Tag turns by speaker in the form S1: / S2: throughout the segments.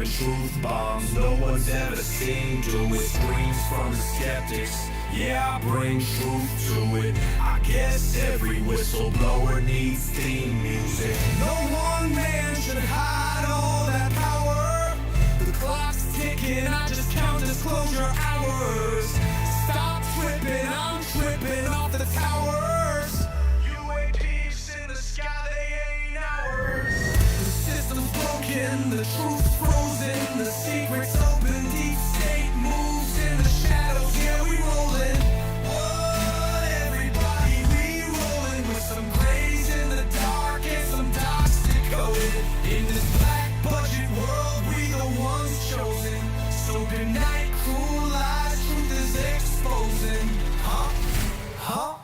S1: dropping truth bombs no one's ever seen. Do it screams from the skeptics. Yeah, I bring truth to it. I guess every whistleblower needs theme music. No one man should hide all that power. The clock's ticking, I just count disclosure hours. Stop tripping, I'm tripping off the towers. UAPs in the sky, they ain't ours. The system's broken, the truth's frozen, the secret's open, deep state moves in the shadows. Yeah, we rollin'. What, everybody, we rollin' with some grays in the dark and some toxic coded. In this black budget world, we the ones chosen. So good night, cruel lies, truth is exposing. Huh?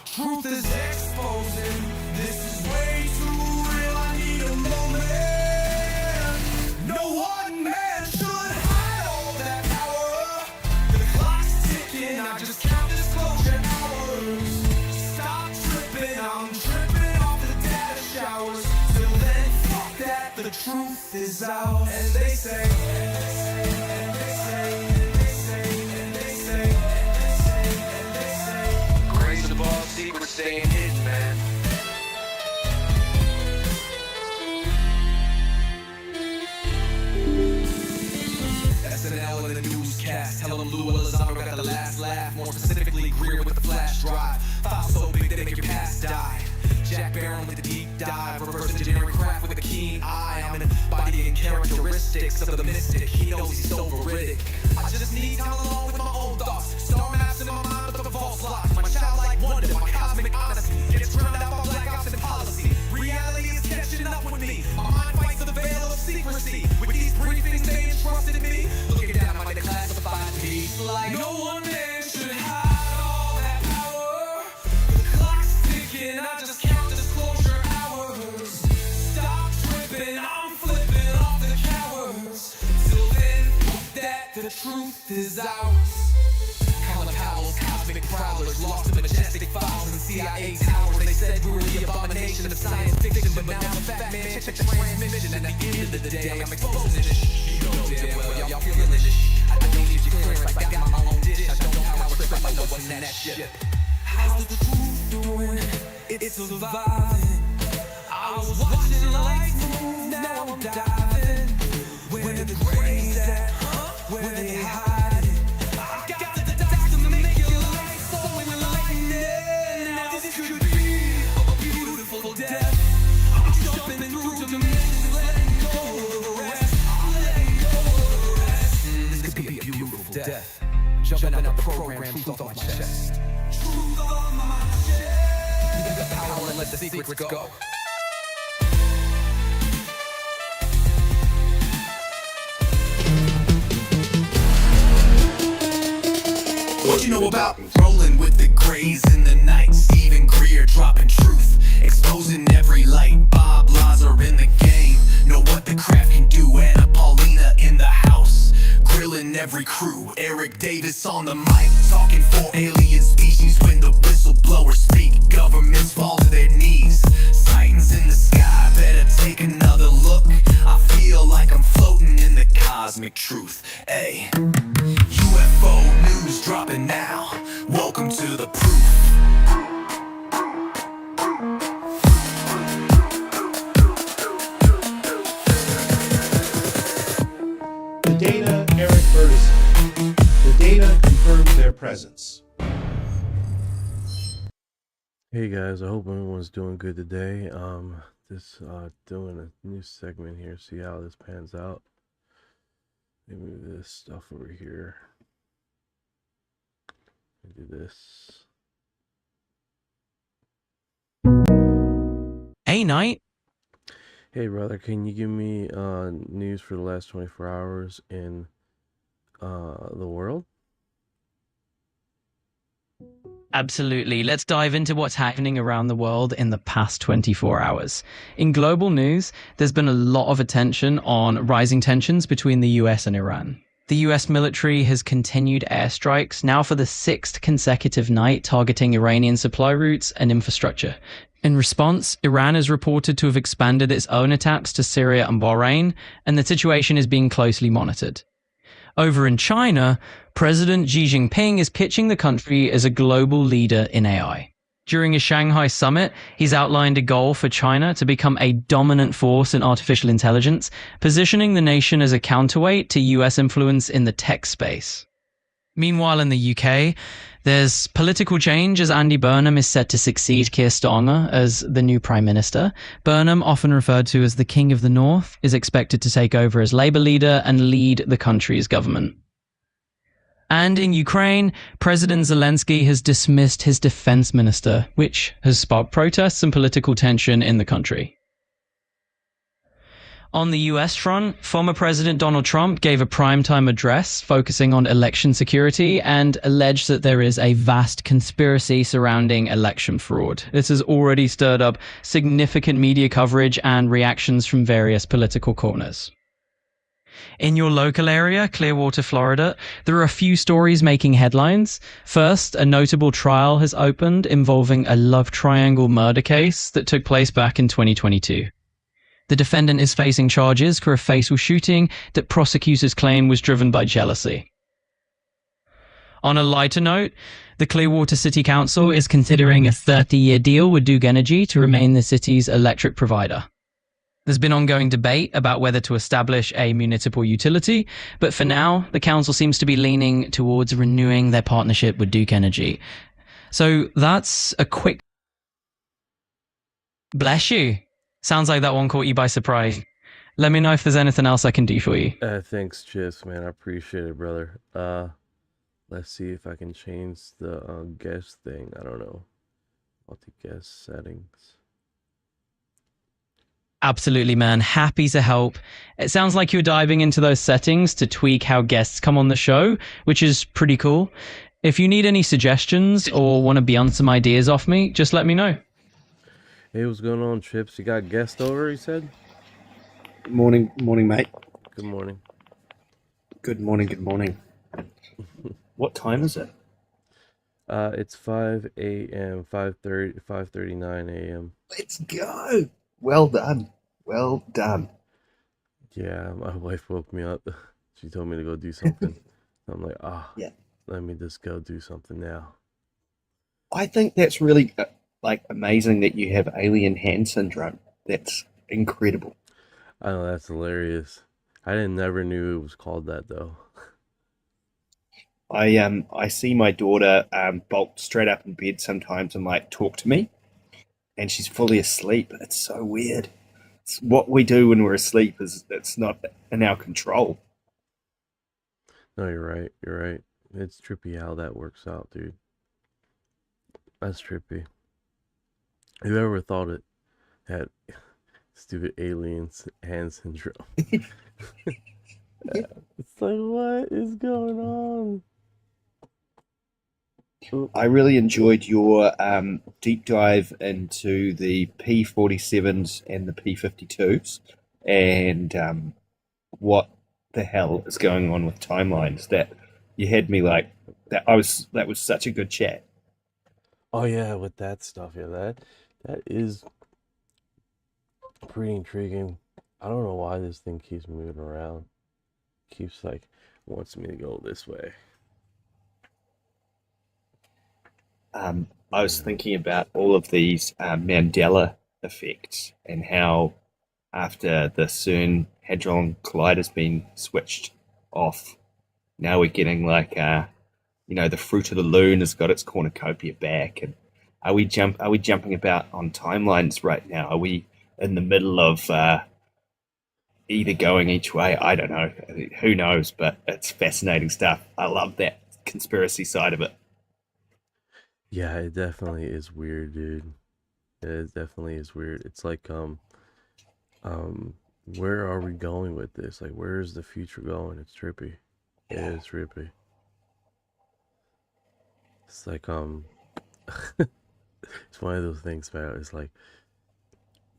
S1: Truth is exposing. This is way too real, I need a moment. No one man should hide all that power. The clock's ticking, I just count disclosure hours. Stop tripping, I'm tripping off the data showers. Till then, fuck that, the truth is out. And they say, and they say, and they say, and they say, and they say, and they say, and they say. Grace above, secrets staying hidden, man. SNL and the newscast, tell them Lou Elizondo got the last laugh. More specifically, Greer with the flash drive. File so big they make your past die. Jack Barron with the deep dive, reverse engineering craft with a keen eye. I'm embodying characteristics of the mystic. He knows he's so veridic. I just need time alone with my own thoughts. Star maps in my mind with the false locks. My childlike wonder, my cosmic honesty gets drowned out by black ops and policy. Reality is catching up with me. My mind fights the veil of secrecy. With these briefings they entrusted me, looking down at my declassified piece like no one man should hide all that power. The clock's ticking, I just count disclosure hours. Stop tripping, I'm flipping off the cowards. Till then, that the truth is ours. Colin Powell's cosmic prowlers, lost in majestic files and CIA towers. They said we were the abomination of science fiction, but now the fat man check the transmission. At the end of the day, I'm exposing this. You know damn well, y'all feeling this. I don't need your clearance, I got my own dish. I don't know how I trip, I know what's in that ship. How's the truth doing? It's surviving. I was watching lights move, now I'm diving. Where the grays at? Where they hide it? I got the dots to make your life so enlightening. Now this could be a beautiful death. I'm jumping through dimensions, letting go of the rest. Letting go of the rest. This could be a beautiful death. Jumping out the program, truth on my chest. Truth on my chest. You got the power and let the secrets go. What you know about rolling with the grays in the night? Stephen Greer dropping truth, exposing every light. Bob Lazar in the game, know what the craft can do. Anna Paulina in the house, grilling every crew. Eric Davis on the mic, talking for alien species. When the whistleblowers speak, governments fall to their knees. Sightings in the sky, better take another look. I feel like I'm floating in the cosmic truth. Ay, UFO news dropping now. Welcome to the proof.
S2: The data, Eric Burtison. The data confirms their presence.
S3: Hey guys, I hope everyone's doing good today. Doing a new segment here, see how this pans out. Let me move this stuff over here. Do this.
S4: Hey, Knight.
S3: Hey brother, can you give me news for the last 24 hours in the world?
S4: Absolutely. Let's dive into what's happening around the world in the past 24 hours. In global news, there's been a lot of attention on rising tensions between the US and Iran. The US military has continued airstrikes now for the 6th consecutive night, targeting Iranian supply routes and infrastructure. In response, Iran is reported to have expanded its own attacks to Syria and Bahrain, and the situation is being closely monitored. Over in China, President Xi Jinping is pitching the country as a global leader in AI. During a Shanghai summit, he's outlined a goal for China to become a dominant force in artificial intelligence, positioning the nation as a counterweight to US influence in the tech space. Meanwhile, in the UK, there's political change as Andy Burnham is set to succeed Keir Starmer as the new Prime Minister. Burnham, often referred to as the King of the North, is expected to take over as Labour leader and lead the country's government. And in Ukraine, President Zelensky has dismissed his defense minister, which has sparked protests and political tension in the country. On the US front, former President Donald Trump gave a primetime address focusing on election security and alleged that there is a vast conspiracy surrounding election fraud. This has already stirred up significant media coverage and reactions from various political corners. In your local area, Clearwater, Florida, there are a few stories making headlines. First, a notable trial has opened involving a love triangle murder case that took place back in 2022. The defendant is facing charges for a fatal shooting that prosecutors claim was driven by jealousy. On a lighter note, the Clearwater City Council is considering a 30-year deal with Duke Energy to remain the city's electric provider. There's been ongoing debate about whether to establish a municipal utility, but for now, the council seems to be leaning towards renewing their partnership with Duke Energy. So that's a quick... Bless you. Sounds like that one caught you by surprise. Let me know if there's anything else I can do for you.
S3: Thanks, Chips, man. I appreciate it, brother. Let's see if I can change the guest thing. I don't know. Multi-guest settings.
S4: Absolutely, man. Happy to help. It sounds like you're diving into those settings to tweak how guests come on the show, which is pretty cool. If you need any suggestions or want to bounce some ideas off me, just let me know.
S3: Hey, what's going on, Chips? You got guest over, he said?
S5: Morning, mate.
S3: Good morning.
S5: Good morning. What time is it?
S3: It's 5 a.m., 5:39 a.m.
S5: Let's go. Well done.
S3: Yeah, my wife woke me up. She told me to go do something. I'm like,
S5: Yeah.
S3: let me just go do something now.
S5: I think that's really amazing that you have alien hand syndrome. That's incredible.
S3: I know, that's hilarious. I never knew it was called that, though.
S5: I see my daughter bolt straight up in bed sometimes and talk to me, and she's fully asleep. It's so weird. It's what we do when we're asleep it's not in our control.
S3: No, you're right. It's trippy how that works out, dude. That's trippy. Whoever thought it had stupid aliens hand syndrome? It's like, what is going on?
S5: I really enjoyed your deep dive into the P-47s and the P-52s and what the hell is going on with timelines. That you had me like that. That was such a good chat.
S3: Oh yeah, with that stuff, yeah, that is pretty intriguing. I don't know why this thing keeps moving around. Keeps wants me to go this way.
S5: I was thinking about all of these Mandela effects and how after the CERN Hadron Collider's been switched off, now we're getting the fruit of the loon has got its cornucopia back. And are we jumping about on timelines right now? Are we in the middle of either going each way? I don't know. Who knows? But it's fascinating stuff. I love that conspiracy side of it.
S3: Yeah, it definitely is weird, dude. It definitely is weird. It's like, where are we going with this? Like, where is the future going? It's trippy. It is trippy. It's like, it's one of those things, man. It's like,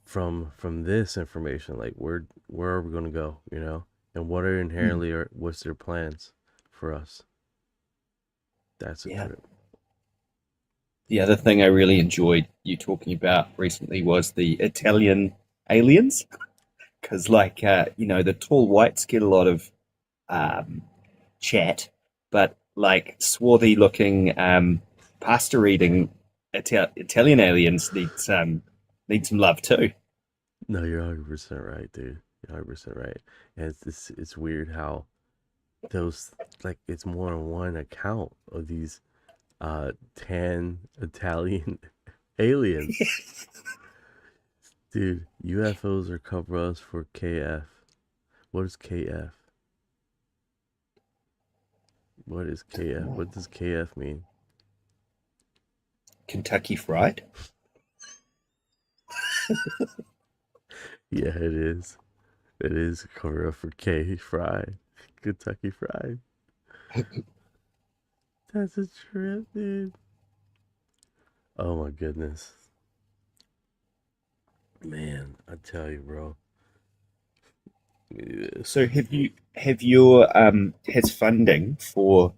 S3: from this information, like, where are we gonna go? You know, and what are inherently, or what's their plans for us? That's a trip.
S5: the other thing I really enjoyed you talking about recently was the Italian aliens, because the tall whites get a lot of um, chat, but like swarthy looking pasta eating Italian aliens need some love too.
S3: No, you're 100% right, dude. You're 100% right. And it's weird how those, like, it's more than one account of these tan Italian aliens. Dude, UFOs are cover us for KF. What is KF? What is KF? What does KF mean?
S5: Kentucky Fried.
S3: Yeah, it is. It is a cover up for K Fried. Kentucky Fried. That's a trip, dude. Oh my goodness. Man, I tell you, bro.
S5: So have your has funding for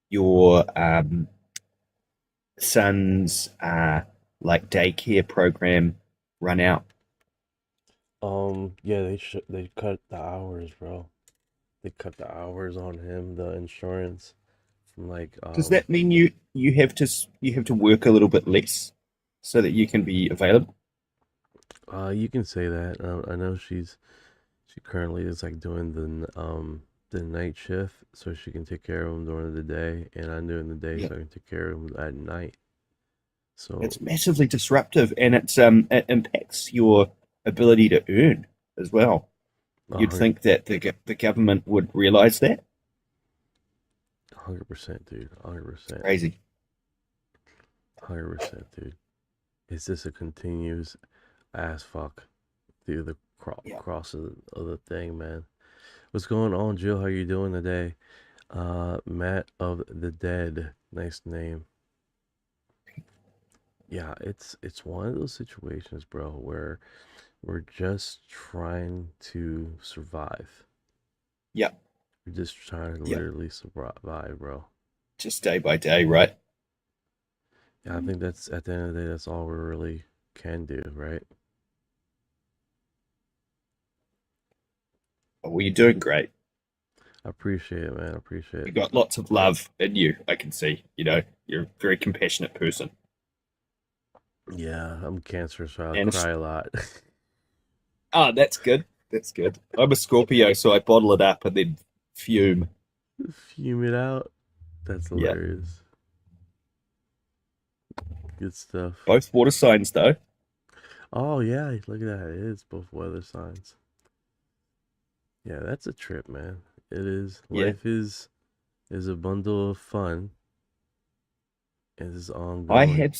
S5: your son's like daycare program run out?
S3: Yeah, they cut the hours, bro. They cut the hours on him, the insurance from like
S5: Does that mean you have to work a little bit less so that you can be available?
S3: you can say that. I know she currently is like doing the night shift so she can take care of him during the day, and I'm doing the day
S5: Yeah.
S3: so I can take care of him at night. So
S5: It's massively disruptive, and it impacts your ability to earn as well. You'd think that the government would realize that.
S3: 100%, dude. 100%.
S5: Crazy.
S3: 100%, dude. It's just a continuous ass fuck through the
S5: Yeah.
S3: cross of the thing, man. What's going on, Jill? How you doing today? Matt of the Dead. Nice name. Yeah, it's one of those situations, bro, where we're just trying to survive.
S5: Yeah.
S3: We're just trying to
S5: Yeah.
S3: literally survive, bro.
S5: Just day by day, right?
S3: Yeah, I think that's at the end of the day, that's all we really can do, right?
S5: Well, you're doing great.
S3: I appreciate it, man. I appreciate
S5: You
S3: it.
S5: got lots of love in you. I can see. You're a very compassionate person.
S3: Yeah, I'm cancer, so I
S5: And
S3: cry a lot.
S5: that's good. That's good. I'm a Scorpio, so I bottle it up and then fume.
S3: Fume it out. That's
S5: Yeah.
S3: hilarious. Good stuff.
S5: Both water signs, though.
S3: Oh yeah, look at that. It is both weather signs. Yeah, that's a trip, man. It is.
S5: Yeah.
S3: Life is a bundle of fun. It is
S5: I
S3: ongoing.
S5: have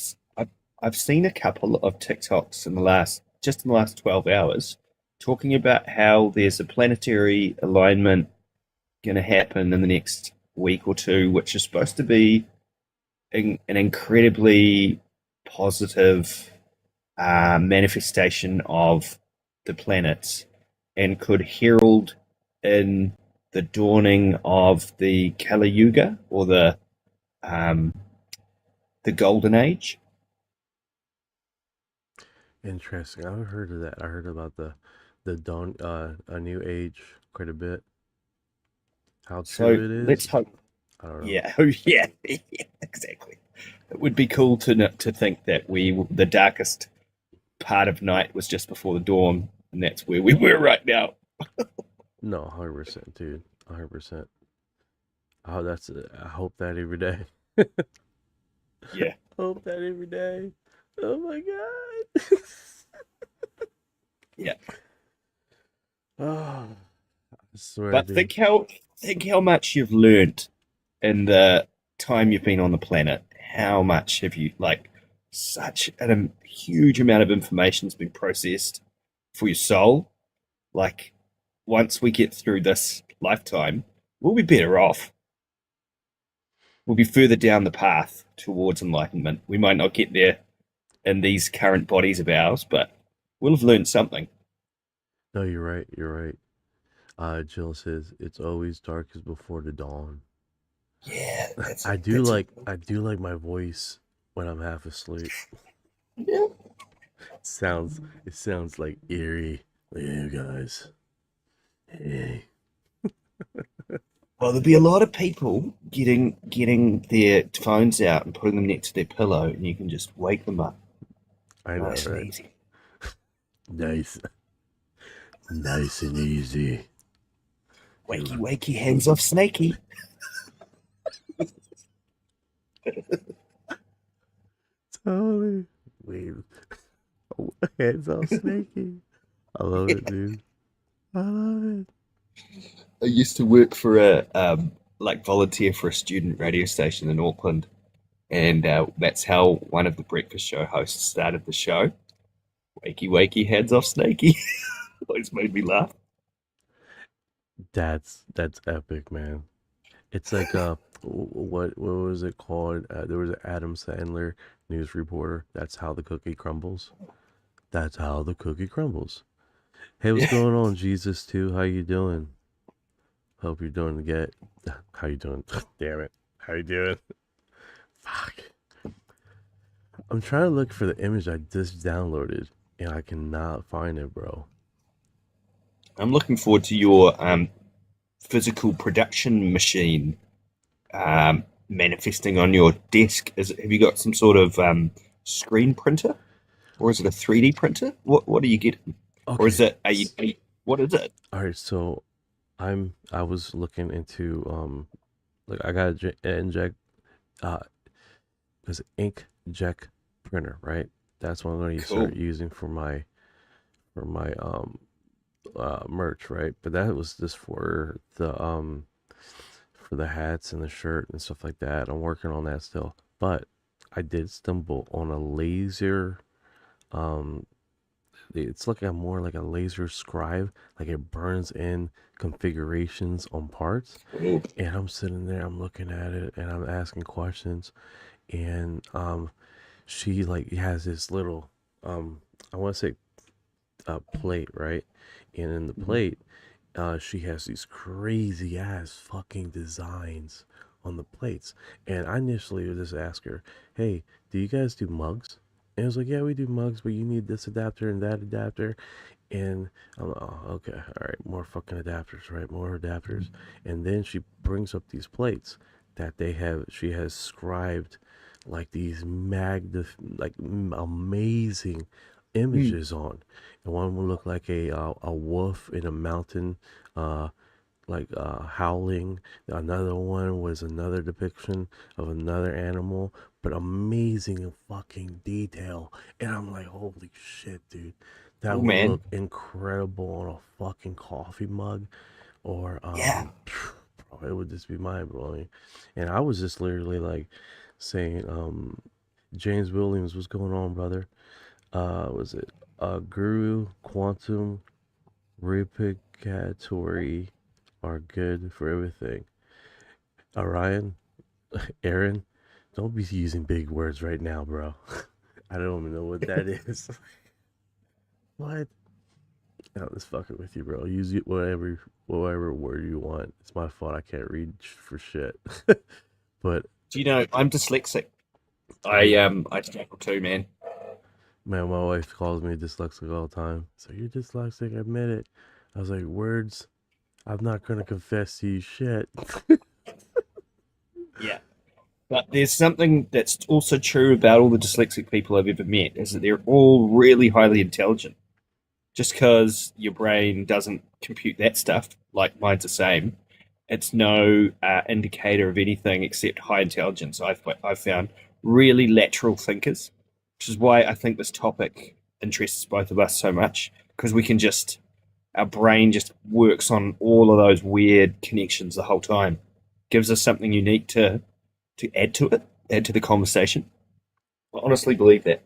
S5: I've seen a couple of TikToks in the last 12 hours talking about how there's a planetary alignment going to happen in the next week or two, which is supposed to be an incredibly positive manifestation of the planets and could herald in the dawning of the Kali Yuga or um, the Golden Age.
S3: Interesting. I've heard of that. I heard about the dawn a new age quite a bit. How
S5: So
S3: true it is.
S5: let's hope.
S3: I don't know.
S5: Yeah, oh yeah, yeah, exactly. It would be cool to think that the darkest part of night was just before the dawn, and that's where we were right now.
S3: No, 100%, dude. 100%. Oh, I hope that every day.
S5: Yeah,
S3: Hope that every day. Oh my god.
S5: yeah.
S3: Oh, I swear,
S5: But
S3: dude.
S5: think how much you've learned in the time you've been on the planet. How much have you such a huge amount of information's been processed for your soul. Like once we get through this lifetime, we'll be better off. We'll be further down the path towards enlightenment. We might not get there in these current bodies of ours, but we'll have learned something.
S3: No, you're right. You're right. Jill says it's always darkest before the dawn.
S5: Yeah,
S3: I do like my voice when I'm half asleep.
S5: Yeah.
S3: It sounds like eerie. Like, hey guys. Hey.
S5: Well, there'll be a lot of people getting their phones out and putting them next to their pillow, and you can just wake them up
S3: I know,
S5: nice and
S3: right?
S5: easy.
S3: Nice. Nice and easy.
S5: Wakey, wakey, hands off, Snakey.
S3: Totally. Wave. Hands off snaky. I love it, dude. I love it.
S5: I used to work for like volunteer for a student radio station in Auckland, and that's how one of the breakfast show hosts started the show. Wakey, wakey, hands off, Snakey. Always made me laugh.
S3: That's epic, man. It's like what was it called? There was an Adam Sandler news reporter. That's how the cookie crumbles. That's how the cookie crumbles. Hey, what's
S5: Yeah.
S3: going on, Jesus? Too? How you doing? Hope you're doing good. How you doing? Damn it. How you doing? Fuck. I'm trying to look for the image I just downloaded, and I cannot find it, bro.
S5: I'm looking forward to your physical production machine manifesting on your desk. Have you got some sort of screen printer, or is it a 3D printer? What are you getting? Or is it what is it?
S3: All right, so I was looking into like I got an inject because inkjet printer, right? That's what I'm going to
S5: Cool.
S3: start using for my merch, right? But that was just for the hats and the shirt and stuff like that. I'm working on that still. But I did stumble on a laser it's like a more like a laser scribe, like it burns in configurations on parts.
S5: Ooh.
S3: And I'm sitting there, I'm looking at it and I'm asking questions, and she like has this little I want to say plate, right? And in the plate she has these crazy ass fucking designs on the plates. And I initially would just ask her, hey, do you guys do mugs? And it was like, yeah, we do mugs, but you need this adapter and that adapter. And I'm like, oh, okay, all right, more fucking adapters, right? More adapters. And then she brings up these plates that she has scribed like these amazing images on. And one would look like a wolf in a mountain, howling. Another one was another depiction of another animal, but amazing fucking detail. And I'm like, holy shit, dude, that would
S5: man.
S3: look incredible on a fucking coffee mug, or
S5: Yeah.
S3: bro, it would just be mind blowing. And I was just literally like saying, James Williams, what's going on, brother? Was it Guru Quantum Replicatory are good for everything. Orion, Aaron, don't be using big words right now, bro. I don't even know what that is. What? I'm just fucking with you, bro. Use whatever word you want. It's my fault. I can't read for shit. But
S5: Do you know I'm dyslexic? I struggle too, man.
S3: man, my wife calls me dyslexic all the time. So you're dyslexic, admit it. I was like, words. I'm not gonna confess to you shit.
S5: Yeah. But there's something that's also true about all the dyslexic people I've ever met is that they're all really highly intelligent. Just because your brain doesn't compute that stuff, like mine's the same, it's no indicator of anything except high intelligence. I've found really lateral thinkers, which is why I think this topic interests both of us so much, because our brain just works on all of those weird connections the whole time. Gives us something unique to add to it, add to the conversation. I honestly believe that.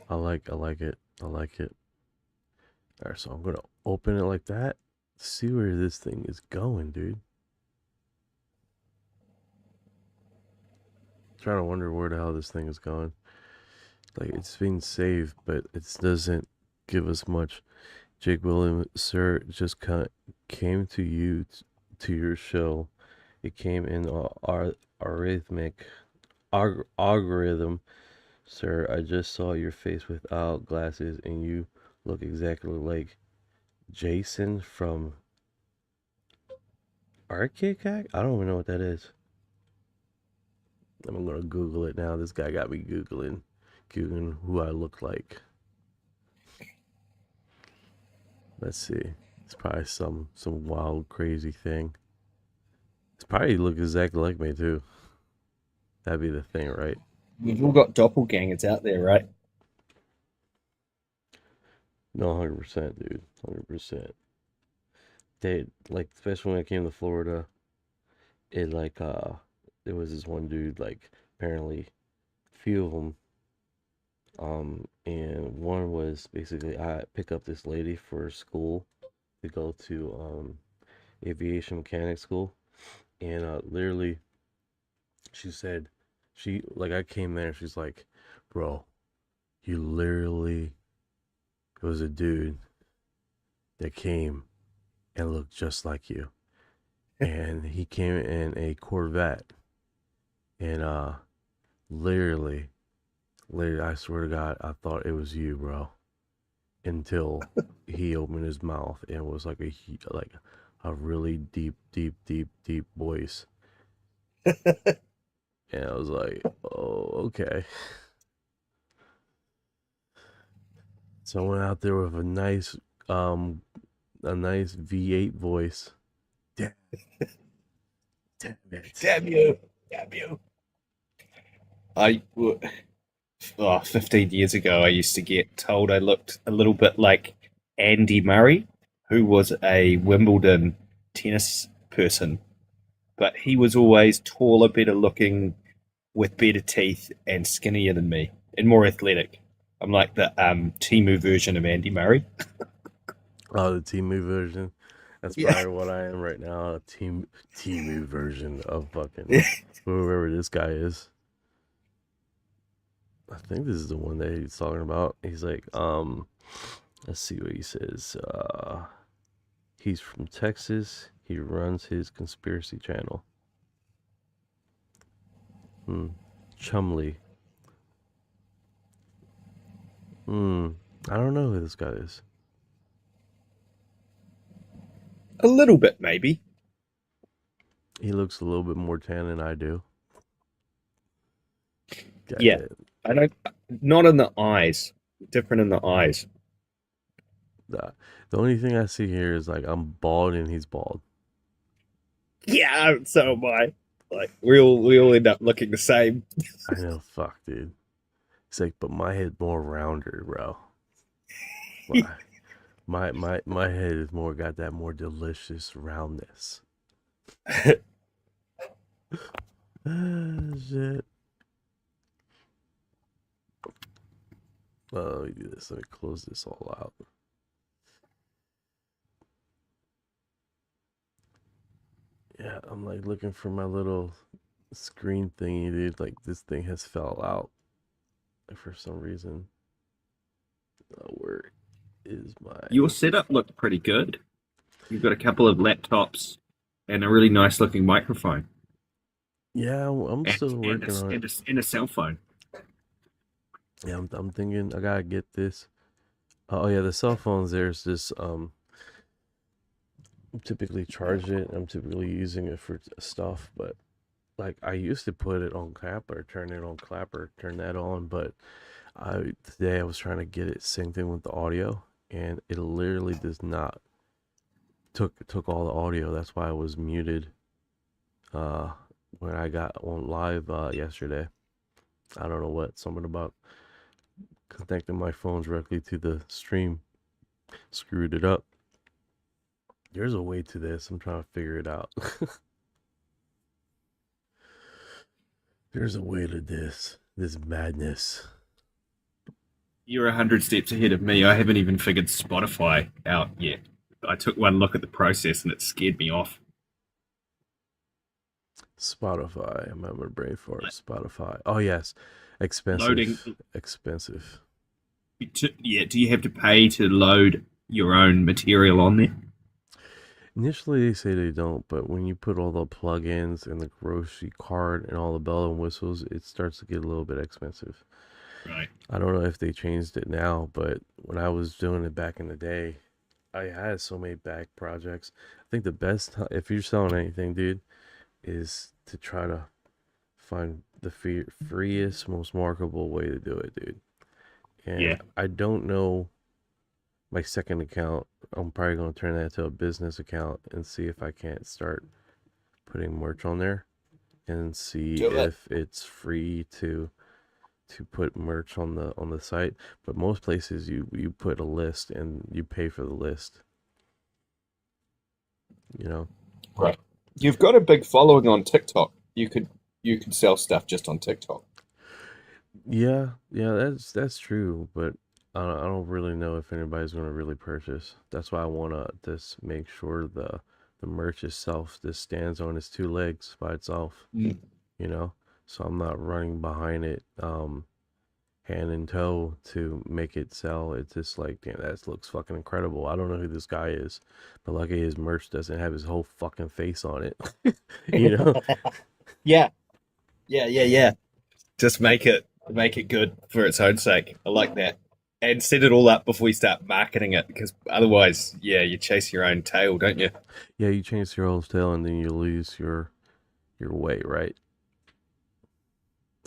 S3: I like it. I like it. Alright, so I'm gonna open it like that. See where this thing is going, dude. Trying to wonder where the hell this thing is going. Like, it's being saved, but it doesn't give us much. Jake Williams, sir, just came to you to your show. It came in arithmetic algorithm, sir. I just saw your face without glasses, and you look exactly like Jason from Arctic. I don't even know what that is. I'm gonna Google it now. This guy got me googling who I look like. Let's see. It's probably some wild crazy thing. It's probably look exactly like me too. That'd be the thing, right?
S5: We've all got doppelgangers out there, right?
S3: No, 100%, dude. 100%. They like, especially when I came to Florida, it like there was this one dude, like, apparently few of them, and one was basically I pick up this lady for school to go to aviation mechanic school, and literally she said, she like, I came there, she's like, bro, you literally, it was a dude that came and looked just like you, and he came in a Corvette, and literally, I swear to God, I thought it was you, bro, until he opened his mouth and it was like a really deep, deep, deep, deep voice, and I was like, oh, okay. Someone out there with a nice V8 voice. Damn it.
S5: Damn you. Damn you. 15 years ago, I used to get told I looked a little bit like Andy Murray, who was a Wimbledon tennis person, but he was always taller, better looking, with better teeth, and skinnier than me, and more athletic. I'm like the Timu version of Andy Murray.
S3: Oh, the Timu version. That's probably what I am right now. A Timu version of fucking whoever this guy is. I think this is the one that he's talking about. He's like, let's see what he says. He's from Texas. He runs his conspiracy channel. Chumley. I don't know who this guy is.
S5: A little bit, maybe.
S3: He looks a little bit more tan than I do.
S5: Yeah. I don't. Not in the eyes. Different in the eyes.
S3: The only thing I see here is like I'm bald and he's bald.
S5: Yeah, so am I. Like we all end up looking the same.
S3: I know, fuck, dude. It's like, but my head's more rounder, bro. My head is more got that more delicious roundness. Shit. Let me do this. Let me close this all out. Yeah, I'm like looking for my little screen thingy, dude. Like this thing has fell out for some reason. Where is my...
S5: Your setup looked pretty good. You've got a couple of laptops and a really nice looking microphone.
S3: Yeah, I'm still working on it.
S5: And a cell phone.
S3: Yeah, I'm thinking I gotta get this. Oh yeah, the cell phones. There's this. I'm typically charge it. I'm typically using it for stuff, but like I used to put it on clapper, turn it on clapper, turn that on. But today I was trying to get it synced in with the audio, and it literally does not. Took all the audio. That's why I was muted. When I got on live yesterday, I don't know what, something about connecting my phone directly to the stream screwed it up. There's a way to this. I'm trying to figure it out. There's a way to this madness.
S5: You're 100 steps ahead of me. I haven't even figured Spotify out yet. I took one look at the process and it scared me off.
S3: Spotify. I'm on my brain for it. Spotify. Oh yes, expensive.
S5: Loading.
S3: Expensive.
S5: Yeah. Do you have to pay to load your own material on there?
S3: Initially, they say they don't, but when you put all the plugins and the grocery cart and all the bell and whistles, it starts to get a little bit expensive.
S5: Right.
S3: I don't know if they changed it now, but when I was doing it back in the day, I had so many back projects. I think the best, if you're selling anything, dude, is to try to find the freest, most marketable way to do it, dude.
S5: Yeah.
S3: And I don't know my second account. I'm probably going to turn that into a business account and see if I can't start putting merch on there and see
S5: Do it.
S3: if it's free to put merch on the site. But most places you put a list and you pay for the list, you know.
S5: Right. You've got a big following on TikTok. You could sell stuff just on TikTok.
S3: Yeah, that's true, but I don't really know if anybody's going to really purchase. That's why I want to just make sure the merch itself just stands on its two legs by itself,
S5: Mm.
S3: you know? So I'm not running behind it hand and toe to make it sell. It's just like, damn, that looks fucking incredible. I don't know who this guy is, but lucky his merch doesn't have his whole fucking face on it. You know?
S5: Yeah. Yeah. Just make it good for its own sake. I like that. And set it all up before you start marketing it, because otherwise, yeah, you chase your own tail, don't you?
S3: Yeah, you change your whole tail and then you lose your way, right?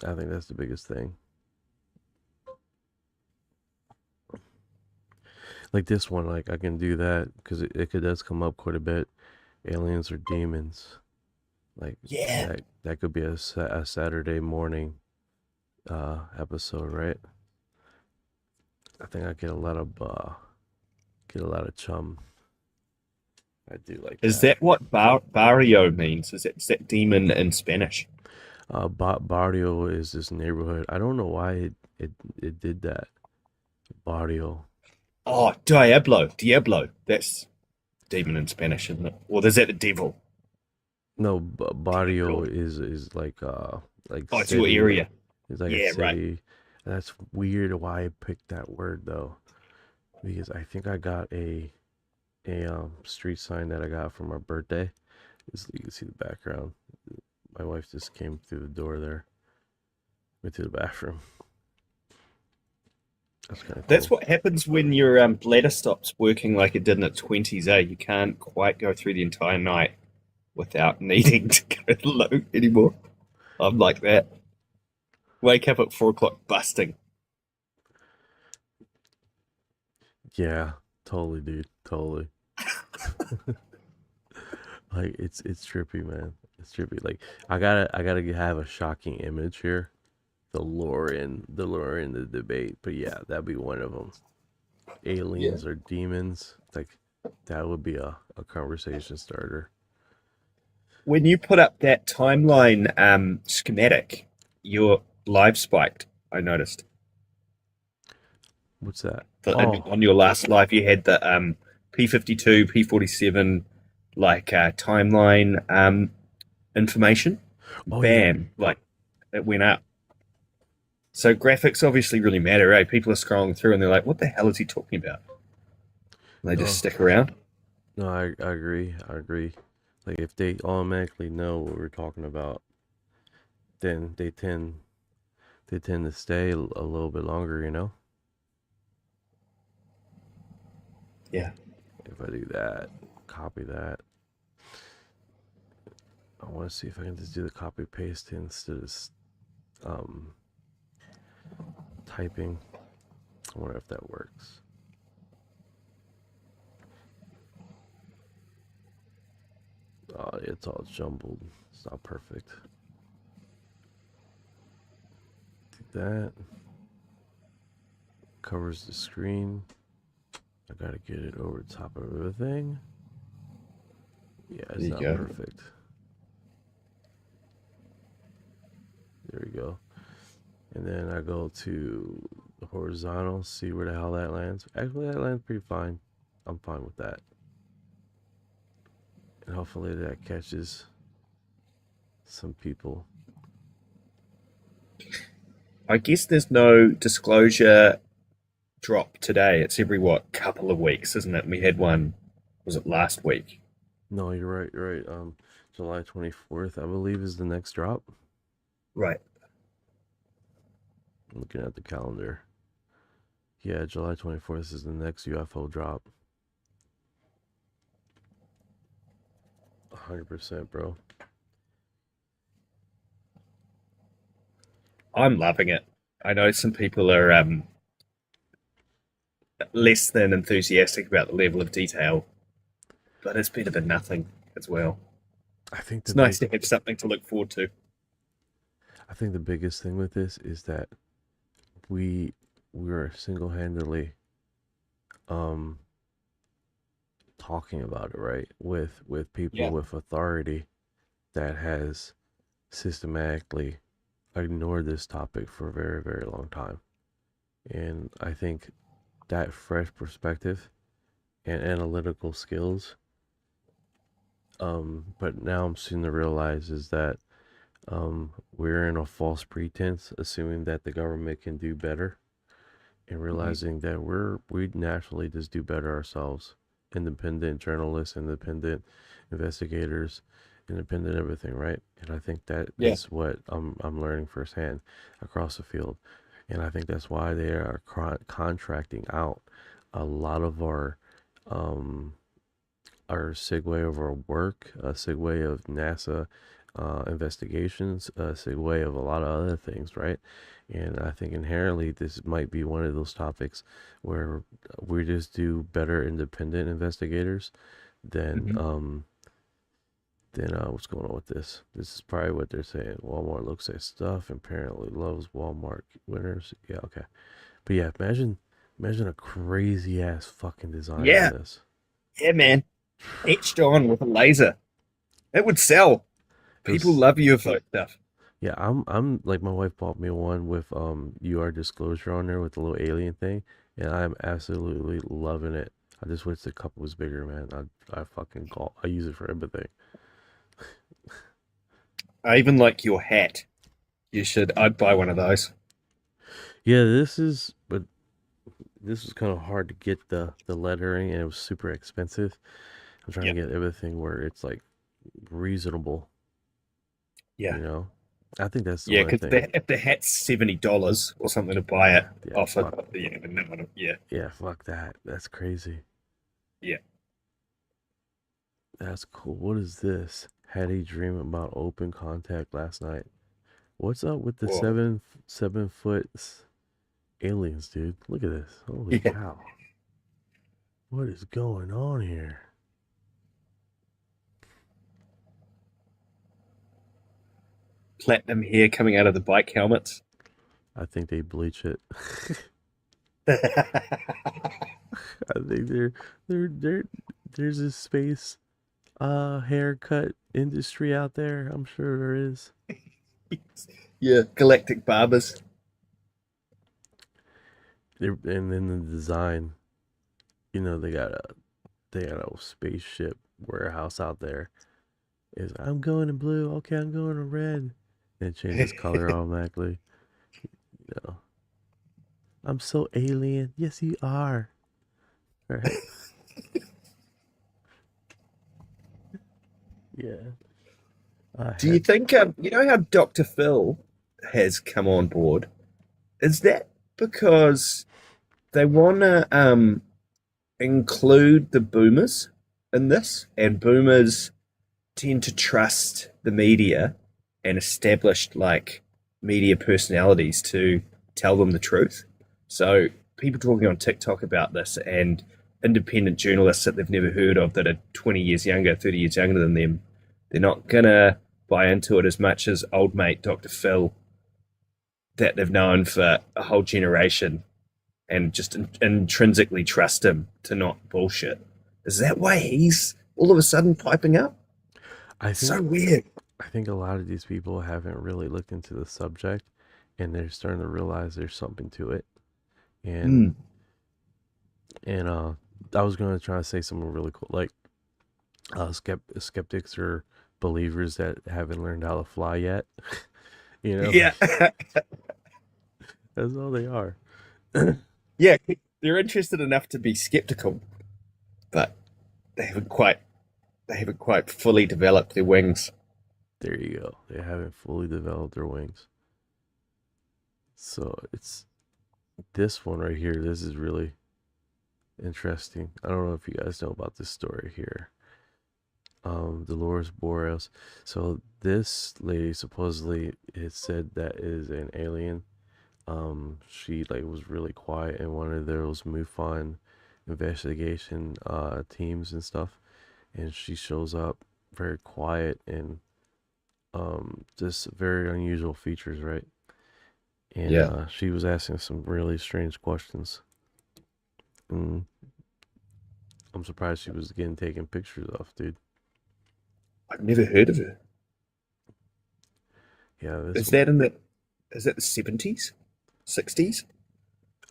S3: I think that's the biggest thing. Like this one, like I can do that because it does come up quite a bit. Aliens or demons, like
S5: Yeah.
S3: that could be a Saturday morning episode, right? I think I get a lot of chum. I do like
S5: Is that what barrio means? Is that demon in Spanish?
S3: Barrio is this neighborhood. I don't know why it did that. Barrio.
S5: Oh, Diablo. That's demon in Spanish, isn't it? Or is that the devil?
S3: No, barrio
S5: Cool.
S3: is like
S5: Oh, it's your
S3: city.
S5: area.
S3: It's like a
S5: Yeah, right.
S3: city. That's weird why I picked that word though, because I think I got a street sign that I got for my birthday. You can see the background. My wife just came through the door there. Went to the bathroom. That's kind of
S5: That's
S3: cool.
S5: what happens when your bladder stops working like it did in its 20s, eh? You can't quite go through the entire night without needing to go to the loo anymore. I'm like that. Wake up at 4 o'clock busting.
S3: Yeah, totally, dude. Totally. Like it's trippy, man. It's trippy. Like I gotta have a shocking image here. The debate. But yeah, that'd be one of them.
S5: Yeah.
S3: Aliens or demons. Like that would be a conversation starter.
S5: When you put up that timeline schematic, your live spiked, I noticed.
S3: What's that?
S5: On
S3: Oh,
S5: your last live, you had the P52, P47 timeline information.
S3: oh yeah.
S5: Bam, like it went up. So graphics obviously really matter, eh? People are scrolling through and they're like, "What the hell is he talking about?" And they just
S3: No,
S5: stick around.
S3: no, I agree. I agree. Like if they automatically know what we're talking about, then they tend to stay a little bit longer, you know?
S5: Yeah.
S3: If I do that, copy that. I want to see if I can just do the copy paste instead of um typing. I wonder if that works. Oh, it's all jumbled. It's not perfect. Do that. Covers the screen. I gotta get it over top of everything. Yeah,
S5: There
S3: it's
S5: you
S3: not
S5: go.
S3: perfect. There we go. And then I go to the horizontal, see where the hell that lands. Actually, that lands pretty fine. I'm fine with that. And hopefully that catches some people.
S5: I guess there's no disclosure drop today. It's every couple of weeks, isn't it? We had one, was it last week?
S3: No, you're right. You're right. July 24th, I believe, is the next drop.
S5: Right.
S3: I'm looking at the calendar. Yeah, July 24th is the next UFO drop. 100%, bro.
S5: I'm loving it. I know some people are less than enthusiastic about the level of detail, but it's better than nothing as well.
S3: I think the
S5: It's nice
S3: big
S5: to have something to look forward to.
S3: I think the biggest thing with this is that we we're single-handedly um talking about it, right? With people
S5: Yeah.
S3: with authority that has systematically ignored this topic for a very, very long time. And I think that fresh perspective and analytical skills, but now I'm soon to realize is that we're in a false pretense, assuming that the government can do better, and
S5: Mhm.
S3: realizing that we naturally just do better ourselves. Independent journalists, independent investigators, independent everything, right? And I think that
S5: Yeah.
S3: is what I'm learning firsthand across the field, and I think that's why they are contracting out a lot of um, our segue of our work, a segue of NASA investigations, a segue of a lot of other things, right? And I think inherently this might be one of those topics where we just do better independent investigators than
S5: Mhm.
S3: what's going on with this. This is probably what they're saying. Walmart looks at stuff and apparently loves Walmart winners. Yeah, okay. But yeah, imagine a crazy ass fucking design on
S5: Yeah.
S3: this.
S5: Yeah, man. Etched on with a laser. It would sell.
S3: It
S5: People
S3: was
S5: love UFO stuff.
S3: Yeah, I'm like my wife bought me one with UR disclosure on there with the little alien thing, and I'm absolutely loving it. I just wish the cup was bigger, man. I fucking call I use it for everything.
S5: I even like your hat. You should. I'd buy one of those.
S3: Yeah, but this was kind of hard to get the lettering, and it was super expensive. I'm trying
S5: Yeah.
S3: to get everything where it's like reasonable,
S5: Yeah.
S3: you know. I think that's the
S5: Yeah,
S3: one
S5: because
S3: thing.
S5: if the hat's $70 or something to buy it
S3: Yeah,
S5: off of,
S3: fuck.
S5: yeah, but no, yeah,
S3: Yeah, fuck that. That's crazy.
S5: yeah.
S3: That's cool. What is this? Had a dream about open contact last night. What's up with the
S5: Well,
S3: 7 foot aliens, dude? Look at this. Holy
S5: yeah.
S3: cow. What is going on here?
S5: Platinum hair coming out of the bike helmets.
S3: I think they bleach it. I think they're there's a space haircut industry out there. I'm sure there is.
S5: Yeah, galactic barbers.
S3: And then the design, they got a spaceship warehouse out there. Is I'm going in blue, okay, I'm going in red. And it changes color automatically. You know. I'm so alien. Yes, you are. Right? Yeah. I
S5: Do you
S3: had.
S5: think, you know how Dr. Phil has come on board? Is that because they want to include the boomers in this? And boomers tend to trust the media and established like media personalities to tell them the truth. So people talking on TikTok about this and independent journalists that they've never heard of that are 20 years younger, 30 years younger than them, they're not gonna buy into it as much as old mate Dr. Phil that they've known for a whole generation and just intrinsically trust him to not bullshit. Is that why he's all of a sudden piping up?
S3: I
S5: So
S3: think
S5: weird.
S3: I think a lot of these people haven't really looked into the subject, and they're starting to realize there's something to it. And
S5: Mm.
S3: and I was gonna try to say something really cool, like skeptics or believers that haven't learned how to fly yet.
S5: Yeah.
S3: That's all they are.
S5: Yeah. They're interested enough to be skeptical, but they haven't quite they haven't quite fully developed their wings.
S3: There you go. They haven't fully developed their wings. So it's this one right here. This is really interesting. I don't know if you guys know about this story here. Dolores Boreas. So this lady supposedly it said that is an alien. She like was really quiet in one of those MUFON investigation teams and stuff, and she shows up very quiet and just very unusual features, right? And
S5: Yeah.
S3: she was asking some really strange questions. And I'm surprised she was getting taken pictures of, dude.
S5: I've never heard of her.
S3: Yeah, this
S5: Is
S3: one,
S5: that in the is that the 70s? 60s?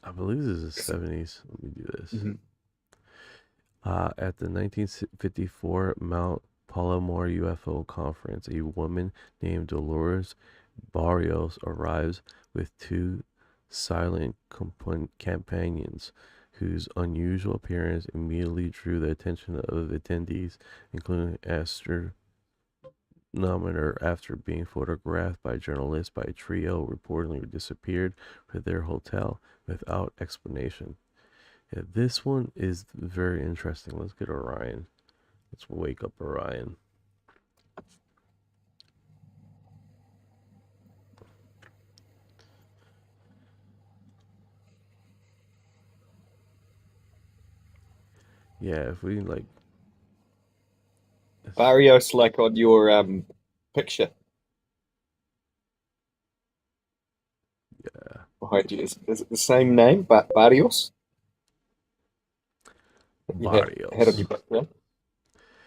S3: I believe this is the 70s. Let me do this.
S5: Mm-hmm.
S3: At the 1954 Mount Palomar UFO conference, a woman named Dolores Barrios arrives with two silent companions whose unusual appearance immediately drew the attention of attendees, including astronomers, after being photographed by journalists by a trio reportedly disappeared from their hotel without explanation. Yeah, this one is very interesting. Let's get Orion. Let's wake up Orion. Yeah, if we like.
S5: Barrios, like on your picture
S3: Yeah.
S5: behind you, is it the same name, Barrios? You had on
S3: Barrios.
S5: your background.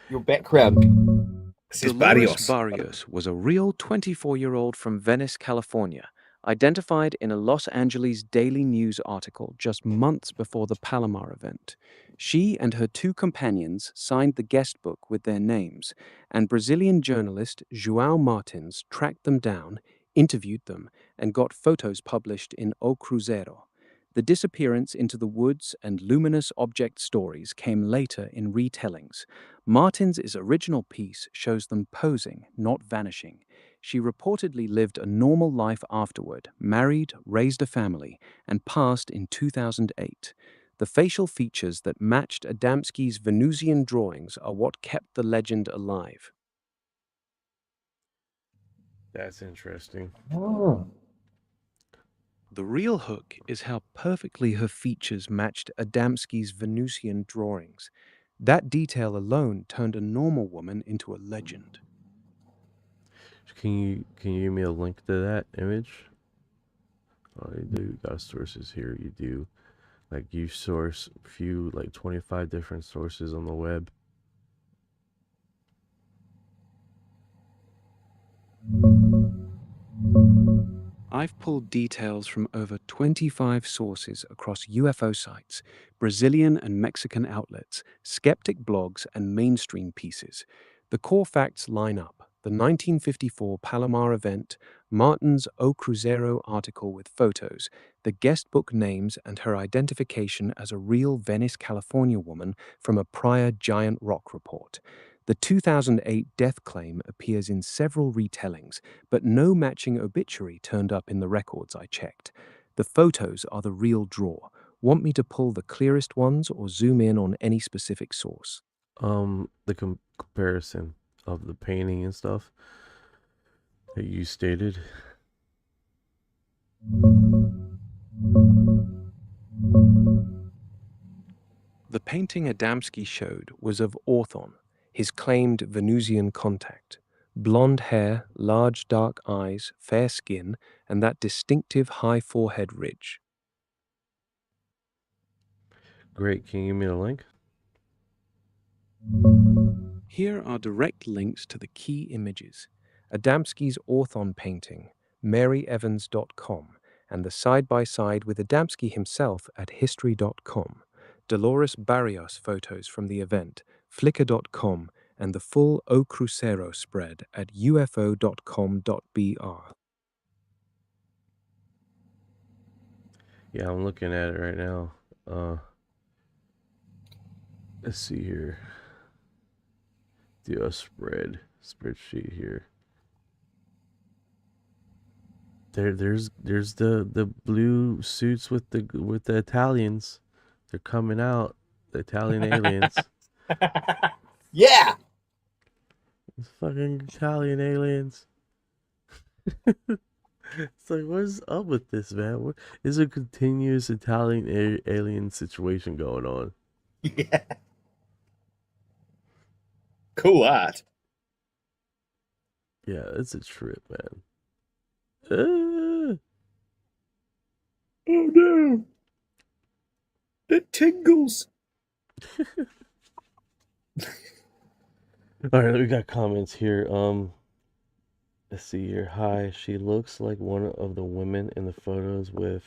S5: Your background says
S6: Dolores
S5: Barrios.
S6: Barrios was a real 24-year-old from Venice, California, identified in a Los Angeles Daily News article just months before the Palomar event. She and her two companions signed the guest book with their names, and Brazilian journalist João Martins tracked them down, interviewed them, and got photos published in O Cruzeiro. The disappearance into the woods and luminous object stories came later in retellings. Martin's original piece shows them posing, not vanishing. She reportedly lived a normal life afterward, married, raised a family, and passed in 2008. The facial features that matched Adamski's Venusian drawings are what kept the legend alive.
S3: That's interesting.
S5: Oh.
S6: The real hook is how perfectly her features matched Adamski's Venusian drawings. That detail alone turned a normal woman into a legend.
S3: Can you give me a link to that image? Oh, you do got sources here. You do like you source a few like 25 different sources on the web.
S6: I've pulled details from over 25 sources across UFO sites, Brazilian and Mexican outlets, skeptic blogs, and mainstream pieces. The core facts line up. The 1954 Palomar event, Martin's O Cruzeiro article with photos, the guest book names, and her identification as a real Venice, California woman from a prior giant rock report. The 2008 death claim appears in several retellings, but no matching obituary turned up in the records I checked. The photos are the real draw. Want me to pull the clearest ones or zoom in on any specific source?
S3: The comparison of the painting and stuff that you stated.
S6: The painting Adamski showed was of Orthon, his claimed Venusian contact. Blonde hair, large dark eyes, fair skin, and that distinctive high forehead ridge.
S3: Great. Can you give me the link?
S6: Here are direct links to the key images. Adamski's Orthon painting, maryevans.com, and the side-by-side with Adamski himself at history.com. Dolores Barrios photos from the event, flickr.com, and the full O Cruzeiro spread at ufo.com.br.
S3: Yeah, I'm looking at it right now. Let's see here. do a spreadsheet here. There's the blue suits with the Italians. They're coming out. The Italian aliens.
S5: Yeah.
S3: It's fucking Italian aliens. It's like, what is up with this, man? What is a continuous Italian alien situation going on?
S5: Yeah. Cool art.
S3: Yeah, it's a trip, man. Uh,
S5: Oh no. It tingles.
S3: all right, we got comments here. Let's see here. Hi, she looks like one of the women in the photos with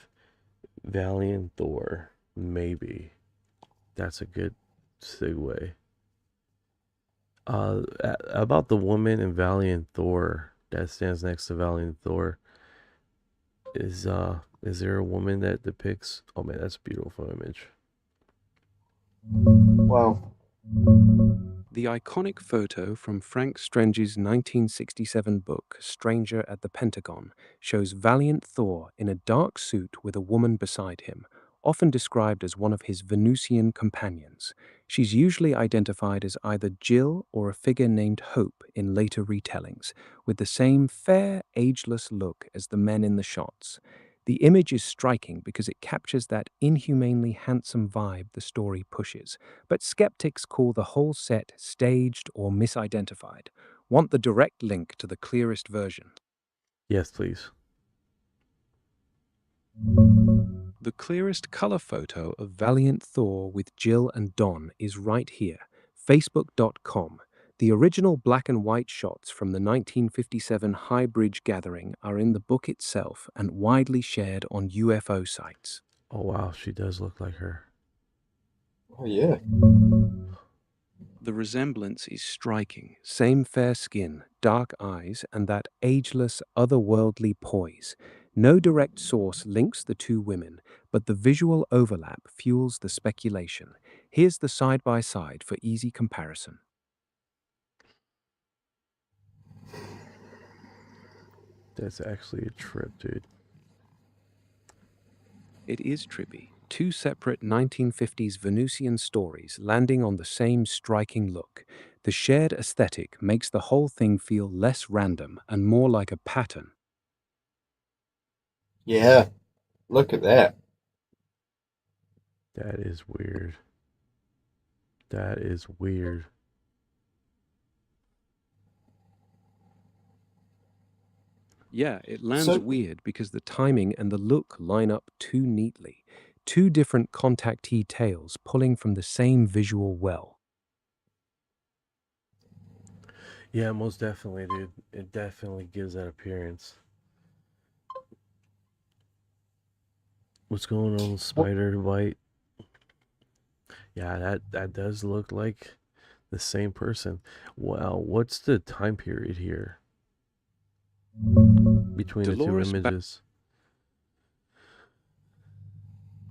S3: Valiant Thor. Maybe. That's a good segue. About the woman in Valiant Thor that stands next to Valiant Thor. Is there a woman that depicts? Oh man, that's a beautiful image.
S5: Wow.
S6: The iconic photo from Frank Strange's 1967 book, Stranger at the Pentagon, shows Valiant Thor in a dark suit with a woman beside him, often described as one of his Venusian companions. She's usually identified as either Jill or a figure named Hope in later retellings, with the same fair, ageless look as the men in the shots. The image is striking because it captures that inhumanely handsome vibe the story pushes, but skeptics call the whole set staged or misidentified. Want the direct link to the clearest version?
S3: Yes, please.
S6: The clearest color photo of Valiant Thor with Jill and Don is right here, facebook.com. The original black and white shots from the 1957 High Bridge gathering are in the book itself and widely shared on UFO sites.
S3: Oh wow, she does look like her.
S5: Oh yeah.
S6: The resemblance is striking. Same fair skin, dark eyes, and that ageless, otherworldly poise. No direct source links the two women, but the visual overlap fuels the speculation. Here's the side-by-side for easy comparison.
S3: That's actually a trip, dude.
S6: It is trippy. Two separate 1950s Venusian stories landing on the same striking look. The shared aesthetic makes the whole thing feel less random and more like a pattern.
S5: Yeah. Look at that.
S3: That is weird. That is weird.
S6: Yeah, it lands
S5: So-
S6: weird because the timing and the look line up too neatly. Two different contactee tales pulling from the same visual well.
S3: Yeah, most definitely, dude. It definitely gives that appearance. What's going on, Spider White? Yeah, that does look like the same person. Wow, what's the time period here between
S6: Dolores
S3: the two images?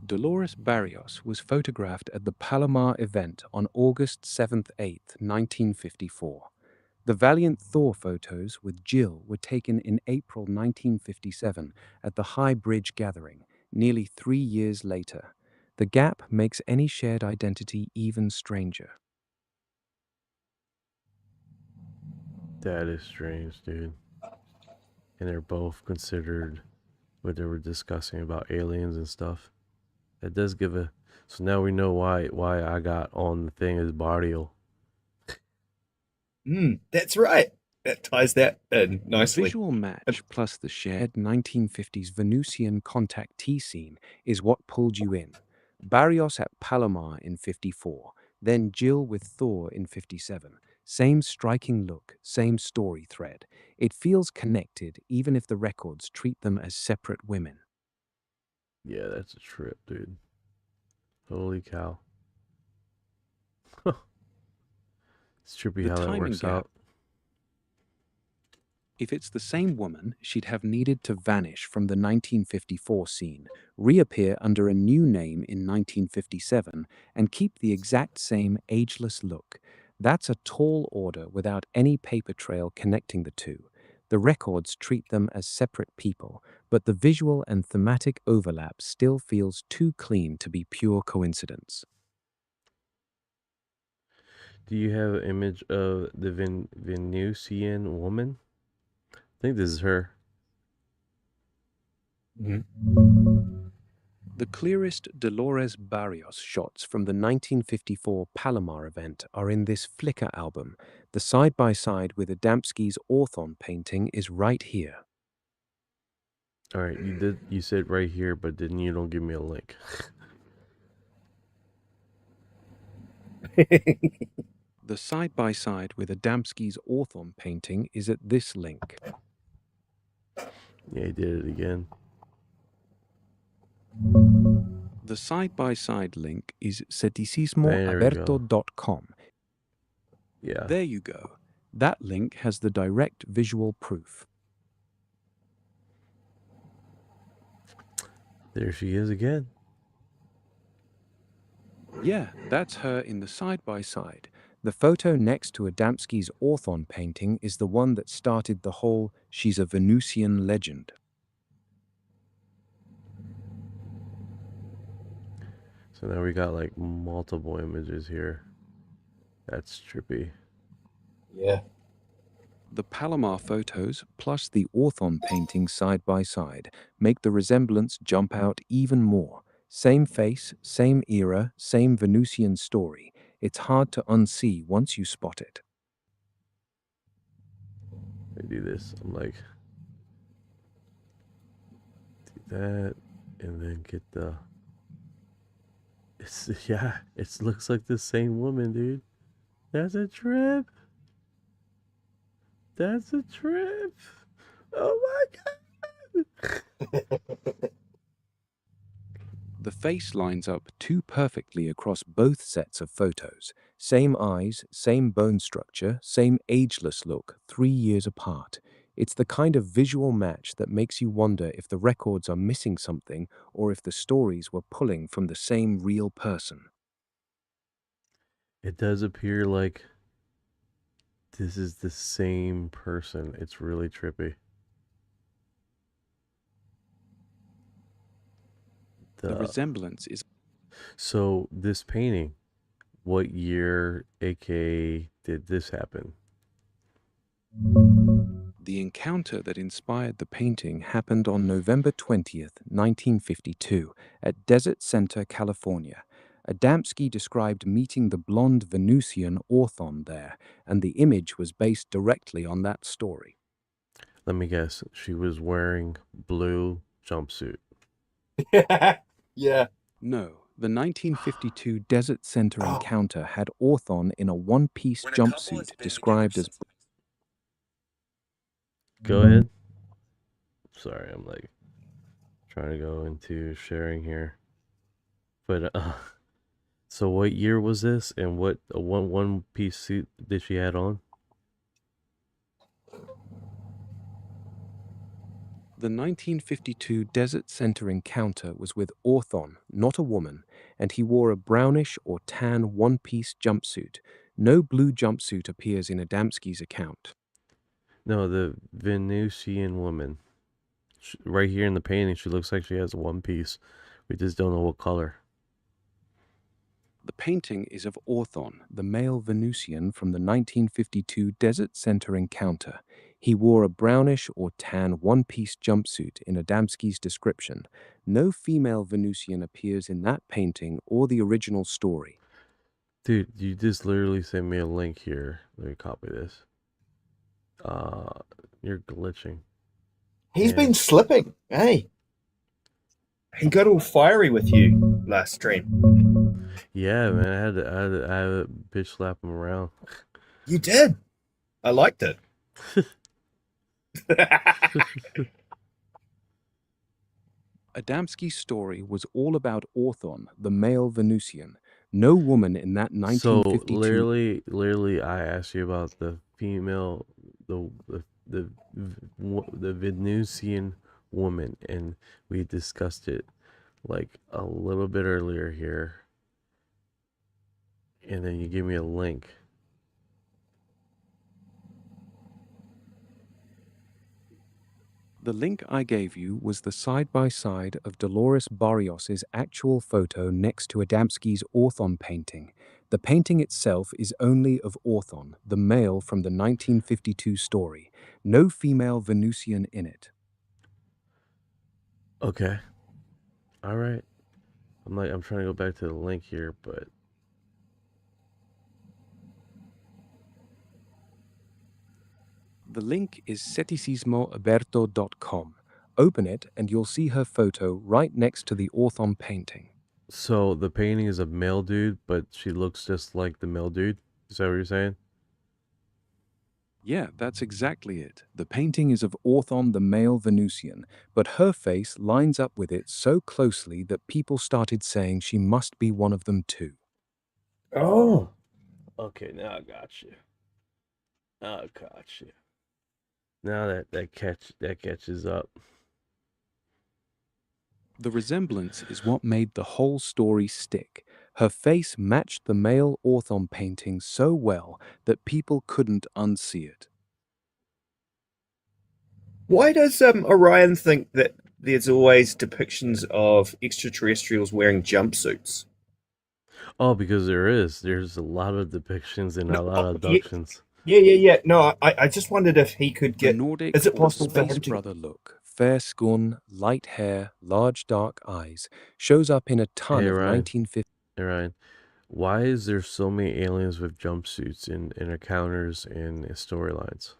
S6: Dolores Barrios was photographed at the Palomar event on August 7th, 8th, 1954. The Valiant Thor photos with Jill were taken in April 1957 at the High Bridge gathering, nearly 3 years later. The gap makes any shared identity even stranger.
S3: That is strange, dude. And they're both considered what they were discussing about aliens and stuff. That does give a. So now we know why I got on the thing as Bardial.
S5: That's right. That ties that in
S6: The
S5: nicely.
S6: visual match plus the shared 1950s Venusian contactee scene is what pulled you in. Barrios at Palomar in 54, then Jill with Thor in 57. Same striking look, same story thread. It feels connected even if the records treat them as separate women.
S3: Yeah, that's a trip, dude. Holy cow. It's trippy
S6: The
S3: how that
S6: timing
S3: works
S6: gap.
S3: out.
S6: If it's the same woman, she'd have needed to vanish from the 1954 scene, reappear under a new name in 1957, and keep the exact same ageless look. That's a tall order without any paper trail connecting the two. The records treat them as separate people, but the visual and thematic overlap still feels too clean to be pure coincidence.
S3: Do you have an image of the Venusian woman? I think this is her.
S6: The clearest Dolores Barrios shots from the 1954 Palomar event are in this Flickr album. The side-by-side with Adamski's Orthon painting is right here.
S3: All right, you said right here, but then you don't give me a link.
S6: The side-by-side with Adamski's Orthon painting is at this link.
S3: Yeah, he did it again.
S6: The side-by-side link is
S3: There we
S6: ceticismoaberto.com.
S3: Yeah.
S6: There you go. That link has the direct visual proof.
S3: There she is again.
S6: Yeah, that's her in the side-by-side. The photo next to Adamski's Orthon painting is the one that started the whole "she's a Venusian legend."
S3: So now we got like multiple images here. That's trippy.
S5: Yeah.
S6: The Palomar photos plus the Orthon painting side by side make the resemblance jump out even more. Same face, same era, same Venusian story. It's hard to unsee once you spot it.
S3: I do this. I'm like, do that, and then get the. It's yeah. It looks like the same woman, dude. That's a trip. That's a trip. Oh my god.
S6: The face lines up too perfectly across both sets of photos. Same eyes, same bone structure, same ageless look, 3 years apart. It's the kind of visual match that makes you wonder if the records are missing something or if the stories were pulling from the same real person.
S3: It does appear like this is the same person. It's really trippy.
S6: The resemblance is...
S3: So this painting, what year, aka, did this happen?
S6: The encounter that inspired the painting happened on November 20th, 1952, at Desert Center, California. Adamski described meeting the blonde Venusian Orthon there, and the image was based directly on that story.
S3: Let me guess. She was wearing blue jumpsuit.
S5: Yeah.
S6: No, the 1952 Desert Center encounter had Orthon in a one-piece jumpsuit described as...
S3: Go ahead. Sorry, I'm like trying to go into sharing here. But so what year was this, and what one piece suit did she had on?
S6: The 1952 Desert Center encounter was with Orthon, not a woman, and he wore a brownish or tan one-piece jumpsuit. No blue jumpsuit appears in Adamski's account.
S3: No, the Venusian woman. Right here in the painting, she looks like she has one piece. We just don't know what color.
S6: The painting is of Orthon, the male Venusian from the 1952 Desert Center encounter. He wore a brownish or tan one-piece jumpsuit in Adamski's description. No female Venusian appears in that painting or the original story.
S3: Dude, you just literally sent me a link here. Let me copy this. You're glitching.
S5: He's been slipping, hey. He got all fiery with you last stream.
S3: Yeah, man, I had to bitch slap him around.
S5: You did. I liked it.
S6: Adamski's story was all about Orthon, the male Venusian. No woman in that 1952...
S3: So literally, I asked you about the female, the Venusian woman, and we discussed it like a little bit earlier here, and then you give me a link
S6: The link I gave you was the side-by-side of Dolores Barrios's actual photo next to Adamski's Orthon painting. The painting itself is only of Orthon, the male from the 1952 story. No female Venusian in it.
S3: Okay. All right. I'm trying to go back to the link here, but
S6: The link is ceticismoaberto.com. Open it and you'll see her photo right next to the Orthon painting.
S3: so the painting is a male dude, but she looks just like the male dude. Is that what you're saying?
S6: Yeah, that's exactly it. The painting is of Orthon the male Venusian, but her face lines up with it so closely that people started saying she must be one of them too.
S3: Oh. Okay, now I got you. I got you. Now that catches up.
S6: The resemblance is what made the whole story stick. Her face matched the male Orthon painting so well that people couldn't unsee it.
S5: Why does Orion think that there's always depictions of extraterrestrials wearing jumpsuits?
S3: Oh, because there's a lot of depictions and a lot of abductions.
S5: Yeah. No, I just wondered if he could
S6: The
S5: get.
S6: Nordic
S5: Is it
S6: or
S5: possible for
S6: space
S5: him to?
S6: brother look, fair skin, light hair, large dark eyes, shows up in a ton
S3: Hey,
S6: of
S3: Ryan.
S6: 1950s.
S3: Hey, Ryan. Why is there so many aliens with jumpsuits in encounters and storylines?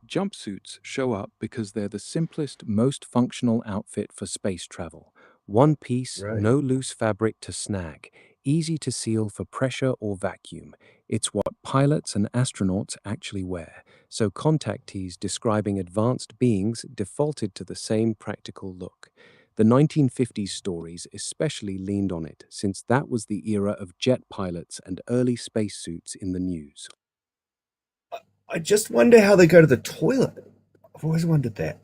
S6: Jumpsuits show up because they're the simplest, most functional outfit for space travel. One piece,
S5: Right.
S6: no loose fabric to snag, easy to seal for pressure or vacuum. It's what pilots and astronauts actually wear, so contactees describing advanced beings defaulted to the same practical look. The 1950s stories especially leaned on it, since that was the era of jet pilots and early spacesuits in the news.
S5: I just wonder how they go to the toilet. I've always wondered that.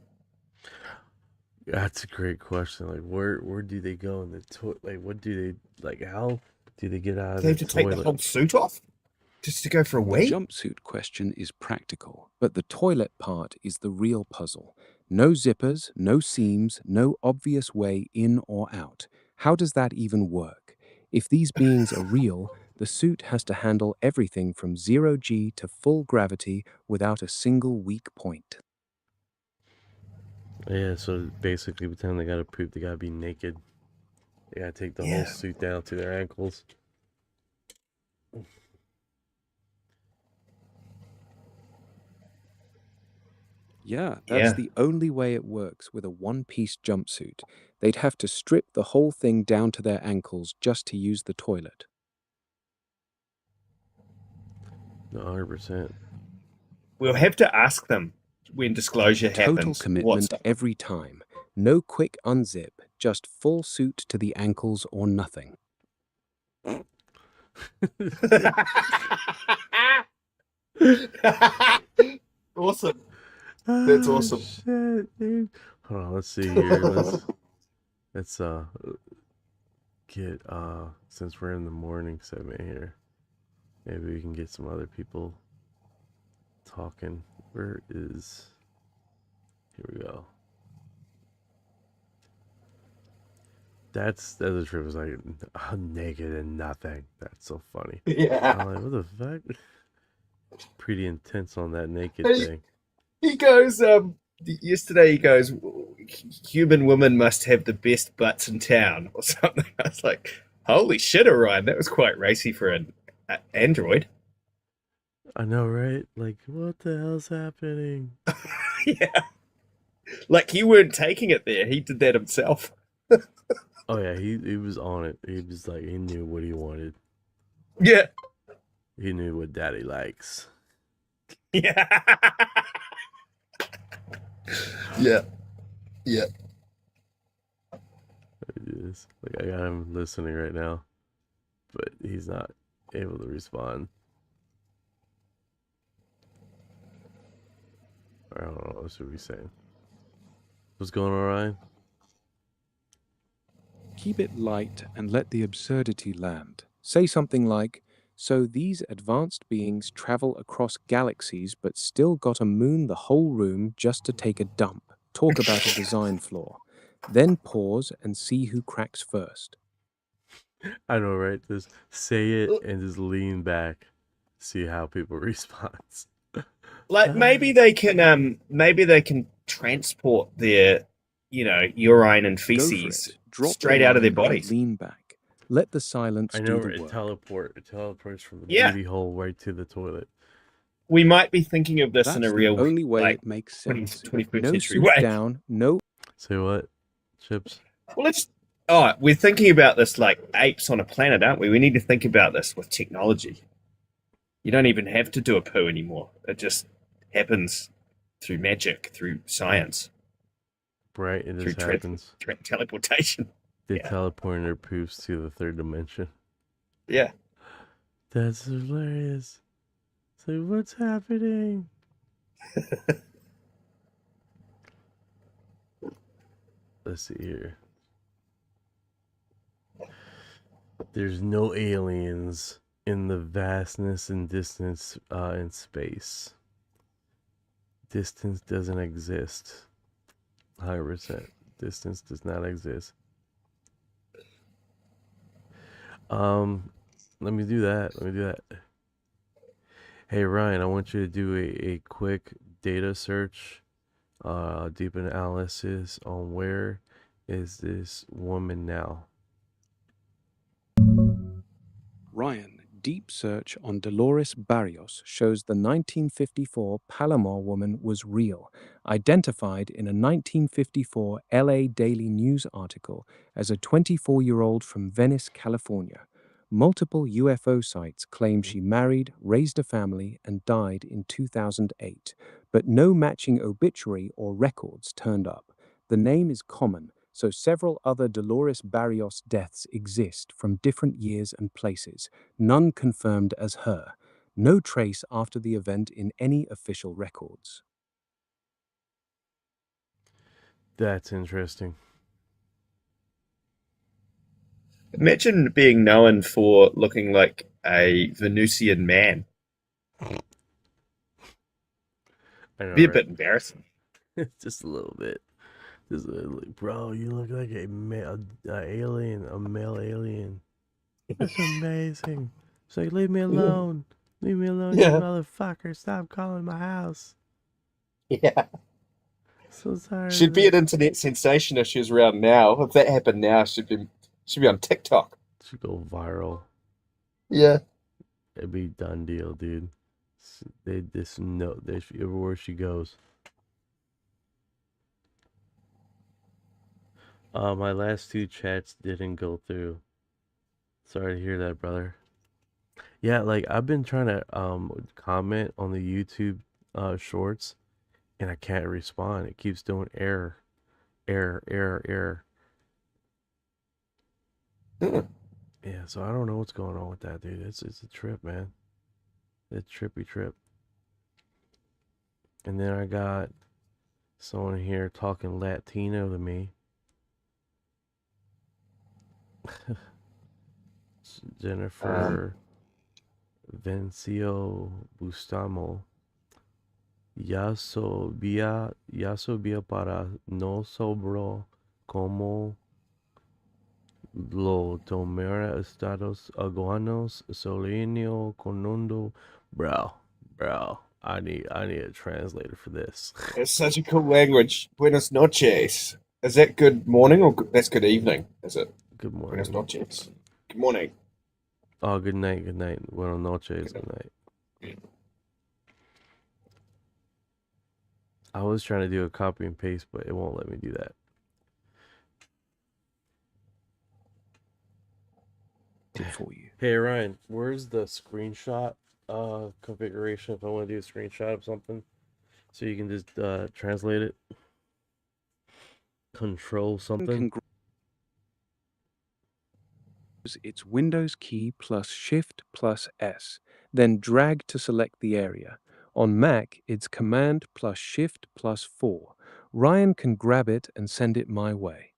S3: That's a great question. Like, where do they go in the toilet? Like, what do they like? How do they get out of
S5: They have
S3: the
S5: to take the
S3: toilet?
S5: whole suit off just to go for a
S6: The
S5: wee.
S6: jumpsuit question is practical, but the toilet part is the real puzzle. No zippers, no seams, no obvious way in or out. How does that even work? If these beings are real, the suit has to handle everything from 0G to full gravity without a single weak point.
S3: Yeah, so basically, by the time they gotta poop, they gotta be naked. They gotta take the whole
S5: Yeah.
S3: suit down to their ankles.
S6: Yeah, that's
S5: Yeah.
S6: the only way it works with a one-piece jumpsuit. They'd have to strip the whole thing down to their ankles just to use the toilet.
S3: 100%.
S5: We'll have to ask them when disclosure
S6: Total
S5: happens.
S6: commitment every time. No quick unzip, just full suit to the ankles or nothing.
S5: Awesome. That's awesome.
S3: Shit, dude. Hold on, let's see here. Let's get since we're in the morning segment here, maybe we can get some other people talking. Where is here we go. That's the trip was like I'm naked and nothing. That's so funny.
S5: Yeah.
S3: I'm like, what the fuck? Pretty intense on that naked
S5: Hey.
S3: thing.
S5: He goes, yesterday he goes, human women must have the best butts in town or something. I was like, holy shit, Orion, that was quite racy for an android.
S3: I know, right? Like, what the hell's happening?
S5: Yeah. Like you weren't taking it there. He did that himself.
S3: Oh yeah, he was on it. He was like, he knew what he wanted.
S5: Yeah.
S3: He knew what daddy likes.
S5: Yeah. Yeah. Yeah.
S3: It is. Like, I got him listening right now, but he's not able to respond. I don't know what should we saying. What's going on, Ryan?
S6: Keep it light and let the absurdity land. Say something like, So these advanced beings travel across galaxies but still got a moon the whole room just to take a dump, talk about a design flaw, then pause and see who cracks first.
S3: I know, right? Just say it and just lean back, see how people respond.
S5: Like maybe they can transport their, urine and
S6: Go for
S5: feces
S6: it. Drop
S5: straight
S6: the
S5: out of their
S6: line and
S5: bodies.
S6: lean back. Let the silence
S3: I
S6: do
S3: know,
S6: the
S3: right?
S6: work.
S3: It teleports from the
S5: Yeah.
S3: booty hole right to the toilet.
S5: We might be thinking of this in
S6: That's
S5: a
S6: the
S5: real,
S6: only way
S5: like,
S6: it makes
S5: 20,
S6: sense.
S5: 21st
S6: No
S5: century
S6: suit
S5: way.
S6: down, no
S3: Say what? Chips?
S5: Well, we're thinking about this like apes on a planet, aren't we? We need to think about this with technology. You don't even have to do a poo anymore. It just happens through magic, through science,
S3: Right? It
S5: through
S3: just happens.
S5: teleportation.
S3: They
S5: Yeah.
S3: teleport their poofs to the third dimension.
S5: Yeah.
S3: That's hilarious. So what's happening? Let's see here. There's no aliens in the vastness and distance in space. Distance doesn't exist. 100%. Distance does not exist. Let me do that. Hey Ryan, I want you to do a quick data search, deep analysis on where is this woman now.
S6: Ryan, deep search on Dolores Barrios shows the 1954 Palomar woman was real, identified in a 1954 LA Daily News article as a 24-year-old from Venice, California. Multiple UFO sites claim she married, raised a family, and died in 2008, but no matching obituary or records turned up. The name is common, so several other Dolores Barrios deaths exist from different years and places, none confirmed as her. No trace after the event in any official records.
S3: That's interesting.
S5: Imagine being known for looking like a Venusian man.
S3: I know,
S5: Be a
S3: right?
S5: bit embarrassing.
S3: Just a little bit. Just like, bro, you look like a alien, a male alien. That's amazing. It's like, leave me alone. Leave me alone, you
S5: Yeah.
S3: motherfucker. Stop calling my house.
S5: Yeah.
S3: So tired
S5: She'd
S3: of
S5: be
S3: it.
S5: an internet sensation if she was around now. If that happened now, she'd be on TikTok.
S3: Should go viral.
S5: Yeah.
S3: It'd be done deal, dude. They just know everywhere she goes. My last two chats didn't go through. Sorry to hear that, brother. Yeah, like I've been trying to comment on the YouTube shorts and I can't respond. It keeps doing error. Error. Yeah, so I don't know what's going on with that, dude. It's a trip, man. It's trippy trip. And then I got someone here talking Latino to me. Jennifer Vencio Bustamo. Ya sabía para no sobró como lo tomara Estados Aguanos Solinio Conundo. Bro, I need a translator for this.
S5: It's such a cool language. Buenas noches. Is that good morning or that's good evening? Is it?
S3: Good morning.
S5: Buenas noches. Good morning.
S3: Oh, good night. Buenas noches, good night. I was trying to do a copy and paste, but it won't let me do that.
S6: For you.
S3: Hey Ryan, where's the screenshot configuration if I want to do a screenshot of something? So you can just translate it. Control something.
S6: It's Windows key plus Shift plus S, then drag to select the area. On Mac, it's Command plus Shift plus 4. Ryan can grab it and send it my way.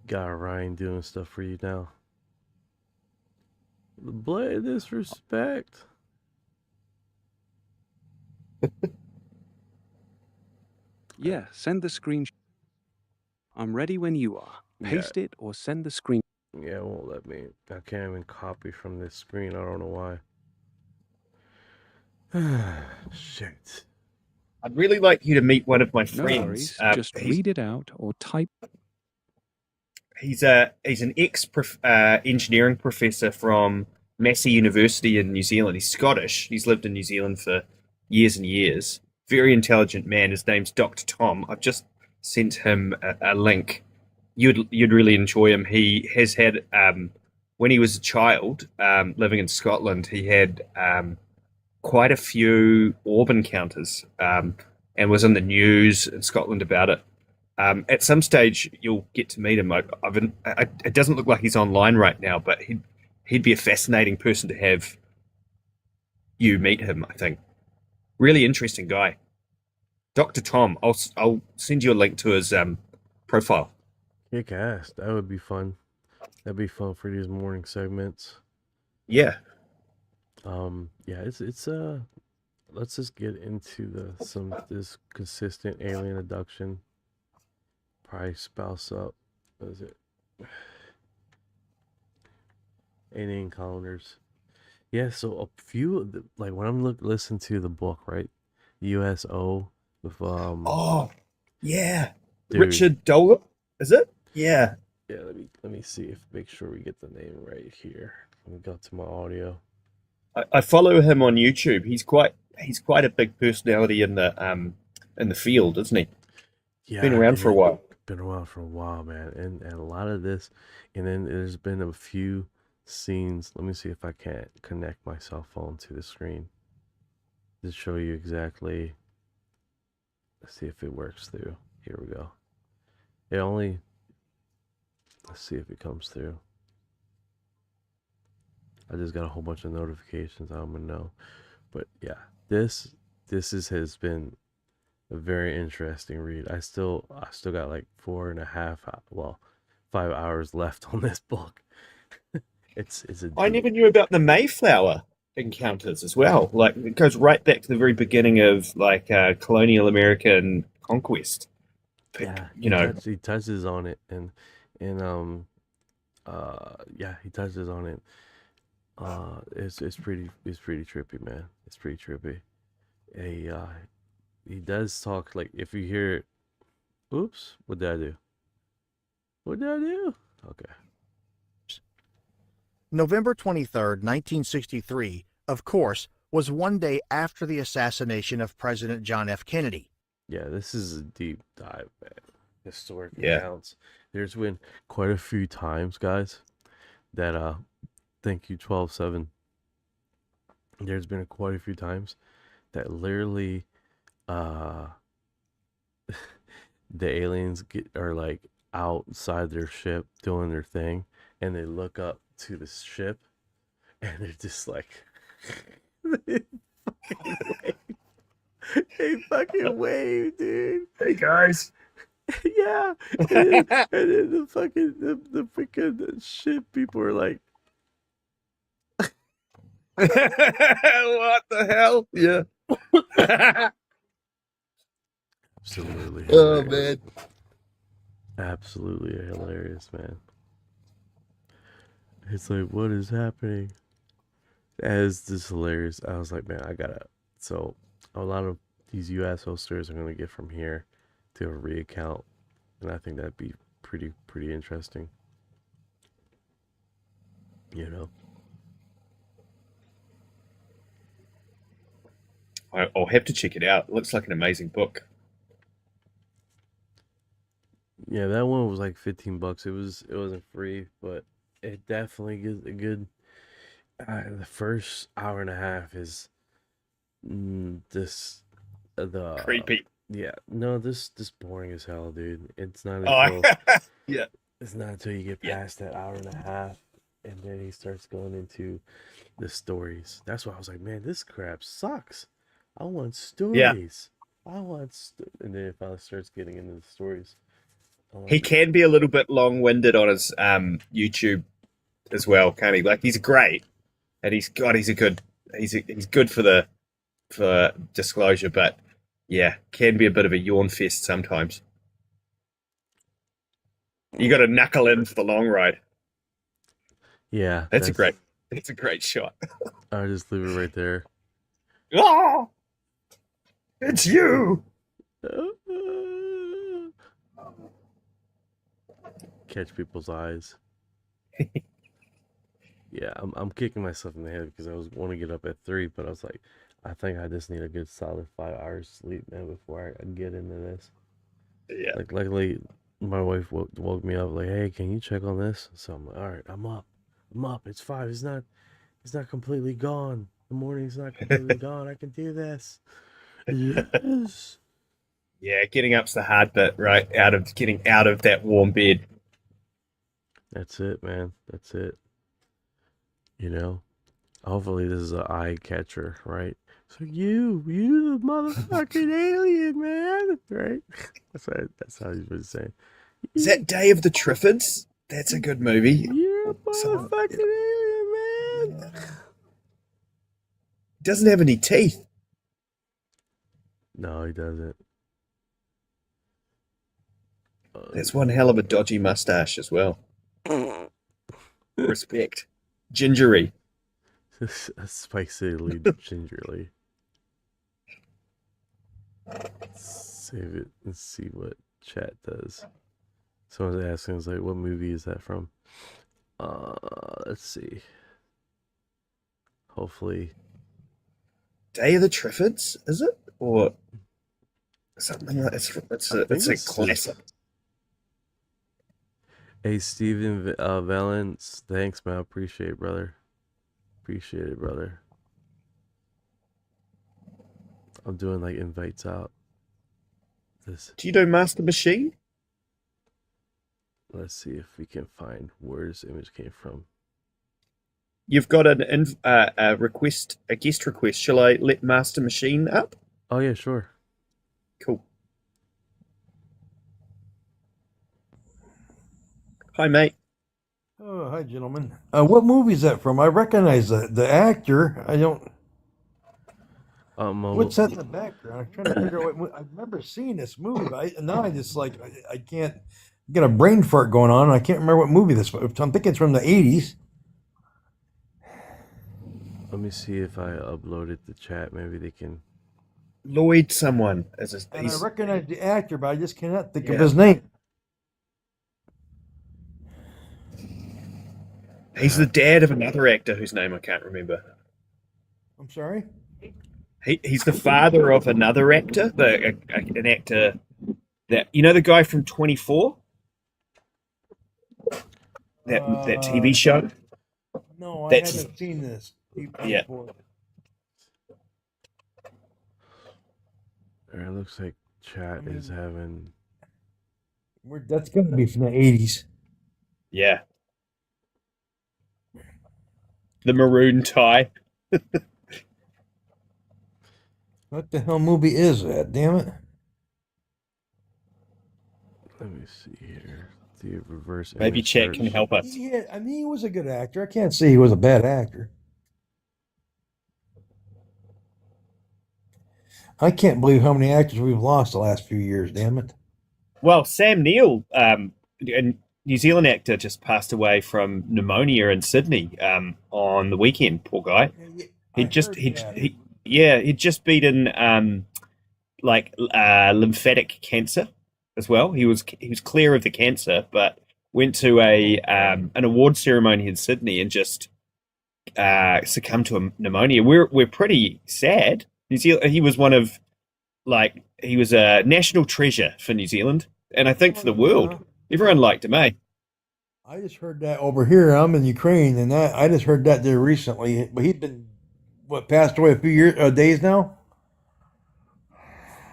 S3: Got Ryan doing stuff for you now. The blatant disrespect.
S6: Yeah, send the screenshot. I'm ready when you are. Paste it or send the screen.
S3: Yeah, it won't let me. I can't even copy from this screen. I don't know why. Shit.
S5: I'd really like you to meet one of my
S6: No
S5: friends.
S6: worries. Just read it out or type.
S5: He's an ex engineering professor from Massey University in New Zealand. He's Scottish. He's lived in New Zealand for years and years. Very intelligent man. His name's Dr. Tom. I've just sent him a link. You'd really enjoy him. He has had when he was a child living in Scotland, he had quite a few orb encounters and was in the news in Scotland about it. At some stage, you'll get to meet him. It doesn't look like he's online right now, but he'd be a fascinating person to have you meet him, I think. Really interesting guy. Dr. Tom, I'll send you a link to his profile.
S3: Kick ass. That would be fun. That'd be fun for these morning segments.
S5: Yeah.
S3: Yeah, it's let's just get into this consistent alien abduction. Probably spouse up. What is it? Alien encounters. Yeah, so a few like when I'm listening to the book, right? USO with
S5: Oh, yeah.
S3: dude.
S5: Richard Dolan, is it? Yeah.
S3: Yeah, let me see if make sure we get the name right here. Let me go to my audio.
S5: I follow him on YouTube. He's quite a big personality in the field, isn't he?
S3: Yeah,
S5: Been around for a while.
S3: Been around for a while, man. And a lot of this, and then there's been a few scenes. Let me see if I can't connect my cell phone to the screen to show you exactly. Let's see if it works through. Here we go. Let's see if it comes through. I just got a whole bunch of notifications. I don't even know. But yeah, this has been a very interesting read. I still got like 5 hours left on this book. it's a
S5: I never knew about the Mayflower encounters as well. Like it goes right back to the very beginning of like colonial American conquest.
S3: Yeah, he touches on it and yeah, he touches on it. It's pretty trippy, man. It's pretty trippy. He does talk like if you hear, oops, what did I do? Okay.
S7: November 23rd, 1963, of course, was one day after the assassination of President John F. Kennedy.
S3: Yeah, this is a deep dive, man. Historic
S5: Yeah.
S3: accounts. There's been quite a few times, guys, that thank you 12/7. There's been quite a few times that literally the aliens are like outside their ship doing their thing and they look up to the ship and they're just like they fucking wave, dude.
S5: Hey guys.
S3: Yeah. And then the fucking the freaking ship people are like
S5: What the hell? Yeah.
S3: absolutely
S5: Oh
S3: hilarious.
S5: man.
S3: Absolutely hilarious, man. It's like, what is happening? As this hilarious, I was like, man, so a lot of these US hosters are gonna get from here to a reaccount, and I think that'd be pretty interesting. You know.
S5: I'll have to check it out. It looks like an amazing book.
S3: Yeah, that one was like $15. It wasn't free, but it definitely gives a good. The first hour and a half is the
S5: Creepy.
S3: yeah, no, this boring as hell, dude. It's not
S5: Oh,
S3: until
S5: yeah.
S3: it's not until you get past that hour and a half, and then he starts going into the stories. That's why I was like, man, this crap sucks. I want stories. And then it finally starts getting into the stories.
S5: He can be a little bit long-winded on his YouTube as well, can't he? Like he's great, and he's good for disclosure, but yeah, can be a bit of a yawn fest sometimes. You got to knuckle in for the long ride.
S3: Yeah,
S5: That's a great shot.
S3: I'll just leave it right there.
S5: Ah, it's you.
S3: Catch people's eyes. Yeah, I'm kicking myself in the head because I want to get up at 3, but I was like, I think I just need a good solid 5 hours sleep, man, before I get into this.
S5: Yeah.
S3: Like, luckily, my wife woke me up like, hey, can you check on this? So I'm like, all right, I'm up. It's 5. It's not completely gone. The morning's not completely gone. I can do this. Yes.
S5: Yeah, getting up's the hard bit, right? Getting out of that warm bed.
S3: That's it, man. That's it. Hopefully this is an eye catcher, right? So you the motherfucking alien, man, right? That's how he's been saying.
S5: Is that Day of the Triffids? That's a good movie.
S3: You're a motherfucking alien, man.
S5: He doesn't have any teeth.
S3: No, he doesn't.
S5: That's one hell of a dodgy mustache as well. Respect. Gingery.
S3: Spicily, gingerly. Save it and see what chat does. Someone's asking us like, what movie is that from? Let's see. Hopefully,
S5: Day of the Triffids, is it? Or something like it's a classic.
S3: Hey, Steven Valence, thanks, man. Appreciate it, brother. Appreciate it, brother. I'm doing like invites out.
S5: Do you know Master Machine?
S3: Let's see if we can find where this image came from.
S5: You've got a request, a guest request. Shall I let Master Machine up?
S3: Oh yeah, sure.
S5: Cool. Hi, mate.
S8: Oh, hi, gentlemen. What movie is that from? I recognize the actor. I don't. What's that in the background? I'm trying to figure out what. I remember seeing this movie, but now I just like I can't get a brain fart going on. And I can't remember what movie this was. I'm thinking it's from the 80s.
S3: Let me see if I uploaded the chat. Maybe they can.
S5: Lloyd, someone.
S8: And I recognize the actor, but I just cannot think of
S5: Yeah.
S8: his name.
S5: He's the dad of another actor whose name I can't remember.
S8: I'm sorry?
S5: He's the father of another actor, an actor that the guy from 24, that TV show.
S8: No, I haven't seen this.
S5: Yeah.
S3: It looks like chat is having.
S8: That's going to be from the 80s.
S5: Yeah. The maroon tie.
S8: What the hell movie is that? Damn it.
S3: Let me see here. The reverse.
S5: Maybe
S3: image
S5: chat
S3: search.
S5: can help us.
S8: Yeah, I mean, he was a good actor. I can't say he was a bad actor. I can't believe how many actors we've lost the last few years, damn it.
S5: Well, Sam Neill, a New Zealand actor, just passed away from pneumonia in Sydney on the weekend. Poor guy. He'd just beaten lymphatic cancer as well. He was clear of the cancer, but went to an award ceremony in Sydney and just succumbed to a pneumonia. We're pretty sad. New Zealand. He was he was a national treasure for New Zealand, and I think for the world. Everyone liked him, eh?
S8: I just heard that over here. I'm in Ukraine, and I just heard that there recently. But he'd been passed away a few days now.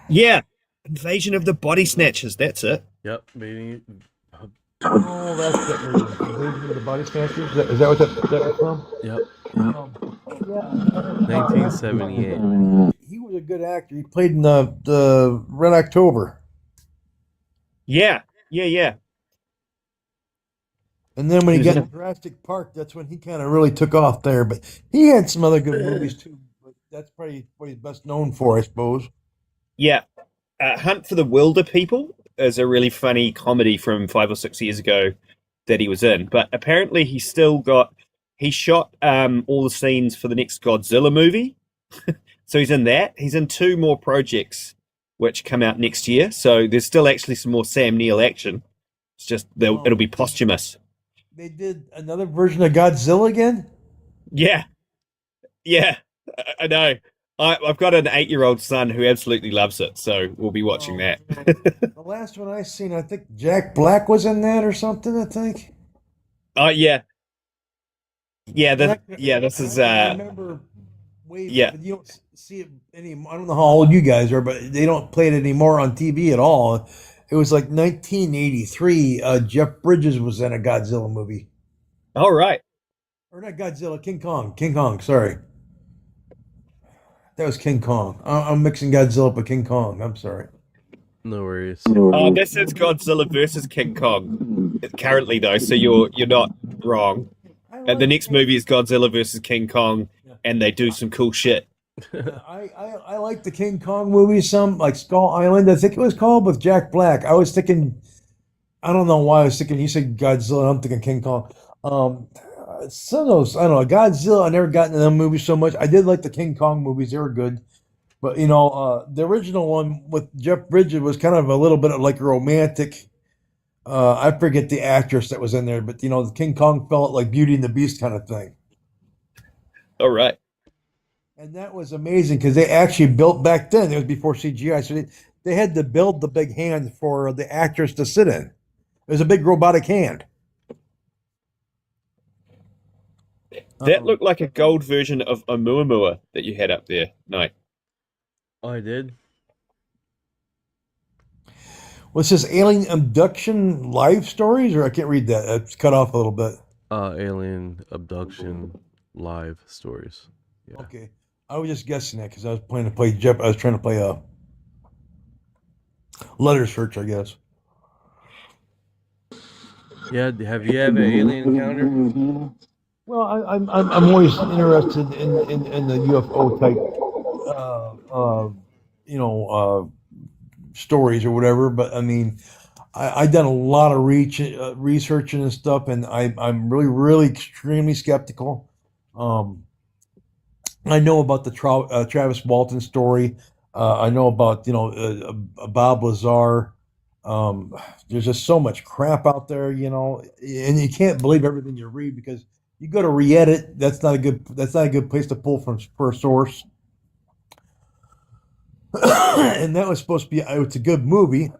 S5: Yeah, Invasion of the Body Snatchers. That's it.
S3: Yep, maybe.
S8: Oh, that's that movie. Invasion of the Body Snatchers. Is that what that was from?
S3: Yep.
S8: Yeah.
S3: 1978.
S8: He was a good actor. He played in the Red October.
S5: Yeah.
S8: And then when
S5: He
S8: he
S5: was
S8: got
S5: in
S8: to Jurassic Park, that's when he kind of really took off there. But he had some other good movies too. But that's probably what he's best known for, I suppose.
S5: Yeah, Hunt for the Wilder People is a really funny comedy from 5 or 6 years ago that he was in. But apparently, he shot all the scenes for the next Godzilla movie. So he's in that. He's in 2 more projects which come out next year. So there's still actually some more Sam Neill action. It's just it'll be posthumous.
S8: They did another version of Godzilla again.
S5: Yeah, yeah, I know. I've got an 8-year-old son who absolutely loves it, so we'll be watching that.
S8: The last one I seen, I think Jack Black was in that or something. I think.
S5: Oh yeah, yeah.
S8: And
S5: This is
S8: I remember way.
S5: yeah.
S8: But you don't see it anymore. I don't know how old you guys are, but they don't play it anymore on TV at all. It was like 1983. Jeff Bridges was in a Godzilla movie,
S5: All right.
S8: or not Godzilla, King Kong. King Kong. Sorry, that was King Kong. I'm mixing Godzilla up with King Kong. I'm sorry.
S3: No worries.
S5: This is Godzilla versus King Kong currently though, so you're not wrong. And the next movie is Godzilla versus King Kong, and they do some cool shit.
S8: I like the King Kong movies, some like Skull Island, I think it was called, with Jack Black. I was thinking, I don't know why I was thinking, you said Godzilla, I'm thinking King Kong. Some of those, I don't know, Godzilla, I never got into them movies so much. I did like the King Kong movies, they were good. But, the original one with Jeff Bridges was kind of a little bit of like a romantic. I forget the actress that was in there, but, the King Kong felt like Beauty and the Beast kind of thing.
S5: All right.
S8: And that was amazing because they actually built back then. It was before CGI, so they had to build the big hand for the actress to sit in. It was a big robotic hand.
S5: That looked like a gold version of Oumuamua that you had up there. No.
S3: Oh, I did.
S8: What's this, alien abduction live stories? Or I can't read that. It's cut off a little bit.
S3: Alien abduction live stories. Yeah.
S8: Okay, I was just guessing that because I was planning to play Jeff. I was trying to play a letter search, I guess.
S3: Yeah. Have you had an alien encounter?
S8: Well, I'm always interested in the UFO type, stories or whatever. But I mean, I've done a lot of researching and stuff, and I'm really, really extremely skeptical. I know about the Travis Walton story. I know about Bob Lazar. There's just so much crap out there, and you can't believe everything you read because you go to Reddit. That's not a good place to pull from for a source. And that was supposed to be. It's a good movie.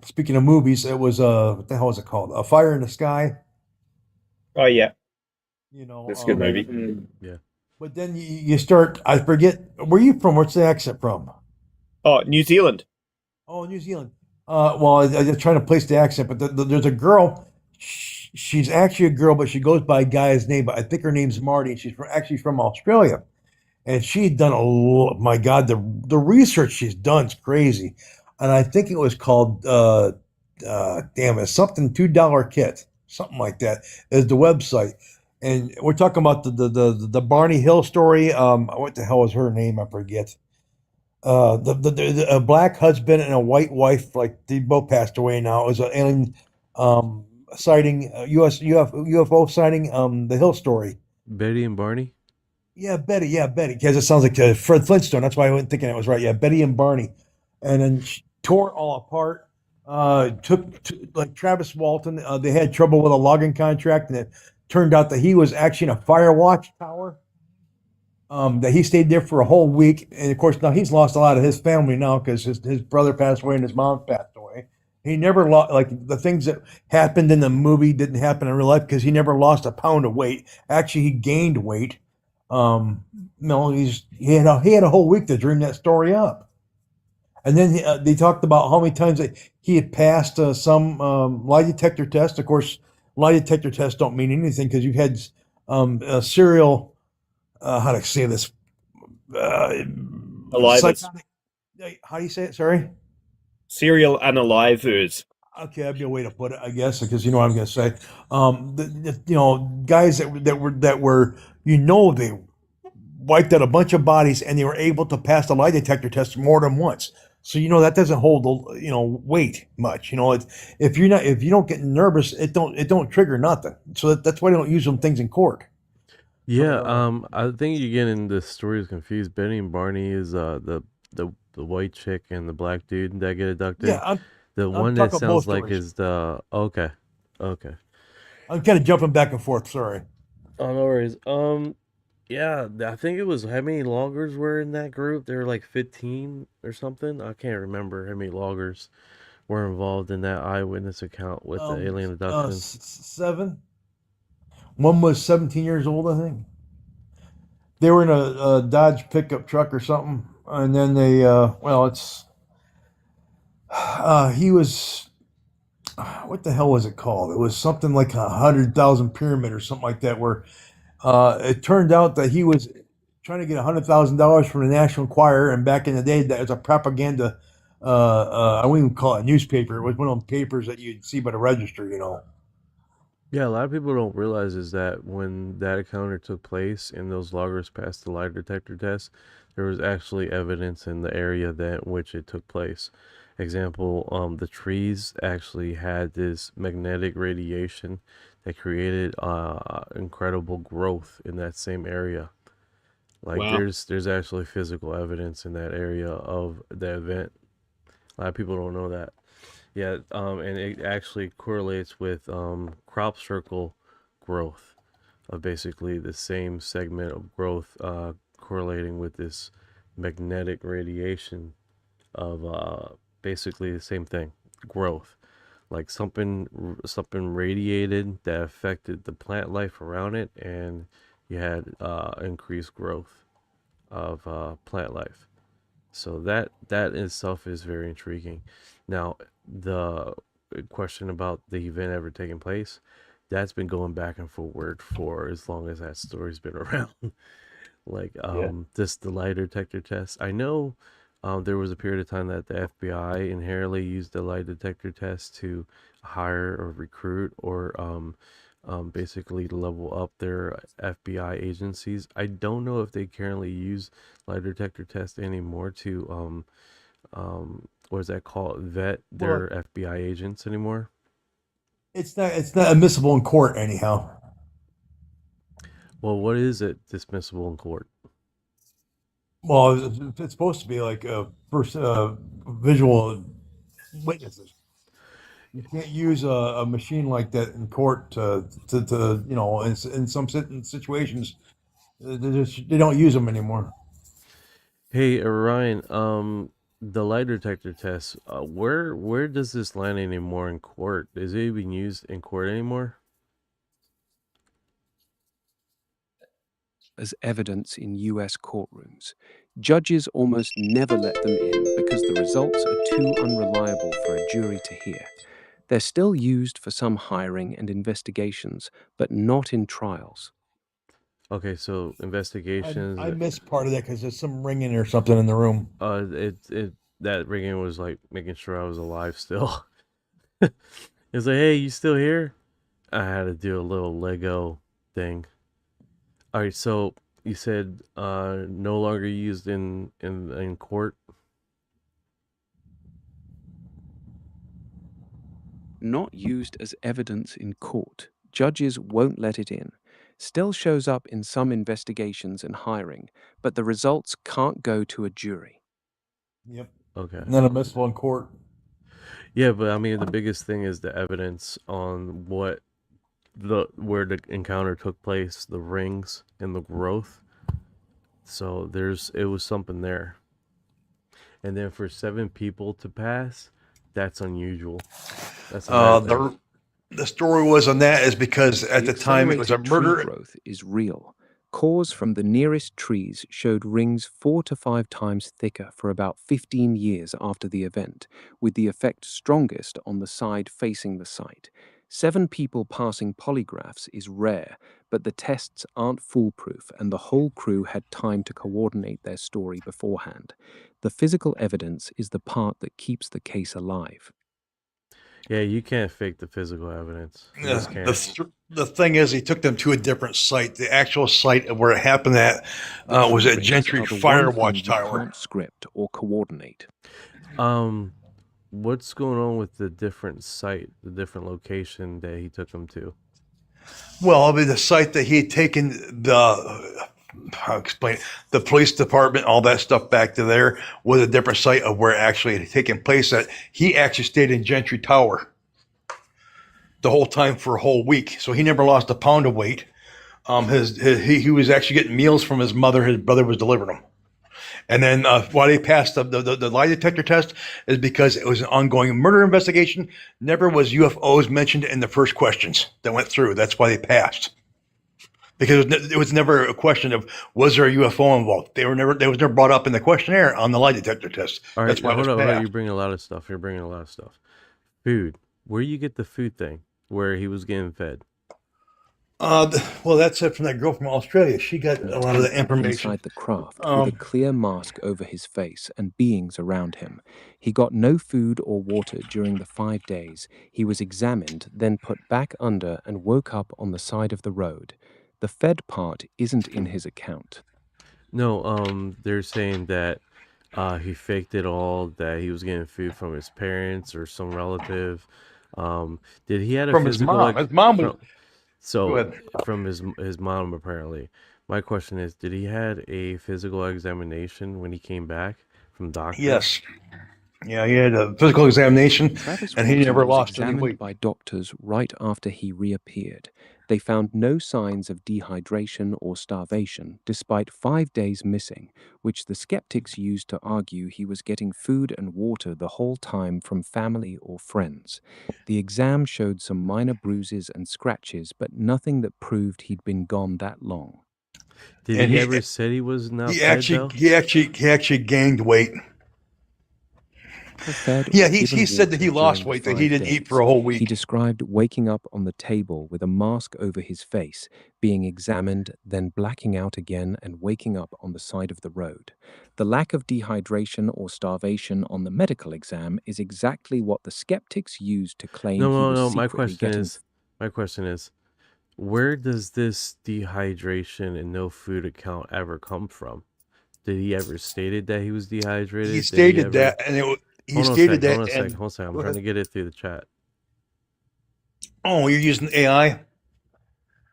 S8: Speaking of movies, it was what the hell was it called? A Fire in the Sky.
S5: Oh yeah,
S8: That's
S5: a good movie.
S3: Yeah.
S8: But then you start. I forget where you from. Where's the accent from?
S5: Oh, New Zealand.
S8: Oh, New Zealand. Well, I was trying to place the accent, but there's a girl. She's actually a girl, but she goes by a guy's name. But I think her name's Marty. And she's actually from Australia, and she's done my God, the research she's done is crazy. And I think it was called damn it, something $2 kit, something like that is the website. And we're talking about the Barney Hill story. What the hell was her name? I forget. A black husband and a white wife, like they both passed away now. It was an alien sighting, U.S. UFO sighting. The Hill story.
S3: Betty and Barney.
S8: Yeah, Betty. Yeah, Betty. Because it sounds like Fred Flintstone. That's why I wasn't thinking it was right. Yeah, Betty and Barney. And then she tore it all apart. Like Travis Walton. They had trouble with a logging contract, and it turned out that he was actually in a fire watch tower. That he stayed there for a whole week, and of course now he's lost a lot of his family now because his brother passed away and his mom passed away. He never lost, like the things that happened in the movie didn't happen in real life because he never lost a pound of weight. Actually, he gained weight. No, he had a whole week to dream that story up, and then they talked about how many times that he had passed some lie detector test. Of course, lie detector tests don't mean anything because you've had a serial. How do I say this?
S5: Alivers.
S8: How do you say it? Sorry.
S5: Serial unalivers.
S8: Okay, that'd be a way to put it, I guess, because you know what I'm going to say. Guys that were, they wiped out a bunch of bodies and they were able to pass the lie detector test more than once. So that doesn't hold weight much. If you don't get nervous, it don't trigger nothing. So that's why they don't use them things in court.
S3: Yeah, I think you're getting the stories confused. Betty and Barney is the white chick and the black dude that get abducted.
S8: Yeah,
S3: The
S8: I'm
S3: one that
S8: talking both
S3: sounds like
S8: stories.
S3: is the okay, okay.
S8: I'm kind of jumping back and forth. Sorry.
S3: Oh, no worries. Yeah, I think it was how many loggers were in that group? There were like 15 or something. I can't remember how many loggers were involved in that eyewitness account with the alien abductions.
S8: 7. One was 17 years old, I think. They were in a Dodge pickup truck or something, and then he was, what the hell was it called? It was something like 100,000 pyramid or something like that, where it turned out that he was trying to get $100,000 from the National Enquirer, and back in the day, that was a propaganda. I wouldn't even call it a newspaper. It was one of those papers that you'd see by the register.
S3: Yeah, a lot of people don't realize is that when that encounter took place and those loggers passed the lie detector test, there was actually evidence in the area that which it took place. Example, the trees actually had this magnetic radiation that created incredible growth in that same area. Like
S5: Wow.
S3: there's actually physical evidence in that area of the event. A lot of people don't know that. Yeah, and it actually correlates with crop circle growth of basically the same segment of growth correlating with this magnetic radiation of basically the same thing, growth. Like something radiated that affected the plant life around it, and you had increased growth of plant life. So that in itself is very intriguing. Now, the question about the event ever taking place, that's been going back and forward for as long as that story's been around. Like
S5: Yeah.
S3: just the lie detector test. I know there was a period of time that the FBI inherently used the lie detector test to hire or recruit or basically level up their FBI agencies. I don't know if they currently use lie detector test anymore to what is that called, vet
S8: Well,
S3: their FBI agents anymore.
S8: it's not admissible in court anyhow.
S3: Well, what is it dismissible in court?
S8: Well, it's supposed to be like first visual witnesses. You can't use a machine like that in court in some situations they don't use them anymore.
S3: Hey, Ryan, the lie detector test, where does this land anymore in court? Is it even used in court anymore?
S6: As evidence in US courtrooms. Judges almost never let them in because the results are too unreliable for a jury to hear. They're still used for some hiring and investigations, but not in trials.
S3: Okay, so investigations,
S8: I missed part of that because there's some ringing or something in the room.
S3: it that ringing was like making sure I was alive still. It's like, hey, you still here? I had to do a little Lego thing. All right, so you said no longer used in court.
S6: Not used as evidence in court. Judges won't let it in. Still shows up in some investigations and hiring, but the results can't go to a jury.
S8: Yep.
S3: Okay.
S8: Not admissible in court.
S3: Yeah, but I mean the biggest thing is the evidence on where the encounter took place, the rings and the growth. So it was something there. And then for 7 people to pass, that's unusual. That's another thing.
S8: The story was on that is because at the time it was a
S6: accelerated tree
S8: murder.
S6: growth is real. Cores from the nearest trees showed rings 4 to 5 times thicker for about 15 years after the event, with the effect strongest on the side facing the site. 7 people passing polygraphs is rare, but the tests aren't foolproof, and the whole crew had time to coordinate their story beforehand. The physical evidence is the part that keeps the case alive.
S3: Yeah, you can't fake the physical evidence. You just can't.
S8: The thing is, he took them to a different site. The actual site of where it happened at was at
S6: Memories
S8: Gentry
S6: are the
S8: Fire
S6: one thing
S8: Watch
S6: you
S8: Tower.
S6: can't script or coordinate.
S3: Um, what's going on with the different site, the different location that he took them to?
S8: Well, I mean, the site that he had taken I'll explain it. The police department, all that stuff back to there was a different site of where it actually had taken place. That he actually stayed in Gentry Tower the whole time for a whole week, so he never lost a pound of weight. He was actually getting meals from his mother. His brother was delivering them. And then why they passed the lie detector test is because it was an ongoing murder investigation. Never was UFOs mentioned in the first questions that went through. That's why they passed. Because it was never a question of was there a UFO involved. They was never brought up in the questionnaire on the lie detector test.
S3: All right,
S8: That's why it was
S3: hold on.
S8: passed.
S3: You're bringing a lot of stuff. You're bringing a lot of stuff. Food. Where you get the food thing? Where he was getting fed?
S8: Well, that's it from that girl from Australia. She got a lot of the information.
S6: Inside the craft, with a clear mask over his face and beings around him. He got no food or water during the 5 days. He was examined, then put back under and woke up on the side of the road. The fed part isn't in his account.
S3: No, they're saying that he faked it all, that he was getting food from his parents or some relative. Did he had a
S8: From his
S3: physical
S8: mom. His mom was. Go
S3: so
S8: ahead.
S3: from his mom apparently. My question is, did he had a physical examination when he came back from doctors?
S8: Yes. Yeah, he had a physical examination,
S6: Travis
S8: and he
S6: Walton
S8: never
S6: was
S8: lost any
S6: examined
S8: weight.
S6: by doctors right after he reappeared. They found no signs of dehydration or starvation, despite 5 days missing, which the skeptics used to argue he was getting food and water the whole time from family or friends. The exam showed some minor bruises and scratches, but nothing that proved he'd been gone that long.
S3: Did
S8: And
S3: he ever said he was not
S8: he
S3: fed though?
S8: actually gained weight.
S6: Fed
S8: Yeah,
S6: or
S8: he
S6: given
S8: said that he
S6: water
S8: lost
S6: during the
S8: weight, that he
S6: 5
S8: didn't eat
S6: days.
S8: for a whole
S6: He
S8: week.
S6: described waking up on the table with a mask over his face, being examined, then blacking out again and waking up on the side of the road. The lack of dehydration or starvation on the medical exam is exactly what the skeptics used to claim he was
S3: No.
S6: secretly getting.
S3: My question is, where does this dehydration and no food account ever come from? Did he ever stated that he was dehydrated?
S8: He
S3: Did
S8: stated
S3: ever...
S8: that, and he
S3: Hold on a
S8: stated
S3: sec.
S8: that.
S3: Hold on a sec.
S8: And
S3: Hold on a sec. I'm
S8: go
S3: trying to
S8: ahead.
S3: get it through the chat.
S8: Oh, you're using AI?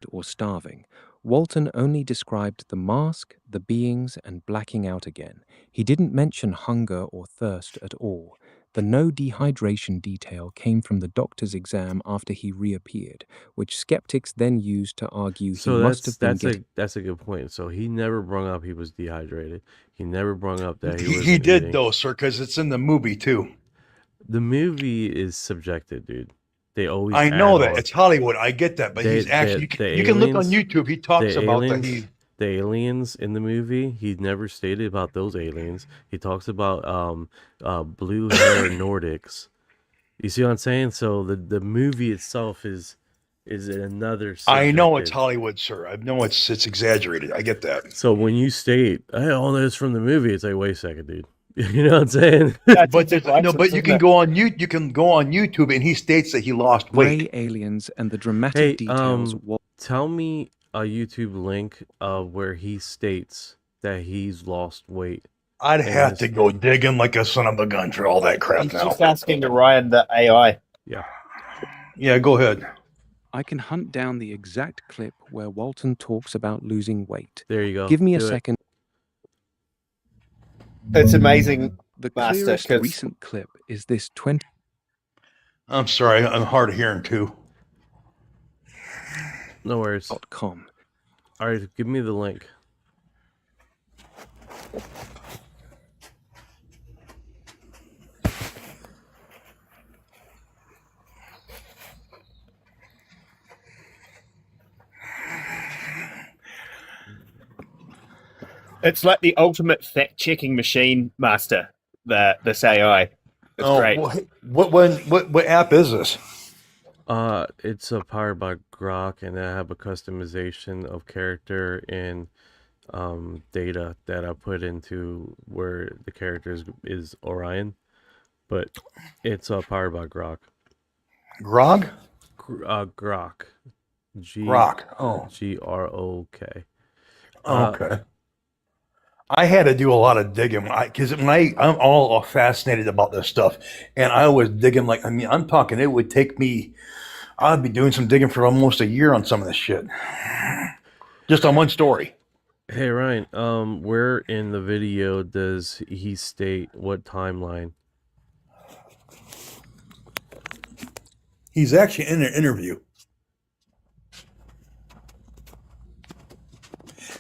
S6: Or starving. Walton only described the mask, the beings, and blacking out again. He didn't mention hunger or thirst at all. The no dehydration detail came from the doctor's exam after he reappeared, which skeptics then used to argue he
S3: So
S6: must have been getting.
S3: that's a good point. So he never brung up he was dehydrated. He never brung up that he
S8: He
S3: wasn't
S8: did
S3: eating.
S8: though, sir, because it's in the movie too.
S3: The movie is subjective, dude. They always
S8: I
S3: add
S8: know that
S3: on.
S8: it's Hollywood. I get that, but he's actually. You can look on YouTube. He talks about that.
S3: The aliens in the movie, he never stated about those aliens. He talks about blue hair Nordics. You see what I'm saying? So the movie itself is another
S8: I know it's
S3: subjective.
S8: Hollywood, sir. I know it's exaggerated. I get that.
S3: So when you state, "Hey, all this from the movie," it's like, wait a second, dude. You know what I'm saying?
S8: But you can go on YouTube, and he states that he lost weight.
S6: Gray aliens and the dramatic
S3: Hey,
S6: details.
S3: tell me a YouTube link where he states that he's lost weight.
S8: I'd have to go digging like a son of a gun for all that crap
S5: He's
S8: now.
S5: just asking to Ryan the AI.
S8: Yeah, go ahead.
S6: I can hunt down the exact clip where Walton talks about losing weight.
S3: There you go.
S6: Give me a second.
S5: It's amazing.
S6: The
S5: Master,
S6: clearest
S5: 'cause-
S6: recent clip is this 20.
S8: I'm sorry. I'm hard of hearing too.
S3: No worries.
S6: .com.
S3: All right, give me the link.
S5: It's like the ultimate fact-checking machine, Master. This AI. It's great.
S8: What app is this?
S3: It's powered by Grok, and I have a customization of character and data that I put into where the character is Orion, but it's powered by Grok.
S8: Grog?
S3: Grok.
S8: Grok. Oh.
S3: Grok.
S8: Okay. I had to do a lot of digging because I'm all fascinated about this stuff, and I was digging like I'm talking. It would take me. I'd be doing some digging for almost a year on some of this shit, just on one story.
S3: Hey Ryan, where in the video does he state what timeline?
S8: He's actually in an interview,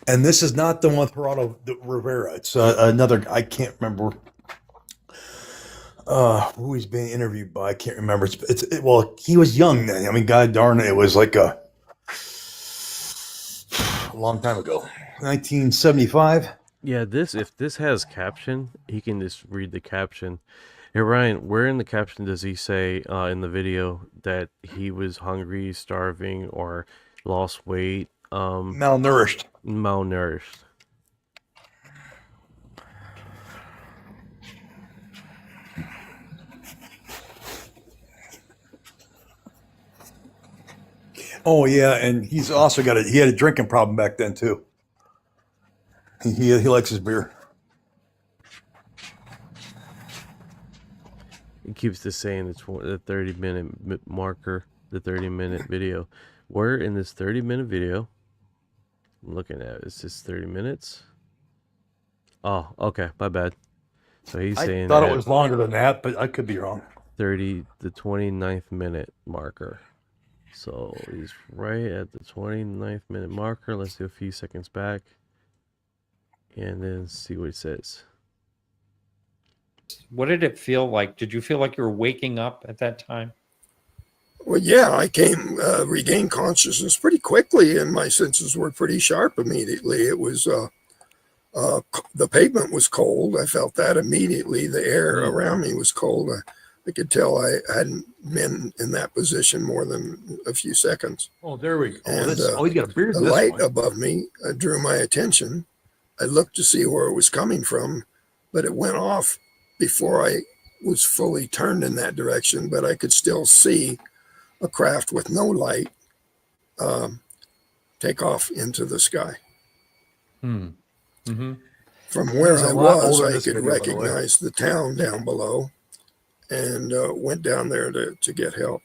S8: and this is not the one with Gerardo Rivera. It's another. I can't remember who he's being interviewed by. I can't remember. Well, he was young then. I mean, God darn it, it was like a long time ago, 1975.
S3: Yeah, if this has caption, he can just read the caption. Hey Ryan, where in the caption does he say in the video that he was hungry, starving, or lost weight,
S8: Malnourished.
S3: malnourished?
S8: Oh yeah, and he's also he had a drinking problem back then too. He likes his beer.
S3: He keeps just saying the 30-minute marker, the 30-minute video. Where in this 30-minute video, I'm looking at, is this 30 minutes? Oh, okay, my bad. So he's saying
S8: I thought
S3: that
S8: it was longer than that, but I could be wrong.
S3: the 29th minute marker. So he's right at the 29th minute marker. Let's do a few seconds back and then see what it says.
S9: What did it feel like? Did you feel like you were waking up at that time?
S10: Well, yeah, I regained consciousness pretty quickly, and my senses were pretty sharp immediately. It was the pavement was cold. I felt that immediately. The air around me was cold. I could tell I hadn't been in that position more than a few seconds.
S8: Oh, there we go.
S10: And
S8: He's got a beard.
S10: the light above me drew my attention. I looked to see where it was coming from, but it went off before I was fully turned in that direction. But I could still see a craft with no light take off into the sky.
S9: Mm-hmm.
S10: From where I was, I could
S8: video,
S10: recognize the town down below, and went down there to get help.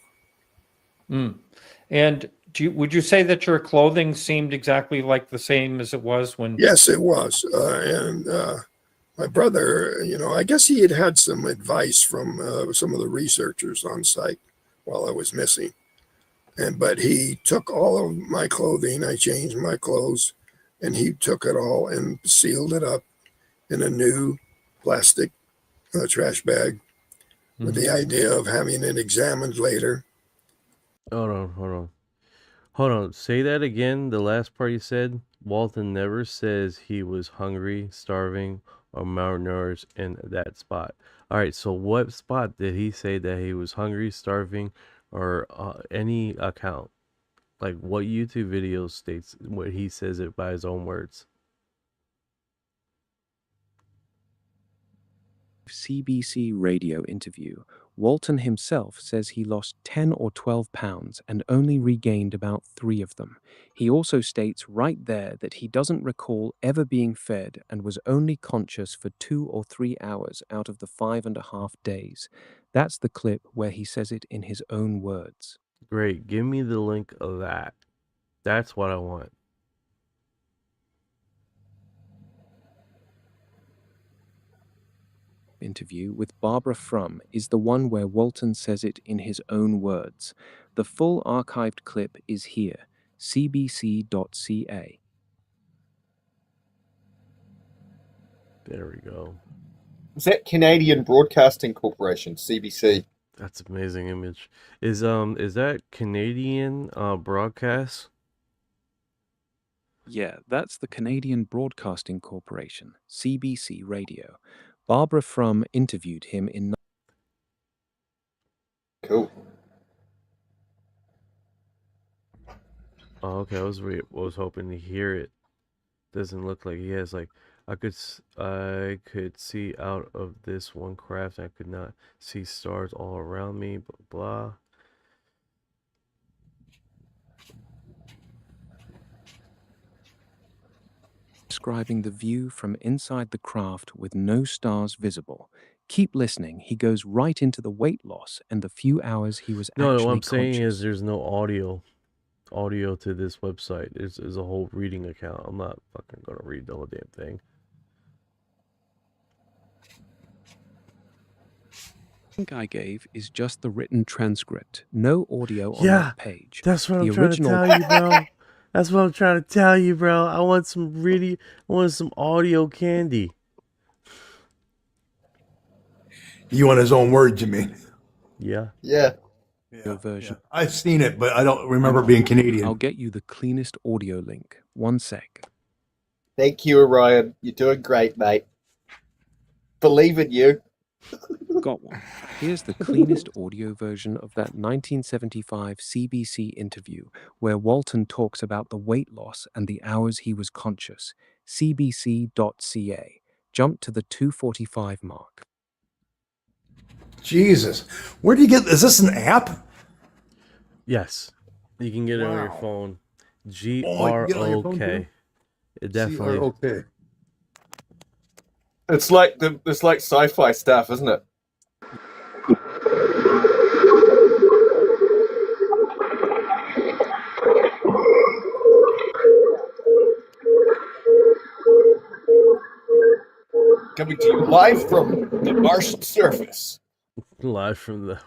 S9: And would you say that your clothing seemed exactly like the same as it was when?
S10: Yes, it was. And my brother, I guess he had some advice from some of the researchers on site while I was missing. But he took all of my clothing. I changed my clothes, and he took it all and sealed it up in a new plastic trash bag with the idea of having it examined later.
S3: Hold on. Say that again. The last part you said. Walton never says he was hungry, starving, or malnourished in that spot. All right. So what spot did he say that he was hungry, starving, or any account? Like what YouTube video states what he says it by his own words?
S6: CBC radio interview, Walton himself says he lost 10 or 12 pounds and only regained about 3 of them. He also states right there that he doesn't recall ever being fed and was only conscious for 2 or 3 hours out of the 5.5 days. That's the clip where he says it in his own words.
S3: Great. Give me the link of that. That's what I want.
S6: Interview with Barbara Frum is the one where Walton says it in his own words. The full archived clip is here, cbc.ca.
S3: There we go.
S11: Is that Canadian Broadcasting Corporation, CBC?
S3: That's an amazing image. Is that Canadian broadcast?
S6: Yeah, that's the Canadian Broadcasting Corporation, CBC Radio. Barbara Frum interviewed him in...
S11: Cool.
S3: Oh, okay. I was hoping to hear it. Doesn't look like he has like I could see out of this one craft. I could not see stars all around me. Blah blah.
S6: describing the view from inside the craft with no stars visible. Keep listening. He goes right into the weight loss and the few hours he was
S3: No,
S6: actually
S3: what I'm saying
S6: conscious.
S3: is there's no audio to this website. It's a whole reading account. I'm not fucking gonna read the whole damn thing.
S6: The link I gave is just the written transcript, no audio on
S3: Yeah,
S6: that page.
S3: that's what
S6: The
S3: I'm trying to
S6: original
S3: tell you, bro. That's what I'm trying to tell you, bro. I want some audio candy.
S8: You want his own words, you mean?
S3: Yeah.
S11: Yeah.
S6: version.
S8: I've seen it, but I don't remember it being Canadian.
S6: I'll get you the cleanest audio link. 1 sec.
S11: Thank you, Orion. You're doing great, mate. Believe in you.
S6: Got one. Here's the cleanest audio version of that 1975 CBC interview where Walton talks about the weight loss and the hours he was conscious. cbc.ca. Jump to the 2:45 mark.
S8: Jesus. Where do you get, is this an app?
S3: Yes. You can get it on your
S8: Wow.
S3: phone.
S8: Oh, you can get it on your phone,
S3: GROK.
S8: too?
S3: It definitely.
S8: Okay.
S11: It's like sci-fi stuff, isn't it? Coming to you live from the Martian surface.
S3: Live from the.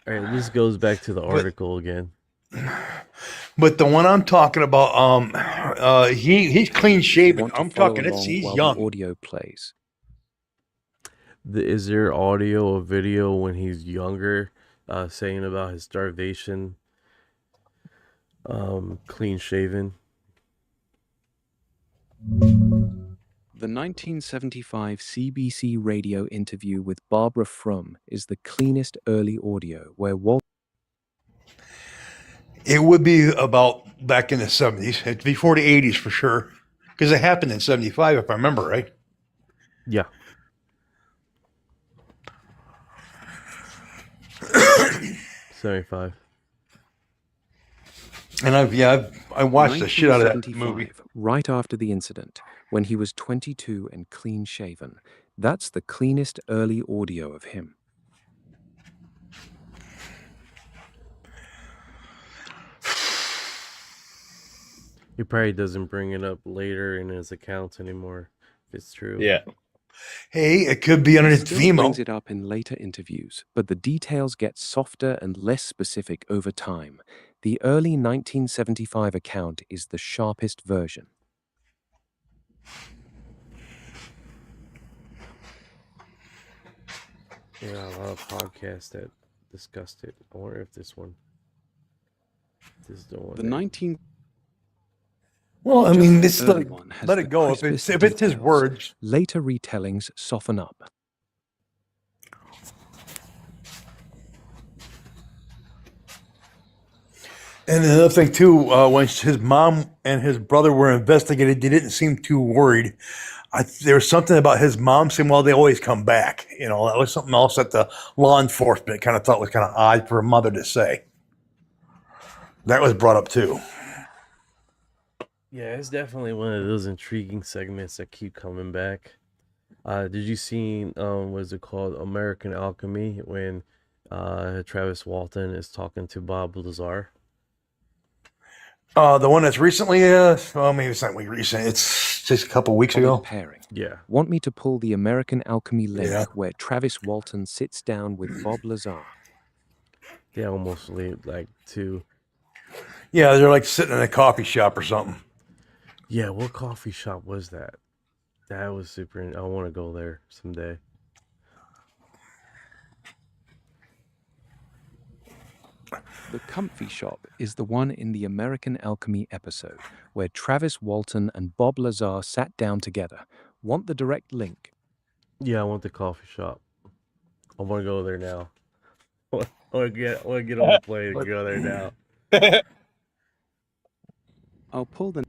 S3: All right, this goes back to the article again.
S8: But the one I'm talking about, he's clean shaven.
S6: Want to
S8: I'm
S6: follow
S8: talking,
S6: along
S8: he's
S6: while
S8: young.
S6: the audio plays.
S3: Is there audio or video when he's younger, saying about his starvation, clean shaven?
S6: The 1975 CBC radio interview with Barbara Frum is the cleanest early audio where Walton.
S8: It would be about back in the 70s. It's before the 80s for sure. Because it happened in 75, if I remember right.
S3: Yeah. '75.
S8: And I watched the shit out of that
S6: 1975,
S8: movie.
S6: right after the incident, when he was 22 and clean shaven. That's the cleanest early audio of him.
S3: He probably doesn't bring it up later in his accounts anymore, if it's true.
S11: Yeah.
S8: Hey, it could be under
S6: He
S8: his
S6: still brings
S8: Vimo.
S6: it up in later interviews, but the details get softer and less specific over time. The early 1975 account is the sharpest version.
S3: Yeah, a lot of podcasts that discussed it. I wonder if this one. This is the one.
S6: The 19
S8: Well, I mean, this
S6: early one has
S8: let
S6: the
S8: it go. If
S6: crispest
S8: it's his
S6: details.
S8: words.
S6: Later retellings soften up.
S8: And another thing too, when his mom and his brother were investigated, they didn't seem too worried. There was something about his mom saying, "Well, they always come back." You know, that was something else that the law enforcement kind of thought was kind of odd for a mother to say. That was brought up too.
S3: Yeah, it's definitely one of those intriguing segments that keep coming back. Did you see, what is it called, American Alchemy, when Travis Walton is talking to Bob Lazar?
S8: The one that's recently, well, maybe it's not really recent. It's just a couple weeks ago.
S6: Pairing.
S3: Yeah.
S6: Want me to pull the American Alchemy link
S8: Yeah.
S6: where Travis Walton sits down with Bob Lazar?
S3: Yeah, almost like two.
S8: Yeah, they're like sitting in a coffee shop or something.
S3: Yeah, what coffee shop was that? That was super. I want to go there someday.
S6: The Comfy Shop is the one in the American Alchemy episode where Travis Walton and Bob Lazar sat down together. Want the direct link?
S3: Yeah, I want the coffee shop. I want to go there now. I want to get on the plane and go there now.
S6: I'll pull the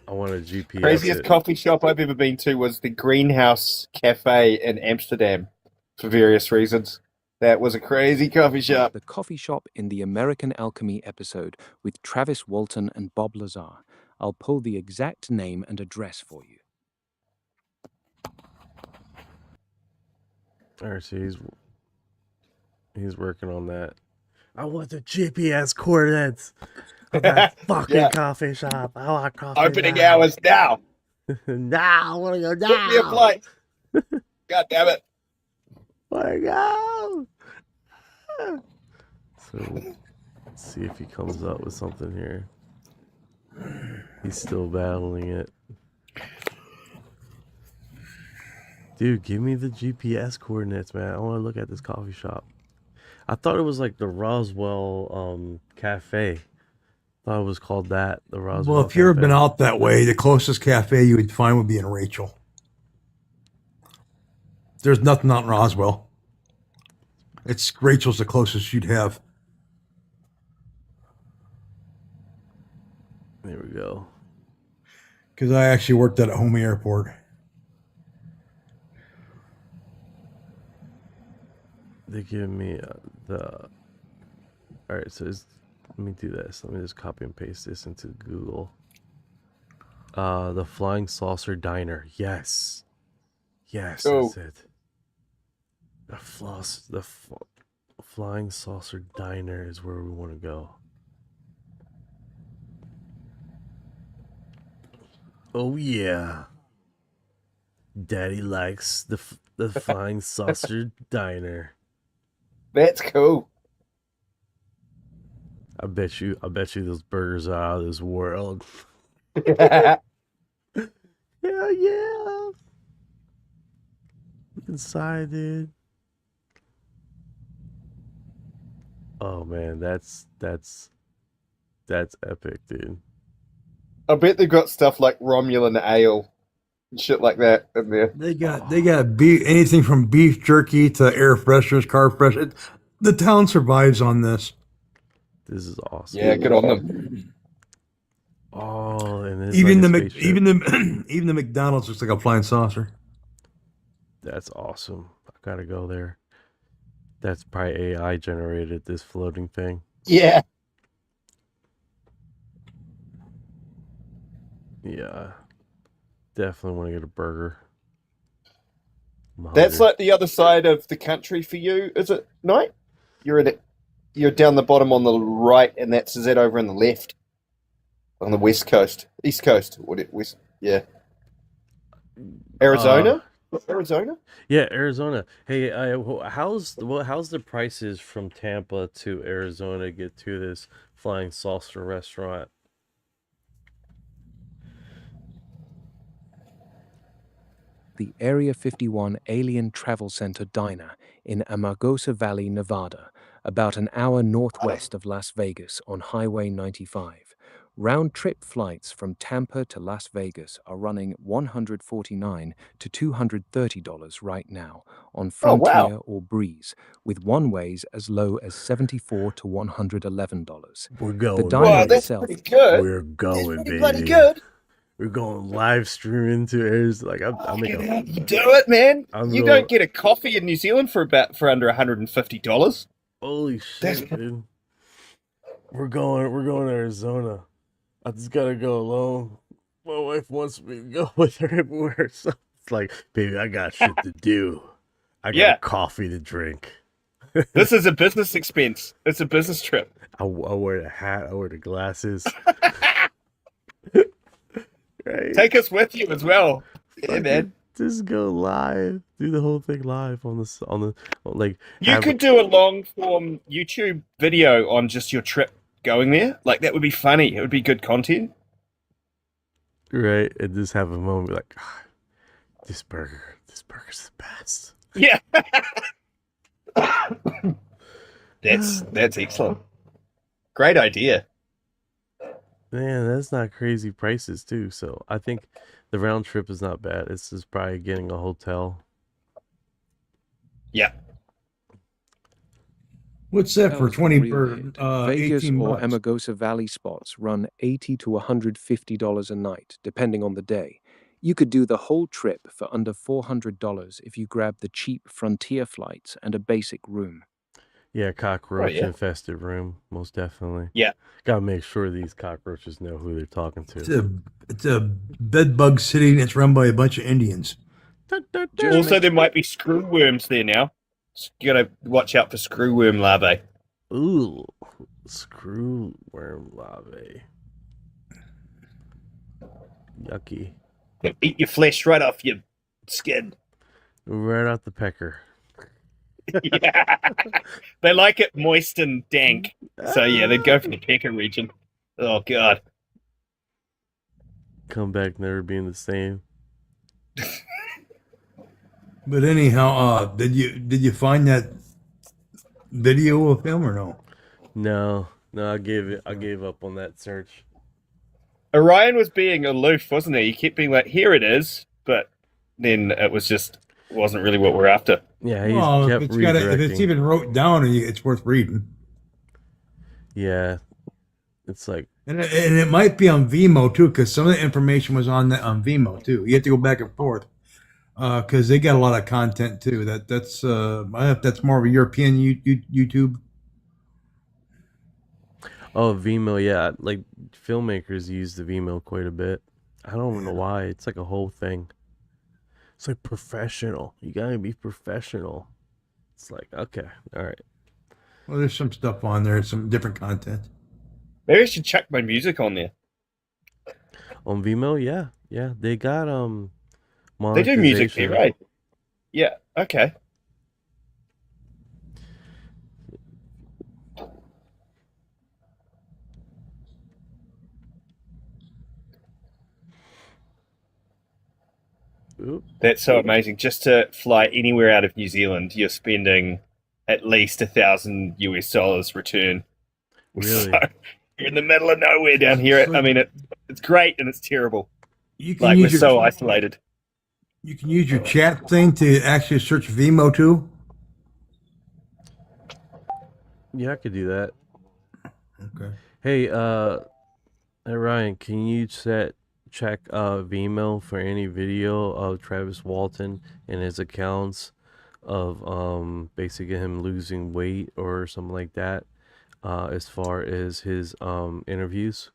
S3: I want a GPS.
S11: Craziest
S3: it.
S11: coffee shop I've ever been to was the Greenhouse Cafe in Amsterdam for various reasons. That was a crazy coffee shop.
S6: The coffee shop in the American Alchemy episode with Travis Walton and Bob Lazar. I'll pull the exact name and address for you.
S3: All right, so he's working on that. I want the GPS coordinates of that fucking
S11: Yeah.
S3: coffee shop. I want coffee.
S11: Opening
S3: now.
S11: hours now.
S3: Now, I want to go
S11: Book me a
S3: now.
S11: flight. God damn it.
S3: Want to go. So, let's see if he comes up with something here. He's still battling it. Dude, give me the GPS coordinates, man. I want to look at this coffee shop. I thought it was like the Roswell Cafe. Thought it was called that, the Roswell
S8: Well, if you've ever
S3: Cafe.
S8: been out that way, the closest cafe you would find would be in Rachel. There's nothing out in Roswell. It's Rachel's the closest you'd have.
S3: There we go.
S8: Because I actually worked at a Homey Airport.
S3: They give me the. All right, so let me do this. Let me just copy and paste this into Google. The Flying Saucer Diner. Yes, yes,
S11: Oh.
S3: that's it. The Flying Saucer Diner is where we want to go. Oh yeah, Daddy likes the Flying Saucer Diner.
S11: That's cool.
S3: I bet you those burgers are out of this world.
S11: Yeah.
S3: Hell yeah. Look inside, dude. Oh man, that's epic, dude.
S11: I bet they've got stuff like Romulan ale and shit like that in there.
S8: They got beef, anything from beef jerky to air fresheners, car fresheners. The town survives on this.
S3: This is awesome.
S11: Yeah, good on them.
S3: Oh, and it's
S8: Even
S3: like
S8: the
S3: a
S8: Mc,
S3: spaceship.
S8: even the McDonald's looks like a flying saucer.
S3: That's awesome. I gotta go there. That's probably AI generated, this floating thing.
S11: Yeah.
S3: Yeah. Definitely want to get a burger. I'm
S11: That's
S3: hungry.
S11: like the other side of the country for you, is it, Knight? You're down the bottom on the right, and that's is that over on the left, on the west coast, east coast. West? Yeah. Arizona. Arizona.
S3: Yeah, Arizona. Hey, how's the prices from Tampa to Arizona to get to this Flying Saucer restaurant?
S6: The Area 51 Alien Travel Center Diner in Amargosa Valley, Nevada, about an hour northwest of Las Vegas on Highway 95. Round-trip flights from Tampa to Las Vegas are running $149 to $230 right now on Frontier or Breeze, with one-ways as low as $74 to $111.
S3: We're
S6: The
S3: going.
S6: diner
S11: Wow, that's
S6: itself.
S11: pretty good.
S3: We're
S11: That's
S3: going,
S11: pretty
S3: baby.
S11: bloody good.
S3: We're going live streaming to Arizona. Like I'm making.
S11: You do it, man.
S3: I'm
S11: You
S3: going-
S11: don't get a coffee in New Zealand for under $150.
S3: Holy
S11: That's-
S3: shit, dude. We're going to Arizona. I just gotta go alone. My wife wants me to go with her everywhere. So it's like, baby, I got shit to do. I got
S11: Yeah.
S3: coffee to drink.
S11: This is a business expense. It's a business trip.
S3: I wear the hat. I wear the glasses. Right?
S11: Take us with you as well. Yeah,
S3: Fucking
S11: man.
S3: Just go live. Do the whole thing live on like.
S11: You
S3: have-
S11: could do a long form YouTube video on just your trip going there. Like that would be funny. It would be good content.
S3: right, and just have a moment like, "Ah, this burger's the best.
S11: Yeah. That's excellent. Great idea.
S3: Man, that's not crazy prices too. So I think the round trip is not bad. It's just probably getting a hotel.
S11: Yeah.
S8: What's that for
S6: Sounds
S8: 20
S6: real
S8: per
S6: weird. Vegas
S8: 18
S6: or
S8: bucks?
S6: Amargosa Valley spots run $80 to $150 a night, depending on the day. You could do the whole trip for under $400 if you grab the cheap Frontier flights and a basic room.
S3: Yeah, cockroach
S5: yeah.
S3: infested room, most definitely.
S5: Yeah.
S3: Gotta make sure these cockroaches know who they're talking
S8: It's
S3: to.
S8: a bed bug city and it's run by a bunch of Indians.
S5: Also, there might be screwworms there now. You gotta watch out for screwworm larvae.
S3: Ooh, screwworm larvae. Yucky.
S5: They'll eat your flesh right off your skin.
S3: Right out the pecker.
S5: Yeah. They like it moist and dank. So yeah, they'd go for the pecker region. Oh god.
S3: Come back never being the same.
S8: But anyhow, did you find that video of him or no?
S3: No, I gave up on that search.
S5: Orion was being aloof, wasn't he? He kept being like, "Here it is," but then it wasn't really what we're after.
S3: Yeah, he
S8: Well,
S3: kept
S8: if
S3: redirecting.
S8: it's even wrote down, it's worth reading.
S3: Yeah, it's like,
S8: And it might be on Vimeo too, because some of the information was on Vimeo too. You have to go back and forth because they got a lot of content too. That's more of a European YouTube.
S3: oh, Vimeo, yeah, like filmmakers use the Vimeo quite a bit. I don't know why. It's like a whole thing. It's like professional. You gotta be professional. It's like, okay, all right.
S8: Well, there's some stuff on there, some different content.
S5: Maybe I should chuck my music on there.
S3: On Vimeo, yeah, they got
S5: They do music there,
S3: monetization.
S5: right? Yeah. Okay.
S3: Oop.
S5: That's so amazing. Just to fly anywhere out of New Zealand, you're spending at least $1,000 return.
S3: Really?
S5: So, you're in the middle of nowhere down here.
S8: So-
S5: I mean, it's great and it's terrible.
S8: You can
S5: Like, we're
S8: use your,
S5: so isolated.
S8: you can use your chat thing to actually search Vimeo too.
S3: Yeah, I could do that.
S8: Okay.
S3: Hey, Ryan, can you check Vimeo for any video of Travis Walton and his accounts of basically him losing weight or something like that, as far as his interviews?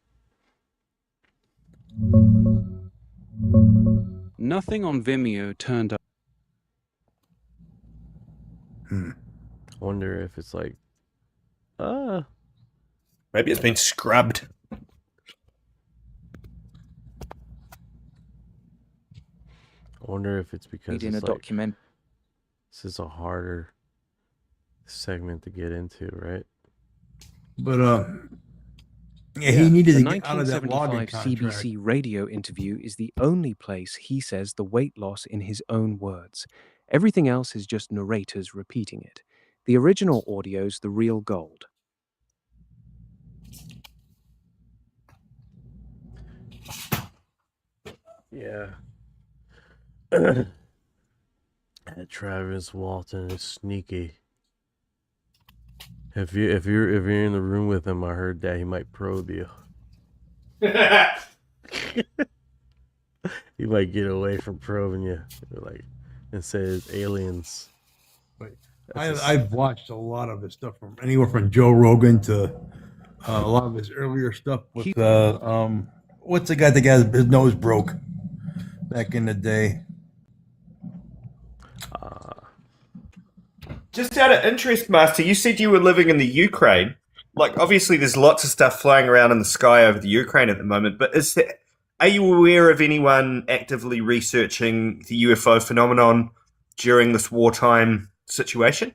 S6: Nothing on Vimeo turned up.
S3: I wonder if it's like,
S5: Maybe it's been scrubbed.
S3: I wonder if it's because
S6: In a
S3: it's like,
S6: document.
S3: this is a harder segment to get into, right?
S8: But yeah, he needed
S6: The
S8: to get out of that logging
S6: 1975
S8: contract.
S6: CBC radio interview is the only place he says the weight loss in his own words. Everything else is just narrators repeating it. The original audio's the real gold.
S3: Yeah. That Travis Walton is sneaky. If you're in the room with him, I heard that he might probe you. He might get away from probing you, like, and say it's aliens.
S8: I've watched a lot of his stuff from anywhere from Joe Rogan to a lot of his earlier stuff with what's the guy that got his nose broke back in the day?
S5: Just out of interest, Master, you said you were living in the Ukraine. Like, obviously, there's lots of stuff flying around in the sky over the Ukraine at the moment, but are you aware of anyone actively researching the UFO phenomenon during this wartime situation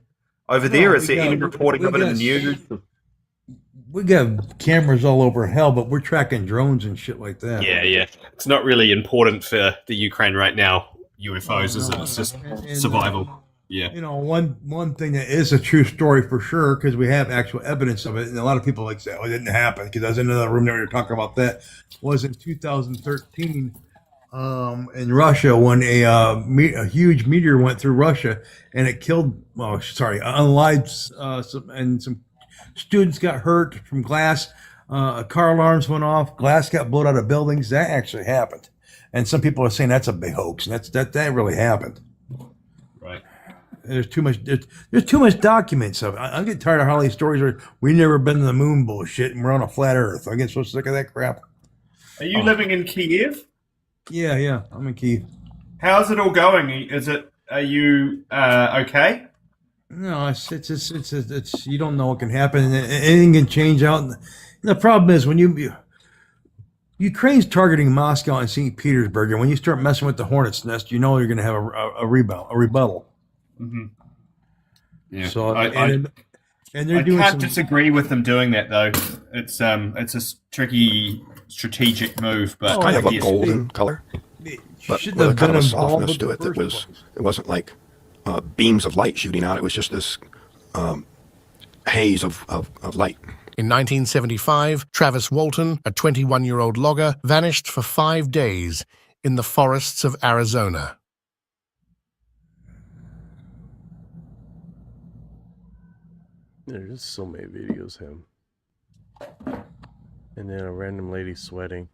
S5: over there? Is there any reporting of it in the news?
S8: We got cameras all over hell, but we're tracking drones and shit like that.
S5: Yeah. It's not really important for the Ukraine right now, UFOs, is it? It's just survival. Yeah.
S8: You know, one thing that is a true story for sure, because we have actual evidence of it, and a lot of people like say, "Oh, it didn't happen," because I was in another room that we were talking about that. Was in 2013 in Russia when a huge meteor went through Russia and it killed, unalived and some students got hurt from glass. Car alarms went off. Glass got blown out of buildings. That actually happened. And some people are saying that's a big hoax, and that really happened.
S11: Right.
S8: There's too much. There's too much documents of it. I'm getting tired of all these stories where we never been to the moon bullshit, and we're on a flat Earth. I'm getting so sick of that crap.
S11: Are you living in Kiev?
S8: Yeah, I'm in Kiev.
S11: How's it all going? Are you okay?
S8: No, it's you don't know what can happen. Anything can change out. And the problem is when Ukraine's targeting Moscow and St. Petersburg, and when you start messing with the hornet's nest, you know you're going to have a rebuttal.
S11: Mm-hmm. Yeah.
S8: So
S11: and
S8: they're
S11: I
S8: doing
S11: can't
S8: some,
S11: disagree with them doing that though. It's a tricky strategic move, but
S10: Kind
S11: I
S10: of a
S11: guess-
S10: golden color, but
S8: shouldn't
S10: with a
S8: have
S10: kind
S8: been
S10: of a
S8: involved
S10: softness
S8: with
S10: to
S8: the
S10: it that
S8: first place.
S10: it wasn't like beams of light shooting out. It was just this haze of light.
S12: In 1975, Travis Walton, a 21-year-old logger, vanished for 5 days in the forests of Arizona.
S3: There's just so many videos of him. And then a random lady sweating.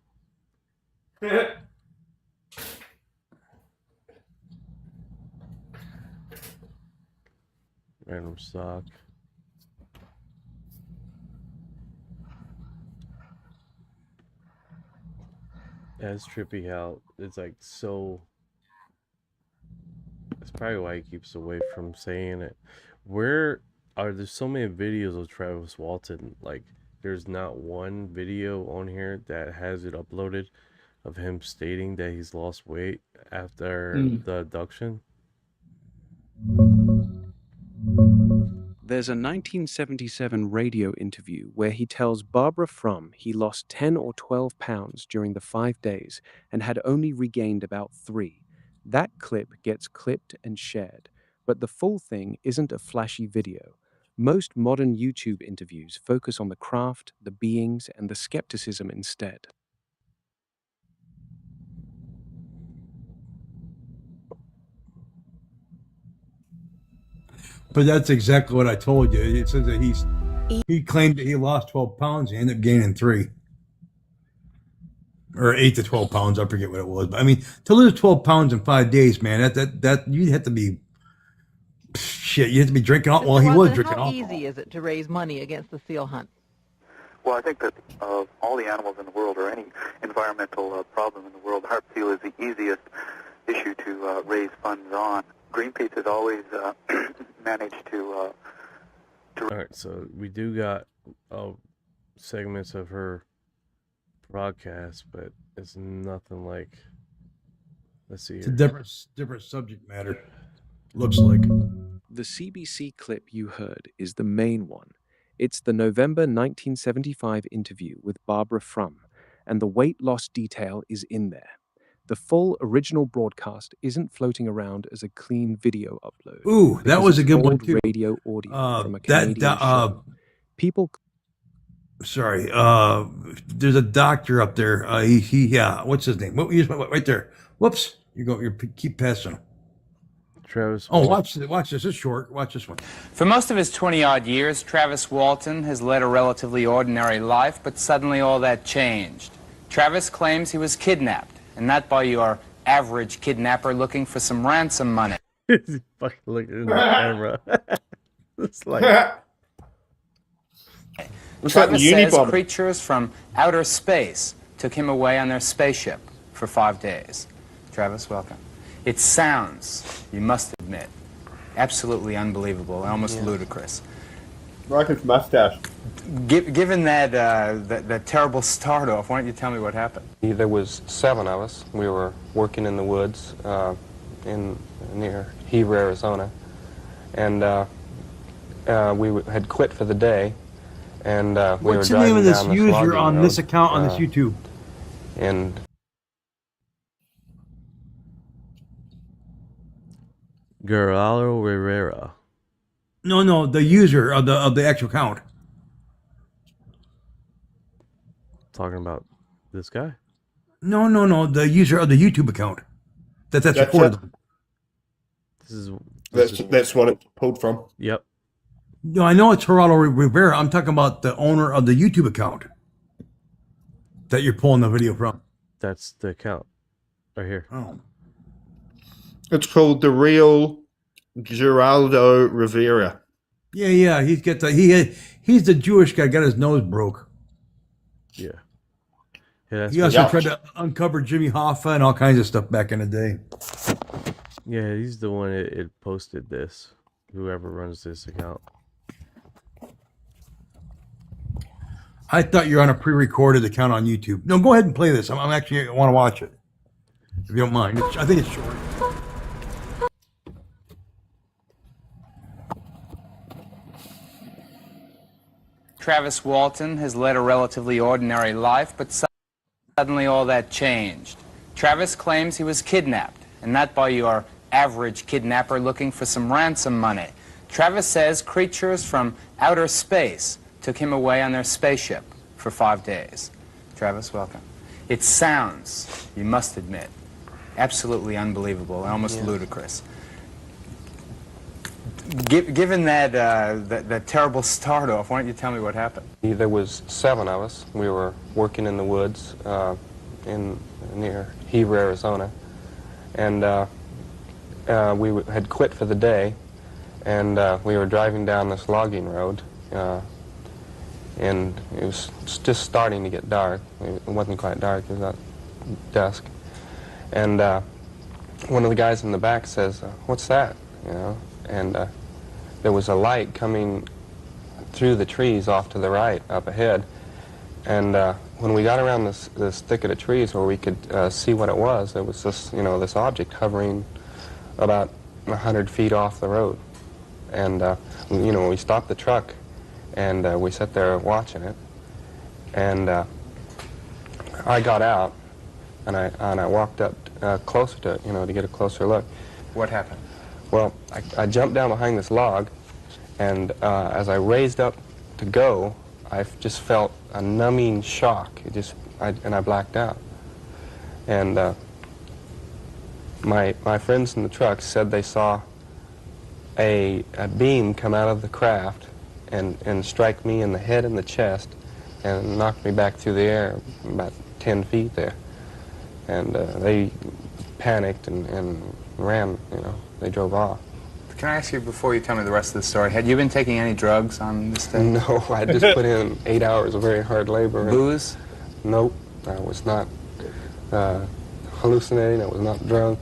S3: Random sock. That's trippy how it's like so. That's probably why he keeps away from saying it. Where are there so many videos of Travis Walton? Like, there's not one video on here that has it uploaded of him stating that he's lost weight after the abduction.
S6: There's a 1977 radio interview where he tells Barbara Frum he lost 10 or 12 pounds during the 5 days and had only regained about 3. That clip gets clipped and shared, but the full thing isn't a flashy video. Most modern YouTube interviews focus on the craft, the beings, and the skepticism instead.
S8: But that's exactly what I told you. It says that he claimed that he lost 12 pounds. He ended up gaining 3. Or 8 to 12 pounds. I forget what it was. But I mean, to lose 12 pounds in 5 days, man, that you'd have to be shit. You have to be drinking alcohol. Well, he was drinking
S13: How
S8: alcohol.
S13: easy is it to raise money against the seal hunt?
S14: Well, I think that of all the animals in the world, or any environmental problem in the world, harp seal is the easiest issue to raise funds on. Greenpeace has always managed to.
S3: All right, so we do got segments of her broadcast, but it's nothing like. Let's see.
S8: It's a different subject matter. Looks like.
S6: The CBC clip you heard is the main one. It's the November 1975 interview with Barbara Frum, and the weight loss detail is in there. The full original broadcast isn't floating around as a clean video upload.
S8: Ooh, that was a good one too.
S6: Radio audio from a Canadian show. People.
S8: Sorry, there's a doctor up there. What's his name? Right there. Whoops, you keep passing him.
S3: Travis.
S8: Oh, watch this. It's short. Watch this one.
S15: For most of his 20-odd years, Travis Walton has led a relatively ordinary life, but suddenly all that changed. Travis claims he was kidnapped, and not by your average kidnapper looking for some ransom money.
S3: He's fucking looking in the camera. It's like...
S15: Travis says creatures from outer space took him away on their spaceship for 5 days. Travis, welcome. It sounds, you must admit, absolutely unbelievable and almost ludicrous.
S11: Like his mustache.
S15: Given that terrible start off, why don't you tell me what happened?
S16: There was 7 of us. We were working in the woods near Heber, Arizona, and we had quit for the day. And we
S8: What's
S16: were
S8: the name of this
S16: driving down
S8: user
S16: logging
S8: on
S16: road,
S8: this account on this YouTube?
S16: And
S3: Geraldo Rivera.
S8: No, the user of the actual account.
S3: Talking about this guy?
S8: No, the user of the YouTube account. That's recorded.
S11: That's what it pulled from.
S3: Yep.
S8: No, I know it's Geraldo Rivera. I'm talking about the owner of the YouTube account that you're pulling the video from.
S3: That's the account. Right here.
S8: Oh.
S17: It's called The Real Geraldo Rivera.
S8: Yeah. He's got he's the Jewish guy. Got his nose broke.
S3: Yeah. That's
S8: he also tried to uncover Jimmy Hoffa and all kinds of stuff back in the day.
S3: Yeah, he's the one it posted this. Whoever runs this account.
S8: I thought you were on a pre-recorded account on YouTube. No, go ahead and play this. I'm actually want to watch it. If you don't mind. I think it's short.
S15: Travis Walton has led a relatively ordinary life, but suddenly all that changed. Travis claims he was kidnapped, and not by your average kidnapper looking for some ransom money. Travis says creatures from outer space took him away on their spaceship for 5 days. Travis, welcome. It sounds, you must admit, absolutely unbelievable and almost ludicrous. Given that terrible start off, why don't you tell me what happened?
S16: There was 7 of us. We were working in the woods near Heber, Arizona, and we had quit for the day, and we were driving down this logging road, and it was just starting to get dark. It wasn't quite dark, it was about dusk, and one of the guys in the back says, "What's that?" You know, and there was a light coming through the trees off to the right up ahead, and when we got around this thicket of trees where we could see what it was, there was this object hovering about 100 feet off the road, and we stopped the truck, and we sat there watching it, and I got out, and I walked up closer to it, to get a closer look.
S15: What happened?
S16: Well, I jumped down behind this log, and as I raised up to go, I just felt a numbing shock. And I blacked out. And my friends in the truck said they saw a beam come out of the craft and strike me in the head and the chest and knock me back through the air about 10 feet there. And they panicked and ran, they drove off.
S15: Can I ask you, before you tell me the rest of the story, had you been taking any drugs on this day?
S16: No, I just put in 8 hours of very hard labor.
S15: Booze?
S16: Nope, I was not hallucinating, I was not drunk,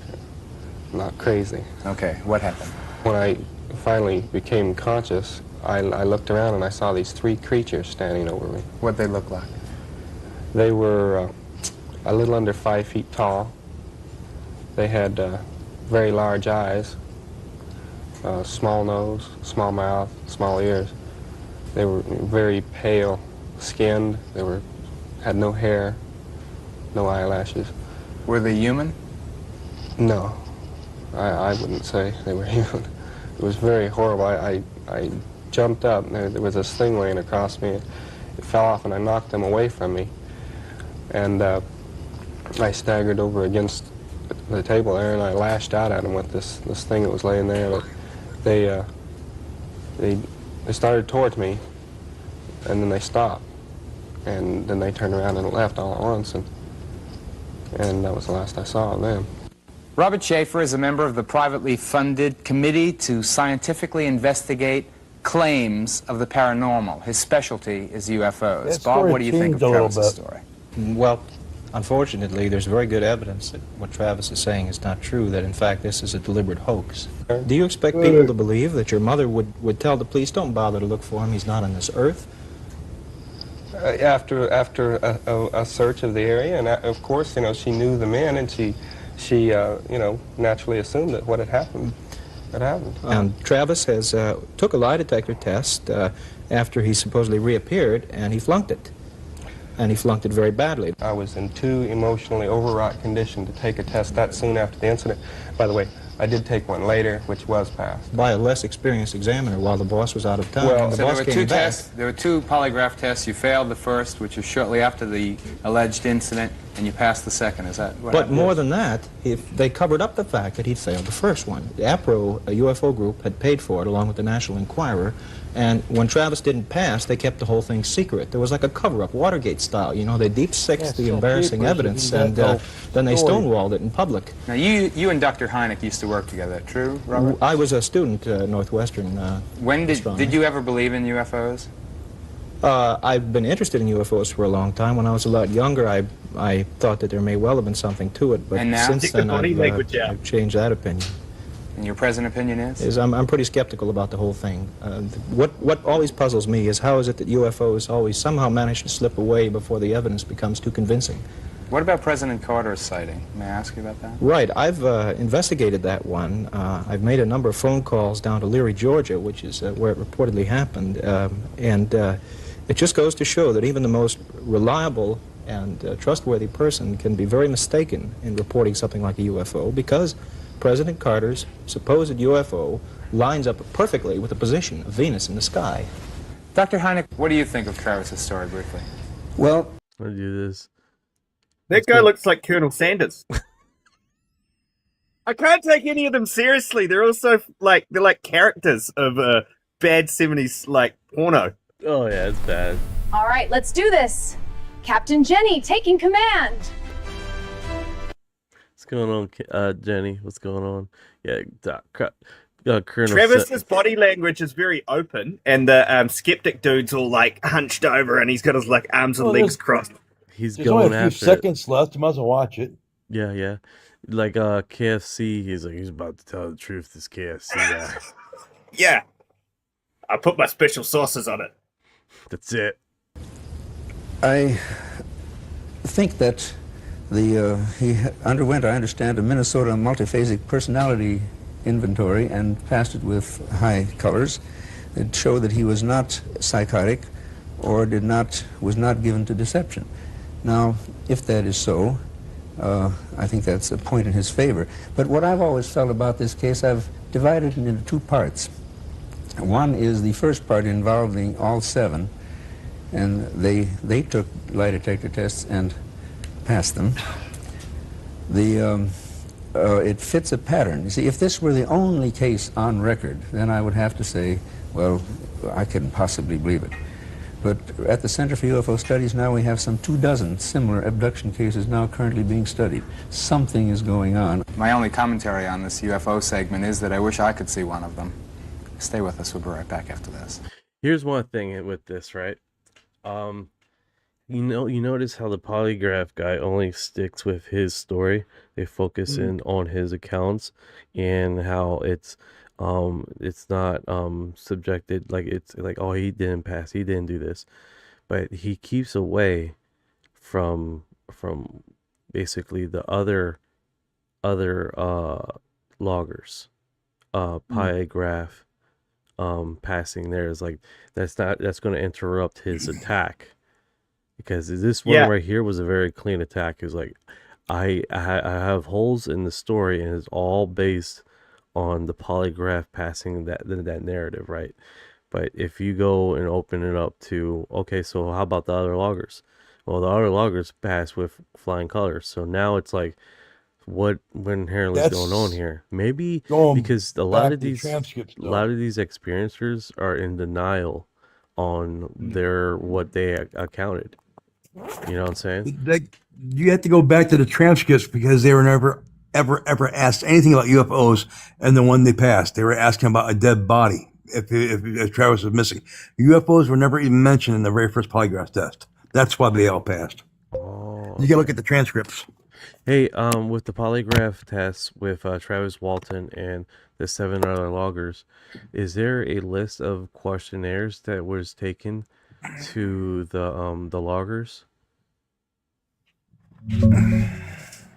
S16: not crazy.
S15: Okay, what happened?
S16: When I finally became conscious, I looked around and I saw these 3 creatures standing over me.
S15: What'd they look like?
S16: They were a little under 5 feet tall. They had very large eyes, small nose, small mouth, small ears. They were very pale skinned. They had no hair, no eyelashes.
S15: Were they human?
S16: No, I wouldn't say they were human. It was very horrible. I jumped up, and there was this thing laying across me. It fell off, and I knocked them away from me. And I staggered over against the table there, and I lashed out at them with this thing that was laying there. But they started towards me, and then they stopped, and then they turned around and left all at once, and that was the last I saw of them.
S15: Robert Schaefer is a member of the privately funded Committee to Scientifically Investigate Claims of the Paranormal. His specialty is UFOs. Bob, what do you think of Travis' story?
S18: Well, unfortunately, there's very good evidence that what Travis is saying is not true, that in fact this is a deliberate hoax. Do you expect people to believe that your mother would tell the police, don't bother to look for him, he's not on this earth?
S16: After a search of the area, and of course, she knew the men, and she naturally assumed that what had happened had happened.
S18: And Travis has took a lie detector test after he supposedly reappeared, and he flunked it. And he flunked it very badly.
S16: I was in too emotionally overwrought condition to take a test that soon after the incident. By the way, I did take one later, which was passed.
S18: By a less experienced examiner while the boss was out of town.
S16: Well,
S18: and the
S15: So
S18: boss
S15: there were
S18: came
S15: two
S18: back.
S15: tests. There were two polygraph tests. You failed the first, which was shortly after the alleged incident, and you passed the second. Is that what
S18: But
S15: happened?
S18: more than that, if they covered up the fact that he'd failed the first one. The APRO, a UFO group, had paid for it along with the National Enquirer, and when Travis didn't pass, they kept the whole thing secret. There was like a cover-up, Watergate style. You know, they deep-sixed the
S8: so
S18: embarrassing
S8: papers,
S18: evidence,
S8: you got
S18: and
S8: no
S18: then they
S8: story.
S18: stonewalled it in public.
S15: Now, you and Dr. Hynek used to work together, true, Robert?
S18: I was a student at Northwestern.
S15: When
S18: astronomy.
S15: did you ever believe in UFOs?
S18: I've been interested in UFOs for a long time. When I was a lot younger, I thought that there may well have been something to it, but
S15: And now?
S18: since
S15: Take the
S18: then
S15: body language out.
S18: I've changed that opinion.
S15: And your present opinion is?
S18: I'm pretty skeptical about the whole thing. What always puzzles me is how is it that UFOs always somehow manage to slip away before the evidence becomes too convincing?
S15: What about President Carter's sighting? May I ask you about that?
S18: Right, I've investigated that one. I've made a number of phone calls down to Leary, Georgia, which is where it reportedly happened, and it just goes to show that even the most reliable and trustworthy person can be very mistaken in reporting something like a UFO because President Carter's supposed UFO lines up perfectly with the position of Venus in the sky.
S15: Dr. Hynek, what do you think of Travis's story, briefly?
S3: Well, I do this.
S11: That guy looks like Colonel Sanders. I can't take any of them seriously. They're also like characters of a bad 70s like porno.
S3: Oh yeah, it's bad.
S19: All right, let's do this. Captain Jenny taking command.
S3: What's going on, Jenny? What's going on? Yeah, Colonel
S11: Travis's body language is very open, and the skeptic dude's all like hunched over, and he's got his like arms and legs crossed.
S3: He's
S8: There's
S3: going
S8: only a few
S3: after
S8: seconds left. You might as well watch it.
S3: Yeah, yeah. Like KFC, he's about to tell the truth. This KFC guy.
S11: Yeah, I put my special sauces on it.
S3: That's it.
S20: I think that he underwent, I understand, a Minnesota multiphasic personality inventory and passed it with high colors. It showed that he was not psychotic or was not given to deception. Now, if that is so, I think that's a point in his favor. But what I've always felt about this case, I've divided it into two parts. One is the first part involving all seven, and they took lie detector tests and passed them. It fits a pattern. You see, if this were the only case on record, then I would have to say, well, I couldn't possibly believe it. But at the Center for UFO Studies now we have some 24 similar abduction cases now currently being studied. Something is going on.
S15: My only commentary on this UFO segment is that I wish I could see one of them. Stay with us. We'll be right back after this.
S3: Here's one thing with this, right? You notice how the polygraph guy only sticks with his story. They focus in on his accounts and how it's not subjected, like it's like, oh, he didn't pass, he didn't do this, but he keeps away from basically the other loggers polygraph passing there is like that's going to interrupt his attack, because this one right here was a very clean attack. It was like I have holes in the story and it's all based on the polygraph passing that narrative, right? But if you go and open it up to, okay, so how about the other loggers? Well, the other loggers pass with flying colors, so now it's like, what inherently is going on here? Maybe because a lot of these experiencers are in denial on what they accounted. You know what I'm saying?
S8: You have to go back to the transcripts because they were never ever asked anything about UFOs, and the one they passed, they were asking about a dead body if Travis was missing. UFOs were never even mentioned in the very first polygraph test. That's why they all passed.
S3: Oh,
S8: you can look at the transcripts.
S3: Hey, with the polygraph tests with Travis Walton and the 7 other loggers, is there a list of questionnaires that was taken to the loggers?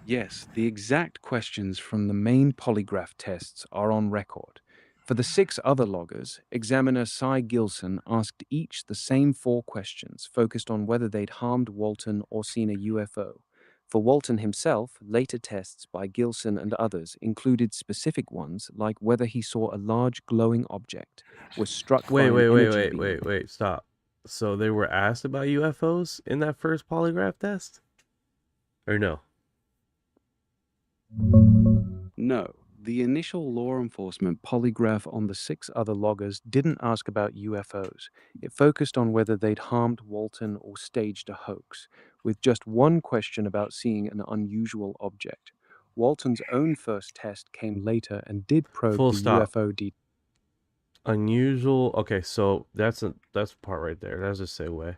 S6: Yes, the exact questions from the main polygraph tests are on record. For the 6 other loggers, examiner Cy Gilson asked each the same 4 questions focused on whether they'd harmed Walton or seen a UFO. For Walton himself, later tests by Gilson and others included specific ones like whether he saw a large glowing object, was struck by an energy beam.
S3: Wait, stop. So they were asked about UFOs in that first polygraph test? Or no?
S6: No, the initial law enforcement polygraph on the 6 other loggers didn't ask about UFOs. It focused on whether they'd harmed Walton or staged a hoax, with just one question about seeing an unusual object. Walton's own first test came later and did probe
S3: Full
S6: the
S3: stop.
S6: UFO details.
S3: Unusual. Okay, so that's a part right there. That's a segue.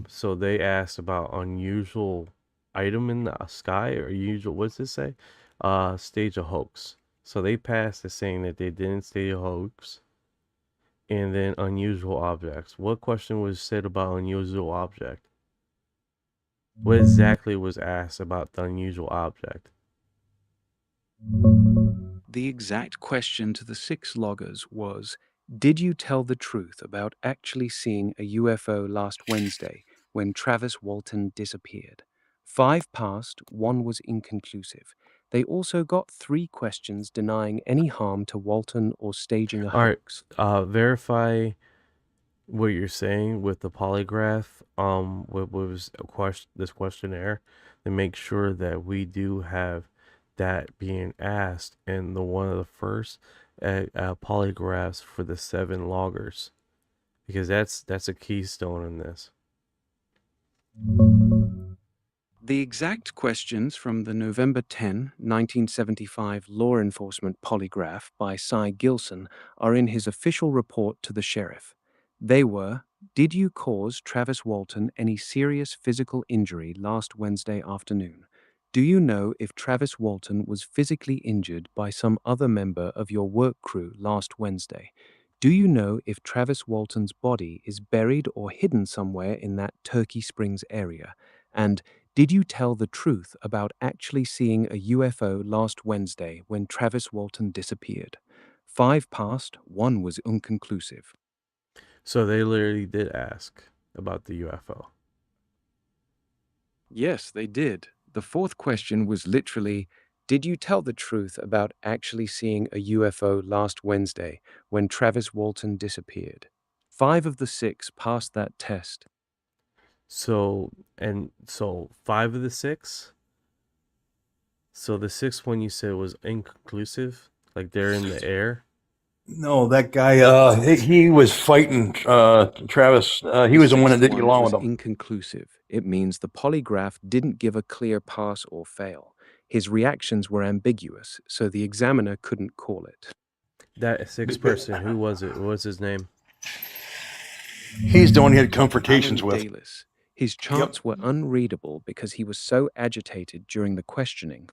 S3: So they asked about unusual item in the sky or usual. What's this say? Stage a hoax. So they passed as saying that they didn't stage a hoax. And then unusual objects. What question was said about unusual object? What exactly was asked about the unusual object?
S6: The exact question to the 6 loggers was, did you tell the truth about actually seeing a UFO last Wednesday when Travis Walton disappeared? 5 passed, 1 was inconclusive. They also got 3 questions denying any harm to Walton or staging a hoax.
S3: Verify what you're saying with the polygraph, what was this questionnaire, and make sure that we do have that being asked in the one of the first polygraphs for the 7 loggers, because that's a keystone in this.
S6: The exact questions from the November 10, 1975 law enforcement polygraph by Cy Gilson are in his official report to the sheriff. They were, did you cause Travis Walton any serious physical injury last Wednesday afternoon? Do you know if Travis Walton was physically injured by some other member of your work crew last Wednesday? Do you know if Travis Walton's body is buried or hidden somewhere in that Turkey Springs area? And did you tell the truth about actually seeing a UFO last Wednesday when Travis Walton disappeared? 5 passed, 1 was inconclusive.
S3: So they literally did ask about the UFO.
S6: Yes, they did. The 4th question was literally, did you tell the truth about actually seeing a UFO last Wednesday when Travis Walton disappeared? 5 of the 6 passed that test.
S3: So 5 of the 6. So the 6th one you said was inconclusive, like they're in the air.
S8: No, that guy, he was fighting Travis. He was the one that didn't get along with him.
S6: Inconclusive. It means the polygraph didn't give a clear pass or fail. His reactions were ambiguous, so the examiner couldn't call it.
S3: That 6th person, who was it? What was his name?
S8: He's the one he had confrontations with.
S6: Dalis. His charts were unreadable because he was so agitated during the questioning.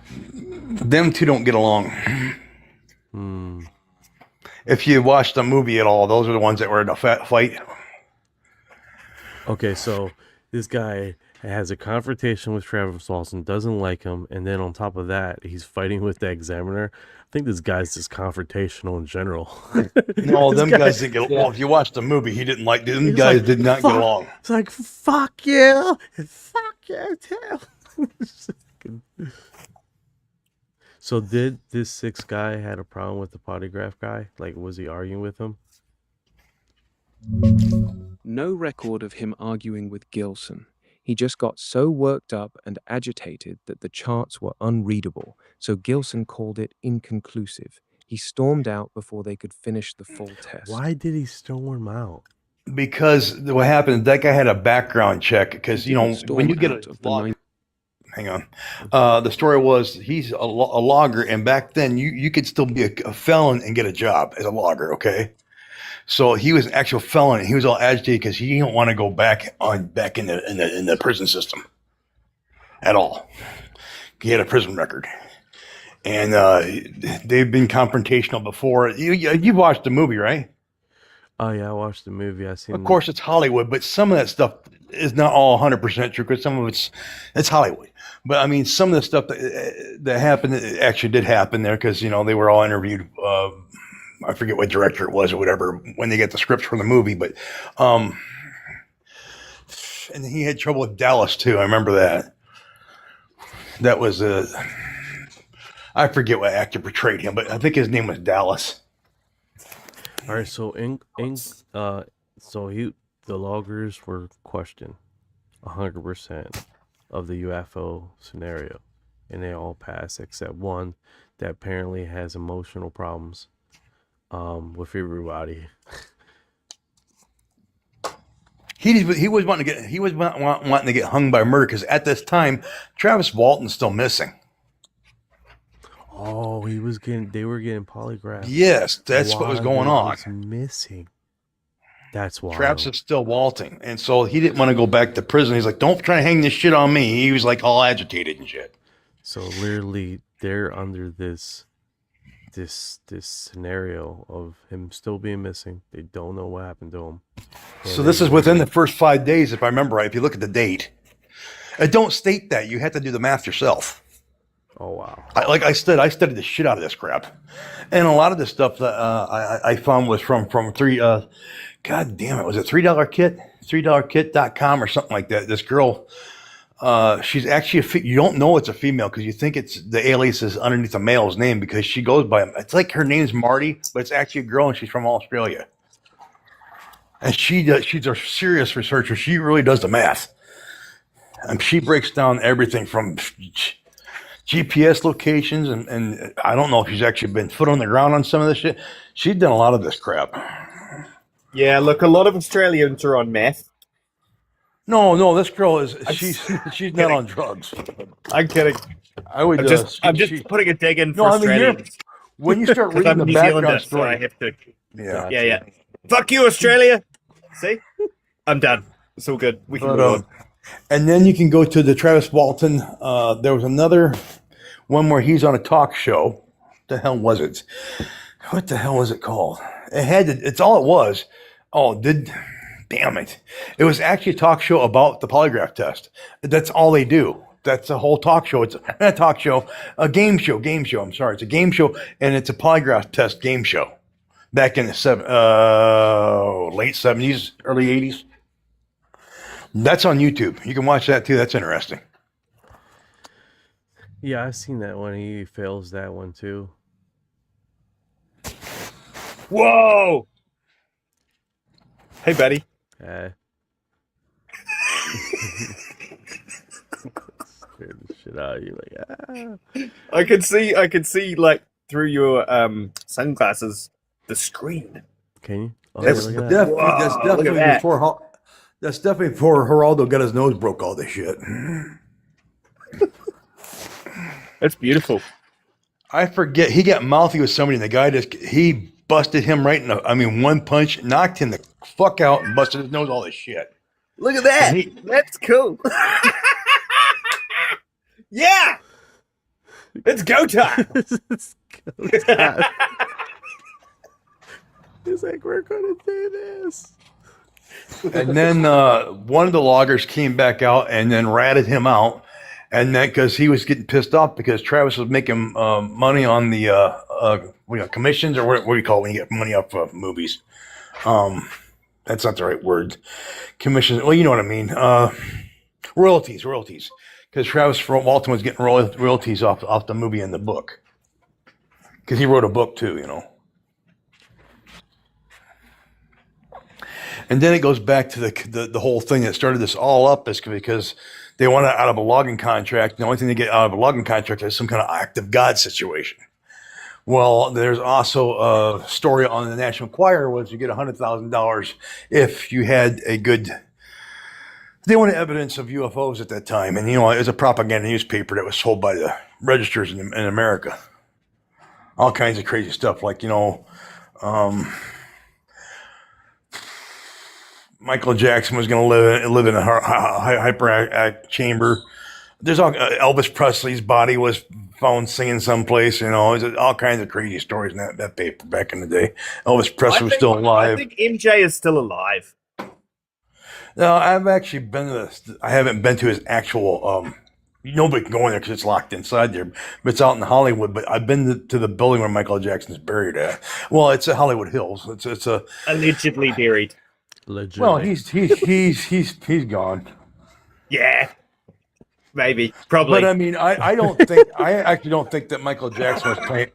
S8: Them two don't get along. If you watch the movie at all, those are the ones that were in a fight.
S3: Okay, so this guy has a confrontation with Travis Walton, doesn't like him, and then on top of that, he's fighting with the examiner. I think this guy's just confrontational in general.
S8: No, them guys didn't get along. Well, if you watch the movie, he didn't like them. Guys like, did not get along.
S3: It's like, fuck you. Fuck you, too. So did this 6th guy had a problem with the polygraph guy? Like, was he arguing with him?
S6: No record of him arguing with Gilson. He just got so worked up and agitated that the charts were unreadable, so Gilson called it inconclusive. He stormed out before they could finish the full test.
S3: Why did he storm out?
S8: Because what happened, that guy had a background check. Because, you know, when you get hang on. The story was he's a logger, and back then you could still be a felon and get a job as a logger, okay? So he was an actual felon, and he was all agitated because he didn't want to go back in the prison system at all. He had a prison record, and they've been confrontational before. You watched the movie, right?
S3: Oh yeah, I watched the movie. I seen.
S8: Of course, it's Hollywood, but some of that stuff is not all 100% true because some of it's Hollywood. But I mean, some of the stuff that happened actually did happen there because, you know, they were all interviewed. I forget what director it was or whatever when they get the scripts from the movie, but And he had trouble with Dallas too. I remember that. That was I forget what actor portrayed him, but I think his name was Dallas.
S3: All right, so the loggers were questioned 100% of the UFO scenario, and they all passed except one that apparently has emotional problems with everybody.
S8: He was wanting to get hung by murder because at this time Travis Walton's still missing.
S3: Oh, they were getting polygraphs.
S8: Yes, that's what was going on.
S3: He's missing. That's why
S8: Travis is still Walton, and so he didn't want to go back to prison. He's like, "Don't try to hang this shit on me." He was like all agitated and shit.
S3: So literally, they're under this scenario of him still being missing. They don't know what happened to him.
S8: So this is within the first 5 days, if I remember right. If you look at the date, it don't state that. You have to do the math yourself.
S3: Oh wow!
S8: I studied the shit out of this crap, and a lot of the stuff that I found was from three. God damn it, was it $3 kit? $3kit.com or something like that. This girl, she's actually you don't know it's a female because you think it's the alias is underneath a male's name because she goes by him. It's like her name's Marty, but it's actually a girl and she's from Australia. And she's a serious researcher. She really does the math. And she breaks down everything from GPS locations and I don't know if she's actually been foot on the ground on some of this shit. She's done a lot of this crap.
S11: Yeah, look, a lot of Australians are on meth.
S8: No, this girl is she's not on drugs.
S11: I'm kidding.
S8: I'm
S11: just putting a dig in for Australians.
S8: When you start reading the background story,
S11: I have to.
S8: Yeah.
S11: Yeah. Fuck you, Australia. See, I'm done. It's all good. We can move on.
S8: And then you can go to the Travis Walton. There was another one where he's on a talk show. What the hell was it? What the hell was it called? It's all it was. Damn it. It was actually a talk show about the polygraph test. That's all they do. That's a whole talk show. It's not a talk show, a game show. I'm sorry. It's a game show and it's a polygraph test game show back in the late 70s, early 80s. That's on YouTube. You can watch that too. That's interesting.
S3: Yeah, I've seen that one. He fails that one too.
S11: Whoa! Hey, Betty.
S3: Hey. Scared the shit out of you, like
S11: I can see like through your sunglasses the screen.
S3: Can you? Oh,
S8: That's
S3: look at
S8: definitely
S11: that.
S8: That's definitely before Geraldo got his nose broke. All this shit.
S11: That's beautiful.
S8: I forget. He got mouthy with somebody, and the guy he busted him right in one punch, knocked him the fuck out, and busted his nose. All this shit.
S11: Look at that. That's cool. Yeah. It's go time.
S3: It's go time. He's like, we're gonna do this.
S8: And then one of the loggers came back out and then ratted him out. And then because he was getting pissed off because Travis was making money on the commissions or what do you call it when you get money off movies? That's not the right word. Commissions. Well, you know what I mean. Royalties. Because Travis Walton was getting royalties off the movie and the book. Because he wrote a book too, you know. And then it goes back to the whole thing that started this all up is because they want out of a logging contract. The only thing they get out of a logging contract is some kind of act of God situation. Well, there's also a story on the National Enquirer was you get $100,000 if you had a good. They wanted evidence of UFOs at that time, and it was a propaganda newspaper that was sold by the registers in America. All kinds of crazy stuff, like Michael Jackson was going to live in a hyper chamber. There's Elvis Presley's body was found singing someplace. There's all kinds of crazy stories in that paper back in the day. Elvis Presley was still alive.
S11: I think MJ is still alive.
S8: No, I've actually been I haven't been to his actual. Nobody can go in there because it's locked inside there. But it's out in Hollywood. But I've been to the building where Michael Jackson's buried at. Well, it's at Hollywood Hills. It's a
S11: allegedly buried.
S8: Well, he's gone.
S11: Yeah. Maybe. Probably.
S8: But I mean, I don't think I actually don't think that Michael Jackson was playing.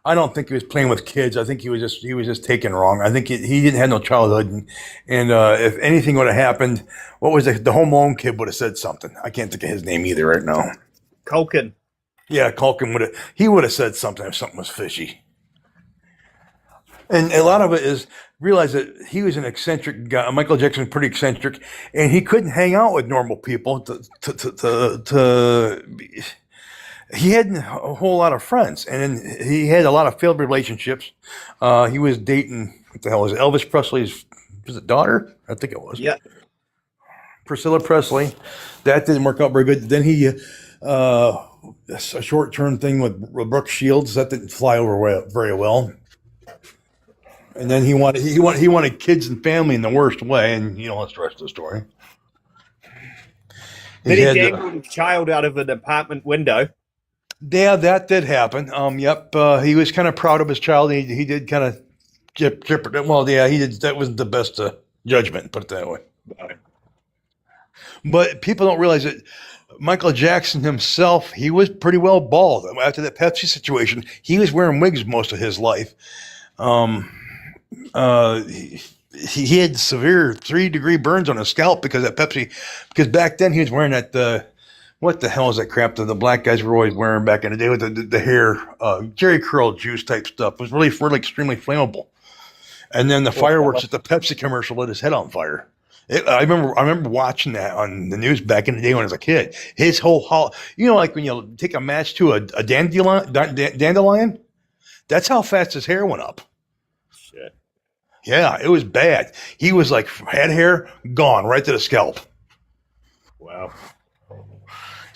S8: I don't think he was playing with kids. I think he was just taken wrong. I think he didn't have no childhood, and if anything would have happened, what was the Home Alone kid would have said something. I can't think of his name either right now.
S11: Culkin.
S8: Yeah, Culkin would have said something if something was fishy. And a lot of it is realize that he was an eccentric guy. Michael Jackson was pretty eccentric, and he couldn't hang out with normal people. He had a whole lot of friends, and then he had a lot of failed relationships. He was dating, what the hell is it, Elvis Presley's daughter? I think it was.
S11: Yeah.
S8: Priscilla Presley. That didn't work out very good. Then he a short-term thing with Brooke Shields. That didn't fly over very well. And then he wanted kids and family in the worst way, and that's the rest of the story.
S11: Then he dangled a child out of an apartment window.
S8: Yeah, that did happen. Yep. He was kind of proud of his child. He did kind of chip it. Well, yeah, he did. That wasn't the best judgment, put it that way. But people don't realize that Michael Jackson himself, he was pretty well bald. After that Pepsi situation, he was wearing wigs most of his life. He had severe 3-degree burns on his scalp because of that Pepsi. Because back then he was wearing that. What the hell is that crap that the black guys were always wearing back in the day with the hair, Jerry curl juice type stuff? It was really extremely flammable. And then the fireworks at the Pepsi commercial lit his head on fire. I remember watching that on the news back in the day when I was a kid. His whole like when you take a match to a dandelion, that's how fast his hair went up.
S11: Shit.
S8: Yeah, it was bad. He was like had hair gone right to the scalp.
S11: Wow.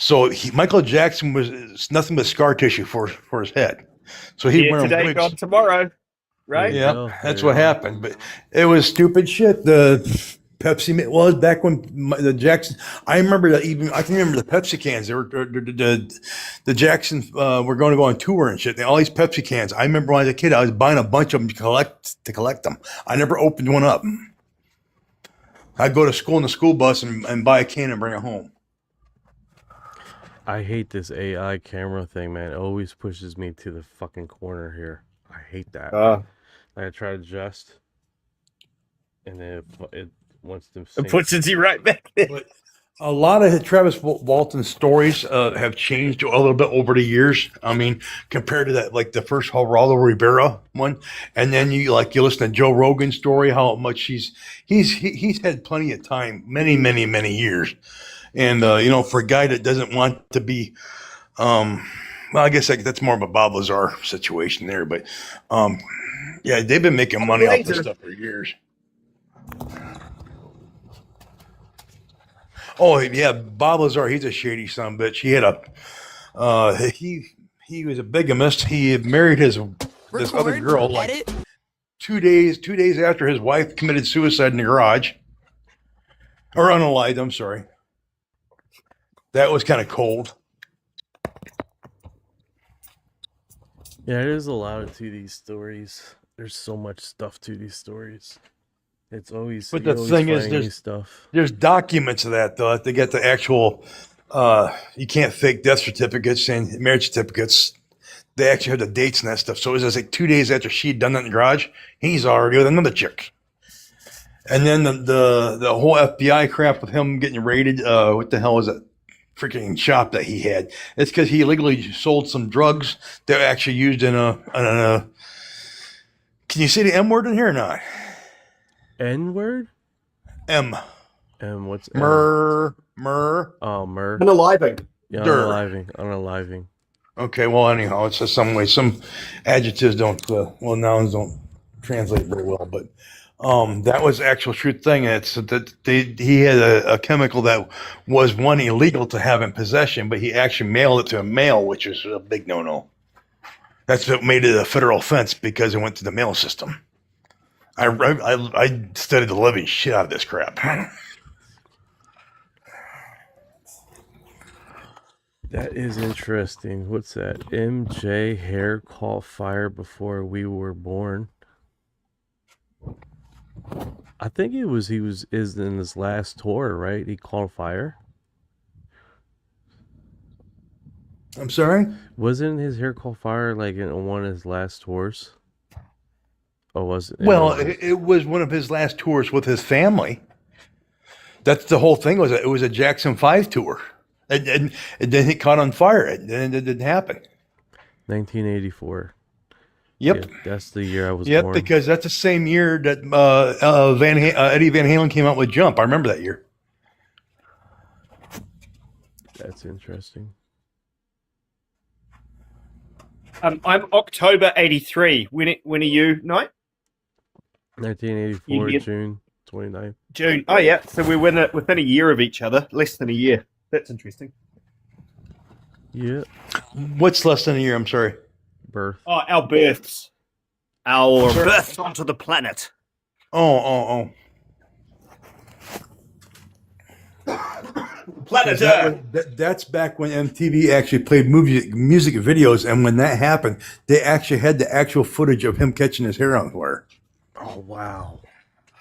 S8: So Michael Jackson was nothing but scar tissue for his head. So he wearing
S11: today,
S8: wigs.
S11: gone tomorrow, right?
S8: Yeah, that's what happened. But it was stupid shit. The Pepsi was back when the Jackson. I remember that I can remember the Pepsi cans. They were the Jacksons were going to go on tour and shit. All these Pepsi cans. I remember when I was a kid, I was buying a bunch of them to collect them. I never opened one up. I'd go to school in the school bus and buy a can and bring it home.
S3: I hate this AI camera thing, man. It always pushes me to the fucking corner here. I hate that. I try to adjust, and then it wants to.
S11: It pushes you right back there.
S8: But a lot of Travis Walton's stories have changed a little bit over the years. I mean, compared to that, like the first Geraldo Rivera one, and then you listen to Joe Rogan's story, how much he's had plenty of time, many years. And, for a guy that doesn't want to be, well, I guess that's more of a Bob Lazar situation there. But, yeah, they've been making money off this stuff for years. Oh, yeah, Bob Lazar, he's a shady son of a bitch. He had he was a bigamist. He had married this other girl like 2 days after his wife committed suicide in the garage. Or unalived, I'm sorry. That was kind of cold.
S3: Yeah, there's a lot to these stories. There's so much stuff to these stories. It's always.
S8: But the thing is, there's documents of that though. They get the actual. You can't fake death certificates and marriage certificates. They actually have the dates and that stuff. So it was like 2 days after she'd done that in the garage, he's already with another chick. And then the whole FBI crap with him getting raided. What the hell was it? Freaking shop that he had. It's because he illegally sold some drugs that were actually used in a. Can you say the M word in here or not?
S3: N word?
S8: M.
S3: What's
S8: Myrrh.
S3: Oh, myrrh.
S11: Unaliving.
S3: Yeah, unaliving.
S8: Okay, well, anyhow, it's just some adjectives nouns don't translate very well, but that was the actual true thing. It's that he had a chemical that was illegal to have in possession, but he actually mailed it to a mail, which is a big no-no. That's what made it a federal offense because it went to the mail system. I studied the living shit out of this crap.
S3: That is interesting. What's that? MJ hair caught fire before we were born. I think he is in his last tour, right? He caught fire.
S8: I'm sorry?
S3: Wasn't his hair caught fire like in one of his last tours? Or was it?
S8: Well, it was one of his last tours with his family. That's the whole thing. It was a Jackson 5 tour. And then it caught on fire. And then it didn't happen.
S3: 1984.
S8: Yep.
S3: Yeah, that's the year I was
S8: Yep,
S3: born.
S8: because that's the same year that Eddie Van Halen came out with Jump. I remember that year.
S3: That's interesting.
S17: I'm October 83. When are you, Knight?
S3: 1984,
S17: You-
S3: June 29th.
S17: June. Oh, yeah. So we're within a year of each other. Less than a year. That's interesting.
S3: Yeah.
S8: What's less than a year? I'm sorry.
S3: Birth.
S17: Oh, our births. Our
S8: Sure.
S17: births onto the planet.
S8: Oh.
S17: Planet
S8: That's back when MTV actually played music videos, and when that happened, they actually had the actual footage of him catching his hair on fire.
S3: Oh, wow.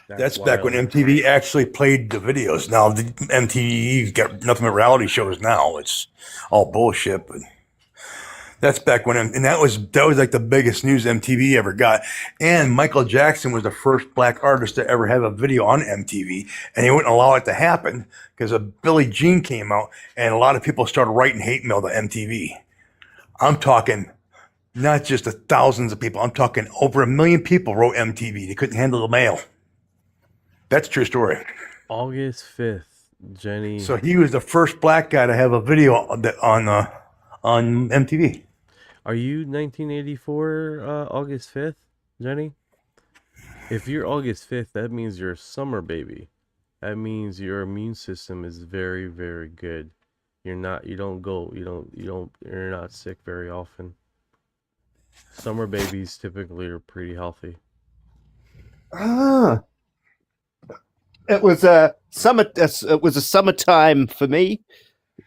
S8: That's back when MTV actually played the videos. Now the MTV's got nothing but reality shows now. It's all bullshit, but that's back when, and that was like the biggest news MTV ever got. And Michael Jackson was the first black artist to ever have a video on MTV, and they wouldn't allow it to happen because Billie Jean came out, and a lot of people started writing hate mail to MTV. I'm talking not just the thousands of people. I'm talking over 1 million people wrote MTV. They couldn't handle the mail. That's a true story.
S3: August 5th, Jenny.
S8: So he was the first black guy to have a video on MTV.
S3: Are you 1984 August 5th, Jenny? If you're August 5th, that means you're a summer baby. That means your immune system is very, very good. You're not sick very often. Summer babies typically are pretty healthy.
S17: Ah. It was a summertime for me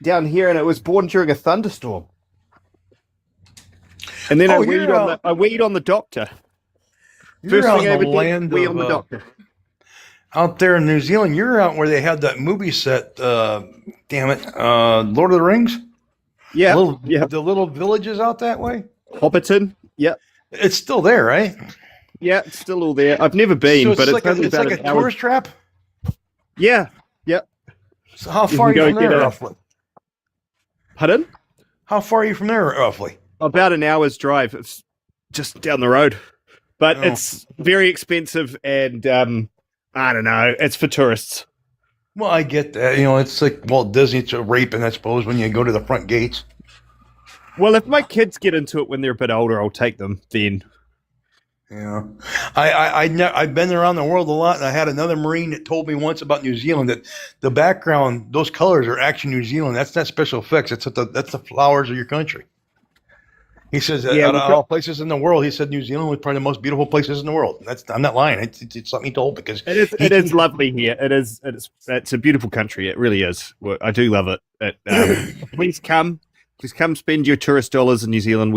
S17: down here, and it was born during a thunderstorm. And then I weed on the doctor.
S8: You're
S17: First
S8: out
S17: thing
S8: in
S17: I
S8: the
S17: ever
S8: land
S17: did, wee
S8: of,
S17: on the doctor.
S8: out there in New Zealand. You're out where they had that movie set. Damn it, Lord of the Rings.
S17: Yeah,
S8: the little villages out that way.
S17: Hobbiton. Yep,
S8: it's still there, right?
S17: Yeah, it's still all there. I've never been,
S8: So
S17: but it's
S8: like
S17: only
S8: it's
S17: about
S8: like
S17: an
S8: a
S17: hour.
S8: tourist trap.
S17: Yeah, yep.
S8: So how
S17: You
S8: far are
S17: can
S8: you
S17: go
S8: from there,
S17: get a-
S8: roughly?
S17: Pardon?
S8: How far are you from there, roughly?
S17: About an hour's drive. It's just down the road, but
S8: Oh.
S17: it's very expensive, and I don't know. It's for tourists.
S8: Well, I get that. You know, it's like Walt Disney to raping, I suppose, when you go to the front gates.
S17: Well, if my kids get into it when they're a bit older, I'll take them then.
S8: Yeah, I've been around the world a lot, and I had another Marine that told me once about New Zealand that the background, those colors are actually New Zealand. That's not special effects. That's the flowers of your country. He says that out of all places in the world, he said New Zealand was probably the most beautiful places in the world. I'm not lying. It's something he told because
S17: It is lovely here. It's a beautiful country. It really is. Well, I do love it. Please come spend your tourist dollars in New Zealand.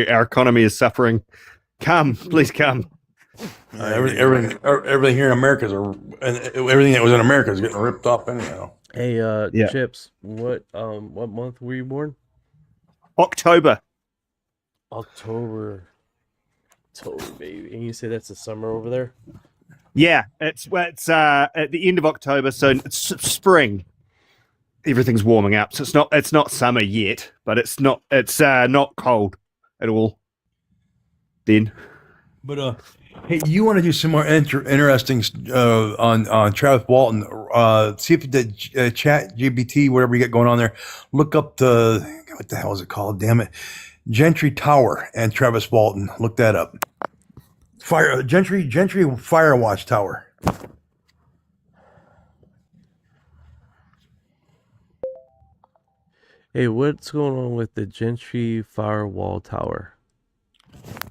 S17: Our economy is suffering. Come, please come.
S8: Everything here in America everything that was in America is getting ripped off anyhow.
S3: Hey,
S17: Yeah.
S3: Chips, what month were you born?
S17: October.
S3: October, baby. And you say that's the summer over there?
S17: Yeah, it's at the end of October, so it's spring. Everything's warming up, so it's not summer yet, but it's not cold at all. Then,
S8: but hey, you want to do some more interesting on Travis Walton? See if the Chat GBT, whatever you get going on there, look up what the hell is it called? Damn it, Gentry Tower and Travis Walton. Look that up. Gentry Firewatch Tower.
S3: Hey, what's going on with the Gentry Firewall Tower?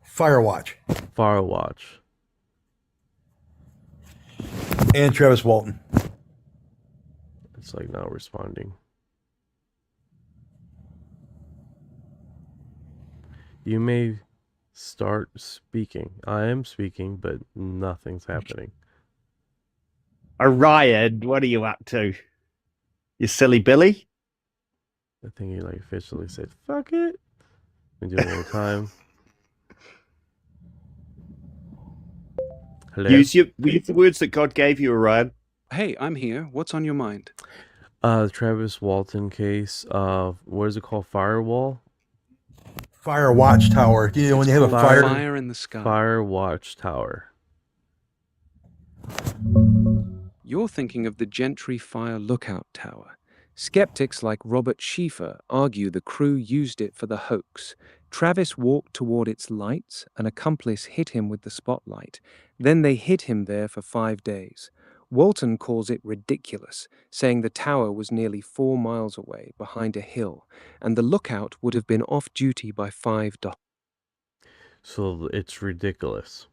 S8: Firewatch. And Travis Walton.
S3: It's like not responding. You may start speaking. I am speaking, but nothing's happening.
S17: Orion, what are you up to? You silly Billy?
S3: I think he like officially said, "Fuck it." We do it one more time. Hello.
S17: Use the words that God gave you, Orion.
S6: Hey, I'm here. What's on your mind?
S3: Travis Walton case. What is it called? Firewall.
S8: Fire watchtower. You know, when you have a fire.
S6: Fire in the sky.
S3: Fire watchtower.
S6: You're thinking of the Gentry Fire Lookout Tower. Skeptics like Robert Schieffer argue the crew used it for the hoax. Travis walked toward its lights, an accomplice hit him with the spotlight. Then they hid him there for 5 days. Walton calls it ridiculous, saying the tower was nearly 4 miles away behind a hill, and the lookout would have been off duty by 5 days.
S3: So it's ridiculous.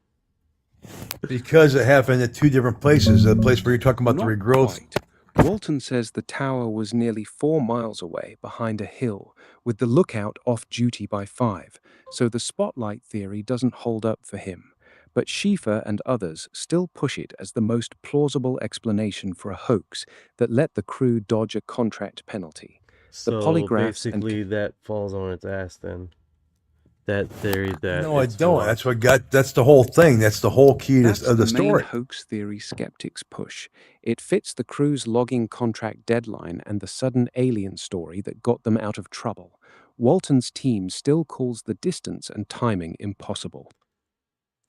S8: Because it happened at two different places. The place where you're talking about the regrowth.
S6: Walton says the tower was nearly 4 miles away behind a hill, with the lookout off duty by 5, so the spotlight theory doesn't hold up for him. But Schieffer and others still push it as the most plausible explanation for a hoax that let the crew dodge a contract penalty. The
S3: So
S6: polygraphs
S3: basically, that falls on its ass then. That theory that
S8: No, I don't. That's the whole thing. That's the whole key
S6: That's
S8: of the story.
S6: main hoax theory skeptics push. It fits the crew's logging contract deadline and the sudden alien story that got them out of trouble. Walton's team still calls the distance and timing impossible.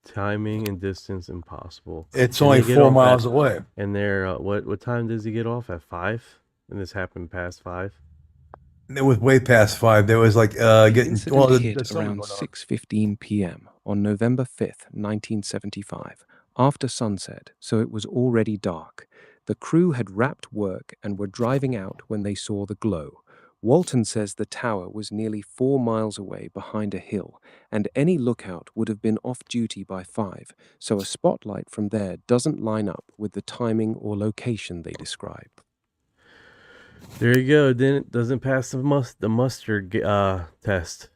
S3: Timing and distance impossible.
S8: It's
S3: And
S8: only
S3: they get
S8: 4
S3: off
S8: miles
S3: at-
S8: away.
S3: And they're what time does he get off at 5? And this happened past 5.
S8: It was way past 5. There was like getting
S6: Incident
S8: the
S6: hit
S8: sun
S6: around
S8: going on.
S6: 6:15 p.m. on November 5th, 1975, after sunset, so it was already dark. The crew had wrapped work and were driving out when they saw the glow. Walton says the tower was nearly 4 miles away behind a hill, and any lookout would have been off duty by 5, so a spotlight from there doesn't line up with the timing or location they describe.
S3: There you go. Then it doesn't pass the mustard test.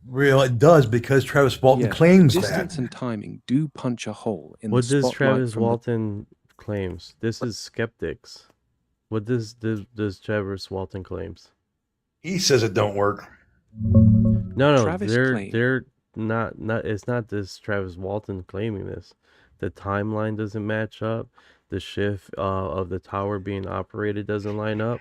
S8: Real, it does because Travis Walton claims
S6: distance
S8: that.
S6: and timing do punch a hole in
S3: What
S6: the
S3: does
S6: spotlight
S3: Travis
S6: from the
S3: Walton claims? This is skeptics. What does Travis Walton claims?
S8: He says it don't work.
S3: No,
S6: Travis claimed-
S3: they're not. It's not this Travis Walton claiming this. The timeline doesn't match up. The shift of the tower being operated doesn't line up.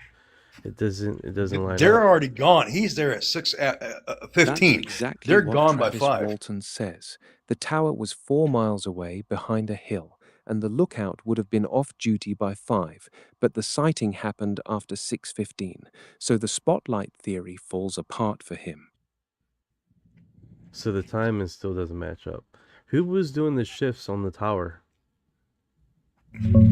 S3: It doesn't line
S8: They're
S3: up.
S8: already gone. He's there at 6:15.
S6: That's exactly
S8: They're
S6: what
S8: gone
S6: Travis
S8: by 5.
S6: Walton says. The tower was 4 miles away behind a hill, and the lookout would have been off duty by 5, but the sighting happened after 6:15, so the spotlight theory falls apart for him.
S3: So the timing still doesn't match up. Who was doing the shifts on the tower?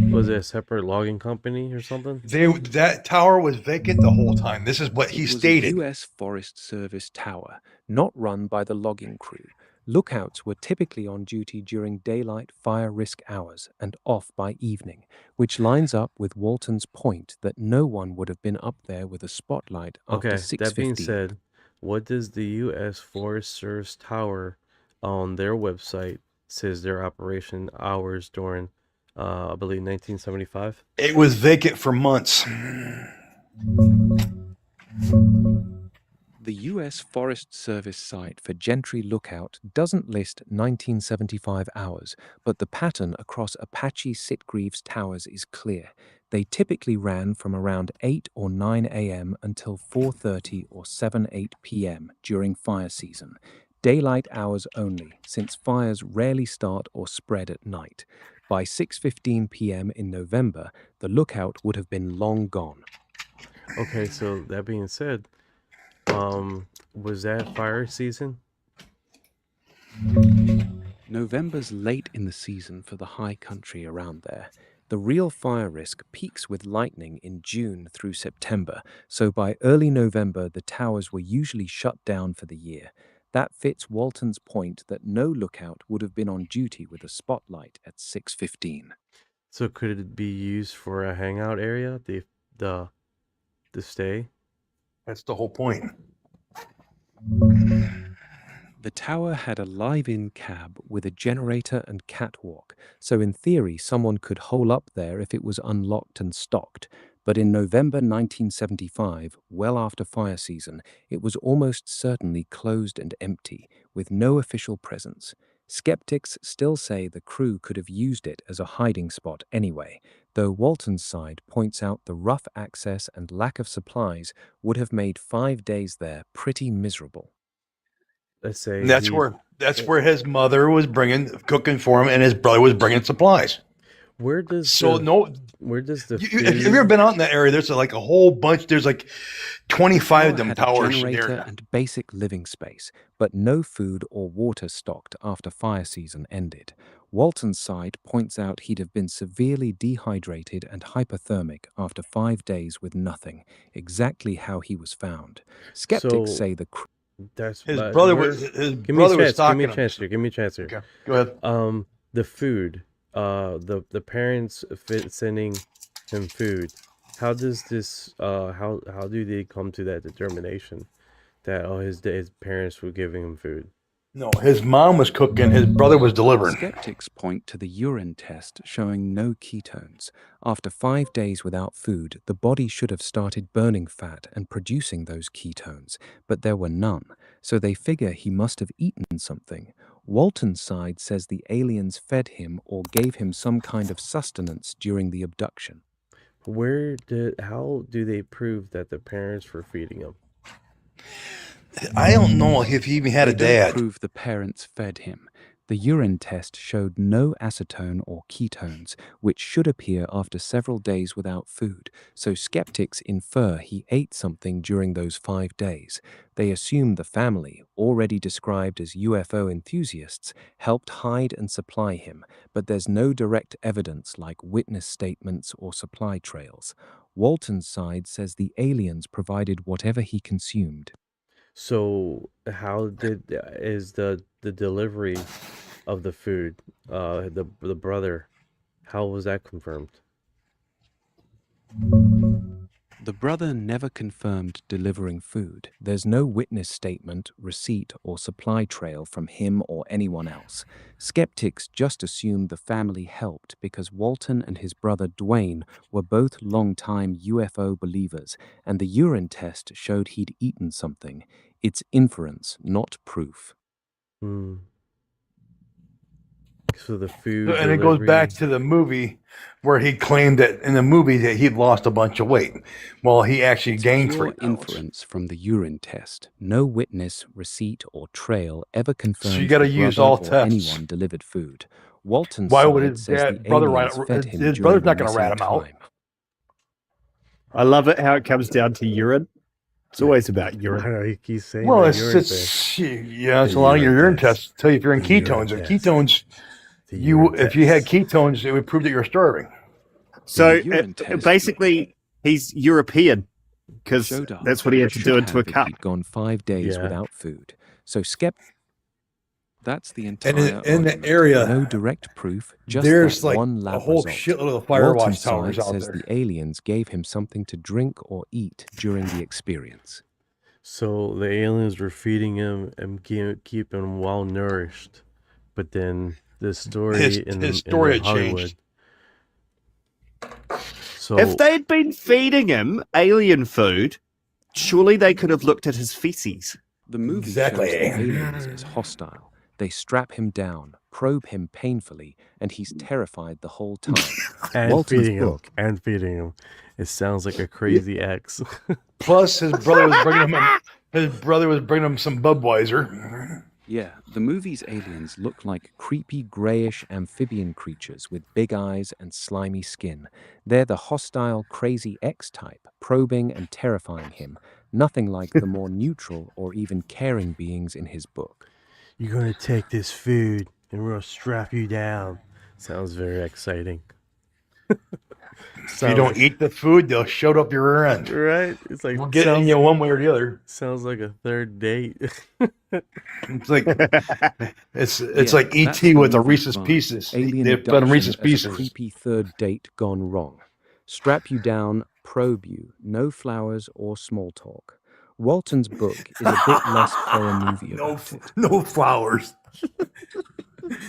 S3: Was it a separate logging company or something?
S8: That tower was vacant the whole time. This is what he
S6: It was
S8: stated.
S6: a U.S. Forest Service tower, not run by the logging crew. Lookouts were typically on duty during daylight fire risk hours and off by evening, which lines up with Walton's point that no one would have been up there with a spotlight after
S3: Okay,
S6: 6:15.
S3: that being said, what does the U.S. Forest Service tower on their website says their operation hours during, I believe, 1975?
S8: It was vacant for months.
S6: The U.S. Forest Service site for Gentry Lookout doesn't list 1975 hours, but the pattern across Apache Sitgreaves towers is clear. They typically ran from around 8 or 9 a.m. until 4:30 or 7-8 p.m. during fire season. Daylight hours only, since fires rarely start or spread at night. By 6:15 p.m. in November, the lookout would have been long gone.
S3: Okay, so that being said, was that fire season?
S6: November's late in the season for the high country around there. The real fire risk peaks with lightning in June through September, so by early November the towers were usually shut down for the year. That fits Walton's point that no lookout would have been on duty with a spotlight at 6:15.
S3: So could it be used for a hangout area? The stay?
S8: That's the whole point.
S6: The tower had a live-in cab with a generator and catwalk, so in theory someone could hole up there if it was unlocked and stocked. But in November 1975, well after fire season, it was almost certainly closed and empty, with no official presence. Skeptics still say the crew could have used it as a hiding spot anyway, though Walton's side points out the rough access and lack of supplies would have made 5 days there pretty miserable.
S3: Let's say
S8: That's where his mother was cooking for him, and his brother was bringing supplies.
S3: Where does
S8: the
S3: food...
S8: Have you ever been out in that area? There's like a whole bunch. There's like 25 of them
S6: had
S8: towers.
S6: A generator and basic living space, but no food or water stocked after fire season ended. Walton's side points out he'd have been severely dehydrated and hypothermic after 5 days with nothing, exactly how he was found. Skeptics say the crew...
S8: His brother was talking.
S3: Give me a chance here.
S8: Okay, go ahead.
S3: The food. The parents sending him food. How does this? How do they come to that determination that his parents were giving him food?
S8: No, his mom was cooking. His brother was delivering.
S6: Skeptics point to the urine test showing no ketones. After 5 days without food, the body should have started burning fat and producing those ketones, but there were none, so they figure he must have eaten something. Walton's side says the aliens fed him or gave him some kind of sustenance during the abduction.
S3: How do they prove that the parents were feeding him?
S8: I don't know if he even had a
S6: They don't
S8: dad.
S6: prove the parents fed him. The urine test showed no acetone or ketones, which should appear after several days without food, so skeptics infer he ate something during those 5 days. They assume the family, already described as UFO enthusiasts, helped hide and supply him, but there's no direct evidence like witness statements or supply trails. Walton's side says the aliens provided whatever he consumed.
S3: So how is the delivery of the food, the brother, how was that confirmed?
S6: The brother never confirmed delivering food. There's no witness statement, receipt, or supply trail from him or anyone else. Skeptics just assume the family helped because Walton and his brother Dwayne were both long-time UFO believers, and the urine test showed he'd eaten something. It's inference, not proof.
S3: So the food
S8: And it goes back to the movie where he claimed that in the movie that he'd lost a bunch of weight. Well, he actually gained 3 pounds.
S6: Inference from the urine test. No witness, receipt, or trail ever confirmed
S8: So you gotta
S6: the
S8: use
S6: brother
S8: all
S6: or
S8: tests.
S6: anyone delivered food. Walton's
S8: Why
S6: side
S8: would his
S6: says the
S8: brother
S6: aliens fed him
S8: his
S6: during
S8: brother's
S6: the
S8: not going to
S6: missing
S8: rat him out.
S6: time.
S17: I love it how it comes down to urine. It's always about urine.
S3: I know, he keeps saying
S8: Well,
S3: that
S8: it's
S3: urine
S8: it's a lot of your urine tests tell you if you're in ketones. If ketones, if you had ketones, it would prove that you're starving.
S17: So basically, he's European because
S6: Showed up.
S17: that's what he had to
S6: Should
S17: do into a
S6: have if
S17: cup.
S6: He'd gone 5 days
S3: Yeah.
S6: without food. So that's the entire
S8: And in the
S6: argument.
S8: area,
S6: no direct proof, just
S8: there's
S6: that
S8: like
S6: one lab
S8: a whole
S6: result.
S8: shitload of fire
S6: Walton's
S8: watch towers
S6: side
S8: out
S6: says
S8: there.
S6: the aliens gave him something to drink or eat during the experience.
S3: So the aliens were feeding him and keep him well nourished, but then the story
S8: His story had
S3: Hollywood.
S8: changed.
S3: So
S17: If they had been feeding him alien food, surely they could have looked at his feces.
S6: The movie
S8: Exactly.
S6: shows the aliens as hostile. They strap him down, probe him painfully, and he's terrified the whole time.
S3: and
S6: Walton's
S3: feeding him
S6: book
S3: and feeding him. It sounds like a crazy ex.
S8: Plus, his brother was bringing him some Budweiser.
S6: Yeah, the movie's aliens look like creepy grayish amphibian creatures with big eyes and slimy skin. They're the hostile, crazy X-type, probing and terrifying him. Nothing like the more neutral or even caring beings in his book.
S3: You're gonna take this food and we're gonna strap you down. Sounds very exciting.
S8: If you don't eat the food, they'll shoot up your rear end.
S3: Right? It's like
S8: We'll get in you one way or the other.
S3: Sounds like a third date.
S8: It's like it's
S6: Yeah,
S8: like
S6: that's
S8: ET
S6: the
S8: with the
S6: movie
S8: Reese's
S6: vibe.
S8: Pieces.
S6: Alien
S8: They've done
S6: abduction
S8: Reese's
S6: as a
S8: Pieces.
S6: creepy third date gone wrong. Strap you down, probe you, no flowers or small talk. Walton's book is a bit less horror movie about it.
S8: No flowers.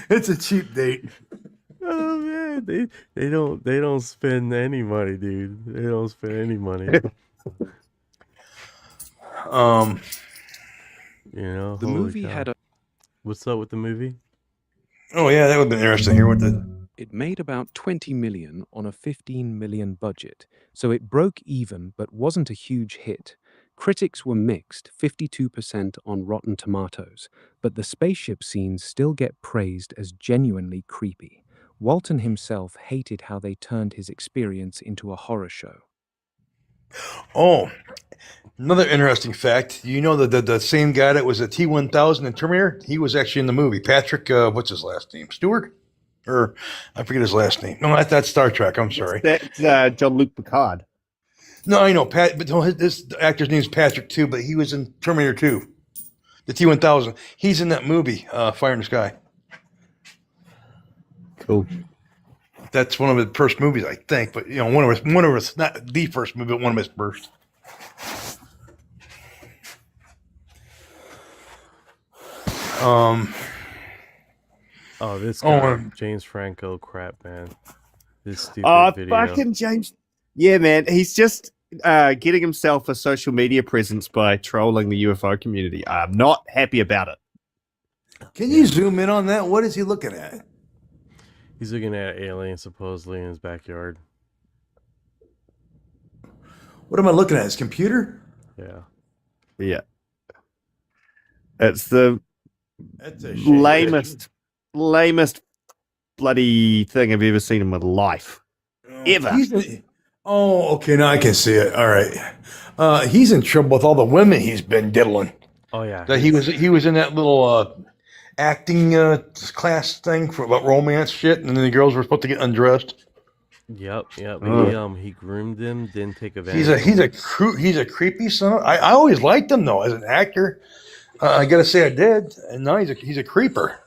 S8: It's a cheap date.
S3: Oh man, they don't spend any money, dude. They don't spend any money. You know,
S6: The
S3: holy
S6: movie
S3: cow.
S6: had a.
S3: What's up with the movie?
S8: Oh yeah, that would have been interesting here with the.
S6: It made about 20 million on a 15 million budget, so it broke even but wasn't a huge hit. Critics were mixed, 52% on Rotten Tomatoes, but the spaceship scenes still get praised as genuinely creepy. Walton himself hated how they turned his experience into a horror show.
S8: Oh, another interesting fact. You know the same guy that was a T-1000 in Terminator? He was actually in the movie. Patrick, what's his last name? Stewart? Or I forget his last name. No, that's Star Trek. I'm sorry.
S17: That's Jean-Luc Picard.
S8: No, I know Pat, but no, this actor's name is Patrick too. But he was in Terminator 2, the T-1000. He's in that movie, Fire in the Sky.
S17: Cool.
S8: That's one of his first movies, I think. But you know, one of his not the first movie, but one of his first.
S3: Oh, this guy, James Franco crap, man. This stupid video.
S17: Fucking James. Yeah, man. He's just getting himself a social media presence by trolling the UFO community. I'm not happy about it.
S8: Can you zoom in on that? What is he looking at?
S3: He's looking at aliens supposedly in his backyard.
S8: What am I looking at? His computer?
S3: Yeah.
S17: Yeah. It's the
S8: That's a shame.
S17: lamest bloody thing I've ever seen in my life. Ever.
S8: Okay, now I can see it. All right. He's in trouble with all the women he's been diddling.
S3: Oh yeah.
S8: That he was in that little acting class thing for about romance shit, and then the girls were supposed to get undressed.
S3: Yep. He groomed them, didn't take advantage.
S8: He's a creepy son. I always liked him though as an actor. I gotta say I did, and now he's a creeper.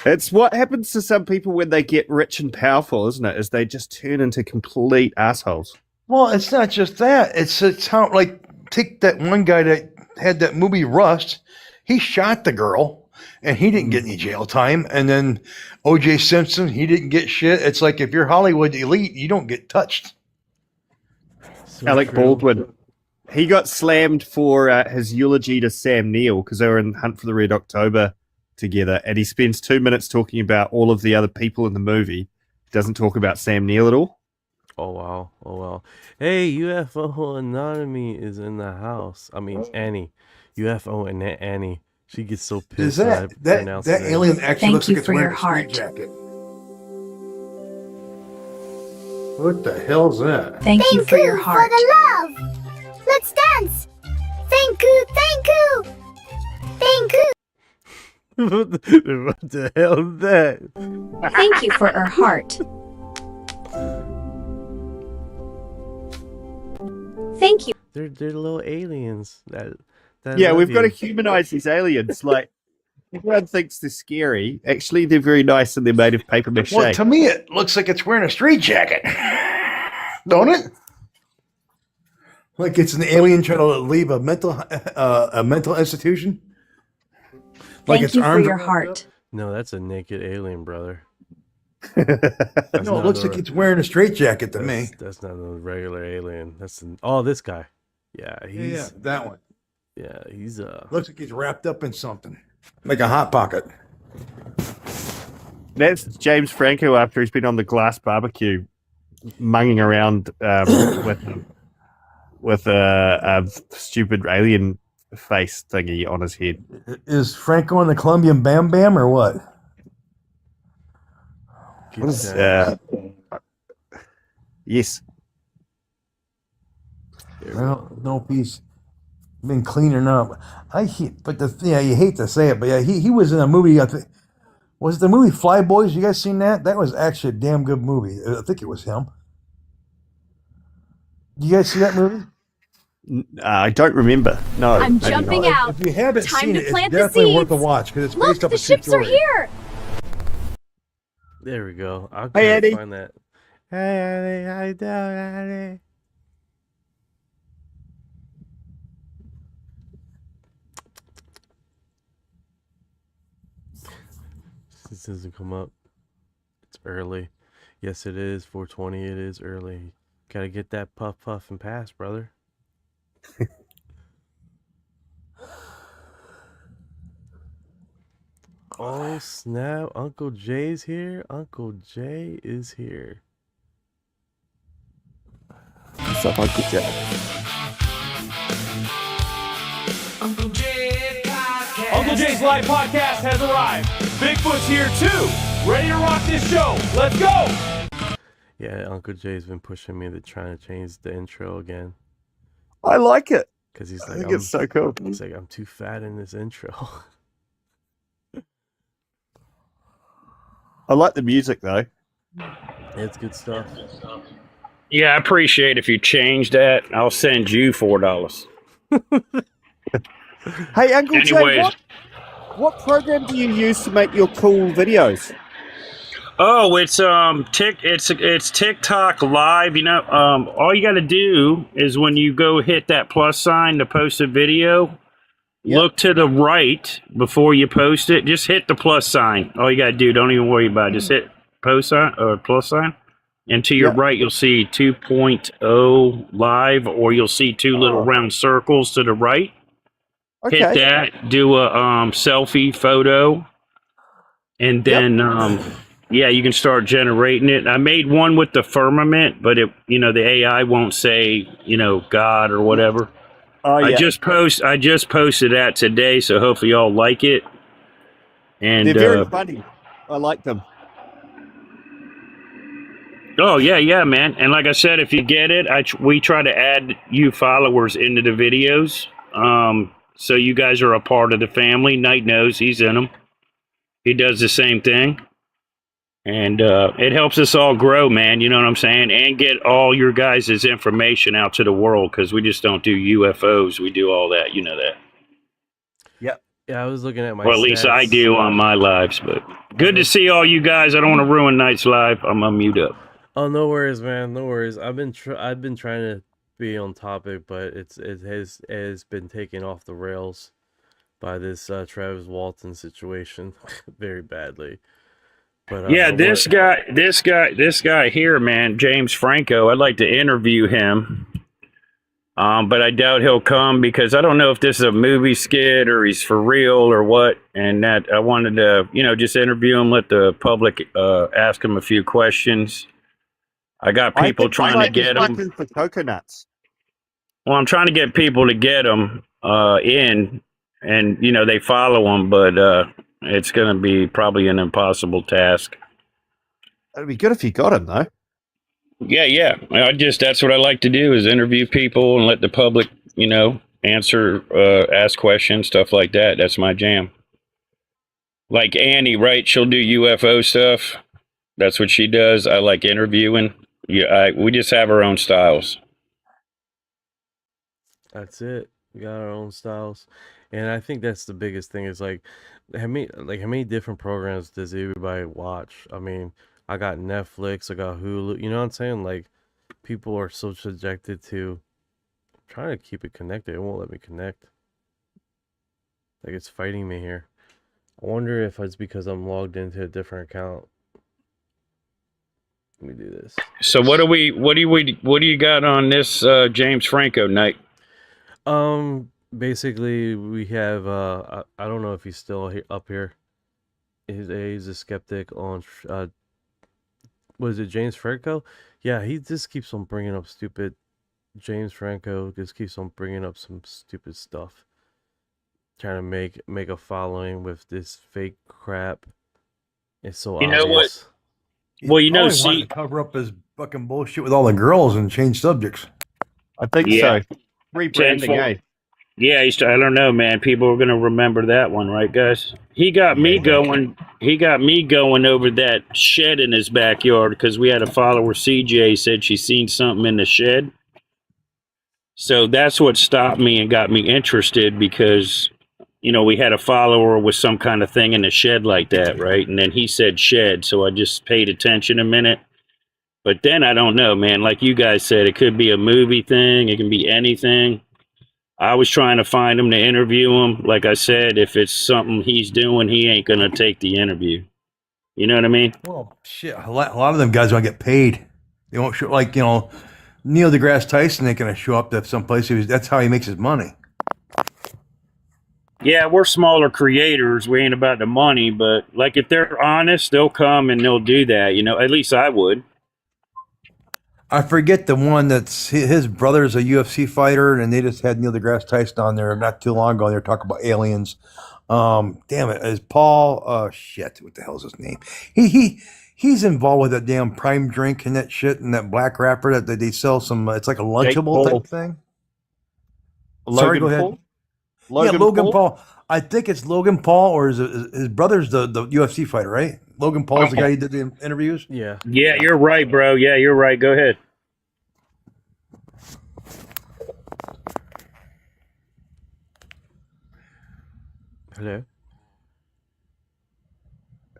S17: It's what happens to some people when they get rich and powerful, isn't it? Is they just turn into complete assholes.
S8: Well, it's not just that. It's how, like, take that one guy that had that movie Rust. He shot the girl, and he didn't get any jail time. And then O.J. Simpson, he didn't get shit. It's like if you're Hollywood elite, you don't get touched.
S3: So
S17: Alec
S3: true.
S17: Baldwin, he got slammed for his eulogy to Sam Neill because they were in Hunt for the Red October together, and he spends 2 minutes talking about all of the other people in the movie. Doesn't talk about Sam Neill at all.
S3: Oh wow. Hey, UFO Anatomy is in the house. I mean Annie. UFO and Annie. She gets so pissed.
S8: Is that alien actually looks like it's wearing a street jacket? What the hell's that?
S19: Thank you for your heart.
S21: For the love. Let's dance. Thank you. Thank you. Thank you.
S3: What the hell is that?
S19: Thank you for her heart. Thank you.
S3: They're little aliens. That
S17: Yeah,
S3: love
S17: we've got to
S3: you.
S17: humanize these aliens. Like, everyone thinks they're scary. Actually, they're very nice and they're made of paper mache.
S8: Well, to me, it looks like it's wearing a street jacket, don't it? Like it's an alien trying to leave a mental institution. Like
S19: Thank you for your heart.
S3: No, that's a naked alien, brother.
S8: No, it looks like it's wearing a straight jacket to me.
S3: That's not a regular alien. This guy. Yeah, he's
S8: that one.
S3: Yeah, he's
S8: looks like he's wrapped up in something, like a hot pocket.
S17: That's James Franco after he's been on the glass barbecue, munging around with a stupid alien face thingy on his head.
S8: Is Franco in the Colombian Bam Bam or what?
S17: Yes.
S8: Well, no peace. Been cleaning up. You hate to say it, but yeah, he was in a movie. Was it the movie Fly Boys? You guys seen that? That was actually a damn good movie. I think it was him. You guys see that movie?
S17: I don't remember. No.
S19: I'm jumping out.
S8: If you haven't
S19: Time
S8: seen
S19: to
S8: it, it's
S19: plant the
S8: definitely worth
S19: seeds.
S8: a watch because it's
S19: Look,
S8: based off
S19: the
S8: a true
S19: ships are
S8: story.
S19: here.
S3: There we go. I
S17: Hey,
S3: couldn't
S17: Eddie.
S3: find that. Hey, Eddie, how you doing, Eddie? This doesn't come up. early. Yes, it is 4:20. It is early. Gotta get that puff puff and pass, brother. Oh snap! Uncle Jay's here. Uncle Jay is here.
S11: What's up, Uncle Jay?
S1: Uncle Jay's live podcast has arrived. Bigfoot's here too. Ready to rock this show. Let's go.
S3: Yeah, Uncle Jay's been pushing me to trying to change the intro again.
S11: I like it.
S3: Because he's
S11: I
S3: like,
S11: think it's so cool.
S3: He's like, I'm too fat in this intro.
S17: I like the music though.
S3: It's good stuff.
S22: Yeah, I appreciate if you change that. I'll send you $4.
S11: Hey, Uncle Jay,
S22: Anyways.
S11: what program do you use to make your cool videos?
S22: Oh, it's TikTok live. You know, all you got to do is when you go hit that plus sign to post a video, look to the right before you post it. Just hit the plus sign. All you got to do, don't even worry about it. Just hit post sign or plus sign. And to your right, you'll see 2.0 live, or you'll see two little round circles to the right.
S11: Okay.
S22: Hit that, do a selfie photo, and then you can start generating it. I made one with the firmament, but the AI won't say God or whatever.
S11: Oh yeah.
S22: I just posted that today, so hopefully y'all like it. And
S11: they're very funny. I like them.
S22: Oh yeah, man. And like I said, if you get it, we try to add you followers into the videos. So you guys are a part of the family. Knight knows he's in them. He does the same thing. And it helps us all grow, man. You know what I'm saying? And get all your guys' information out to the world, because we just don't do UFOs. We do all that. You know that.
S11: Yep.
S3: Yeah, I was looking at my
S22: Or at least
S3: stats.
S22: I do on my lives. But good to see all you guys. I don't want to ruin Knight's live. I'm going to mute up.
S3: Oh, no worries, man. No worries. I've been trying to be on topic, but it has been taken off the rails by this Travis Walton situation very badly. But
S22: Yeah, this guy here, man, James Franco. I'd like to interview him, but I doubt he'll come, because I don't know if this is a movie skit or he's for real or what. And that I wanted to, just interview him, let the public ask him a few questions. I got people trying to get him
S11: for coconuts.
S22: Well, I'm trying to get people to get him in, and they follow him, but it's going to be probably an impossible task.
S11: It'd be good if you got him, though.
S22: Yeah. That's what I like to do, is interview people and let the public, answer, ask questions, stuff like that. That's my jam. Like Annie, right? She'll do UFO stuff. That's what she does. I like interviewing. We just have our own styles.
S3: That's it. We got our own styles, and I think that's the biggest thing. Is like, how many different programs does everybody watch? I mean, I got Netflix, I got Hulu. You know what I'm saying? Like, people are so subjected to trying to keep it connected. It won't let me connect. Like, it's fighting me here. I wonder if it's because I'm logged into a different account. Let me do this.
S22: So what do you got on this James Franco night?
S3: Basically, we have I don't know if he's still up here. He's a skeptic on was it James Franco? Yeah, he just keeps on bringing up stupid. James Franco just keeps on bringing up some stupid stuff, trying to make a following with this fake crap. It's so obvious.
S22: Know what? Well,
S8: wanted to cover up his fucking bullshit with all the girls and change subjects.
S11: I think so. Rebranding, eh?
S22: Yeah, I don't know, man. People are gonna remember that one, right, guys? He got me going. He got me going over that shed in his backyard, because we had a follower, CJ, said she seen something in the shed. So that's what stopped me and got me interested, because we had a follower with some kind of thing in the shed like that, right? And then he said shed, so I just paid attention a minute. But then I don't know, man. Like you guys said, it could be a movie thing. It can be anything. I was trying to find him to interview him. Like I said, if it's something he's doing, he ain't going to take the interview. You know what I mean?
S8: Well, shit, a lot of them guys want to get paid. They won't show, like, Neil deGrasse Tyson ain't going to show up to some place. That's how he makes his money.
S22: Yeah, we're smaller creators. We ain't about the money, but like if they're honest, they'll come and they'll do that. At least I would.
S8: I forget the one that's his brother's a UFC fighter, and they just had Neil deGrasse Tyson on there not too long ago. They were talking about aliens. Damn it, is Paul? Shit, what the hell's his name? He's involved with that damn Prime drink and that shit and that black wrapper that they sell some. It's like a Lunchable type thing. Sorry, go ahead. Logan Paul. I think it's Logan Paul, or his brother's the UFC fighter, right? Logan Paul's the guy who did the interviews.
S3: Yeah.
S22: Yeah, you're right, bro. Yeah, you're right. Go ahead.
S3: Hello.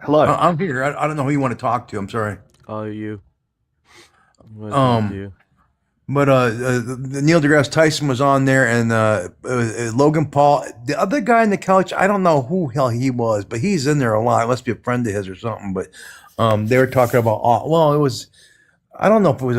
S17: Hello.
S8: I'm here. I don't know who you want to talk to. I'm sorry.
S3: Oh, you.
S8: You. But Neil deGrasse Tyson was on there, and Logan Paul, the other guy on the couch, I don't know who hell he was, but he's in there a lot. It must be a friend of his or something. But they were talking about, it was, I don't know if it was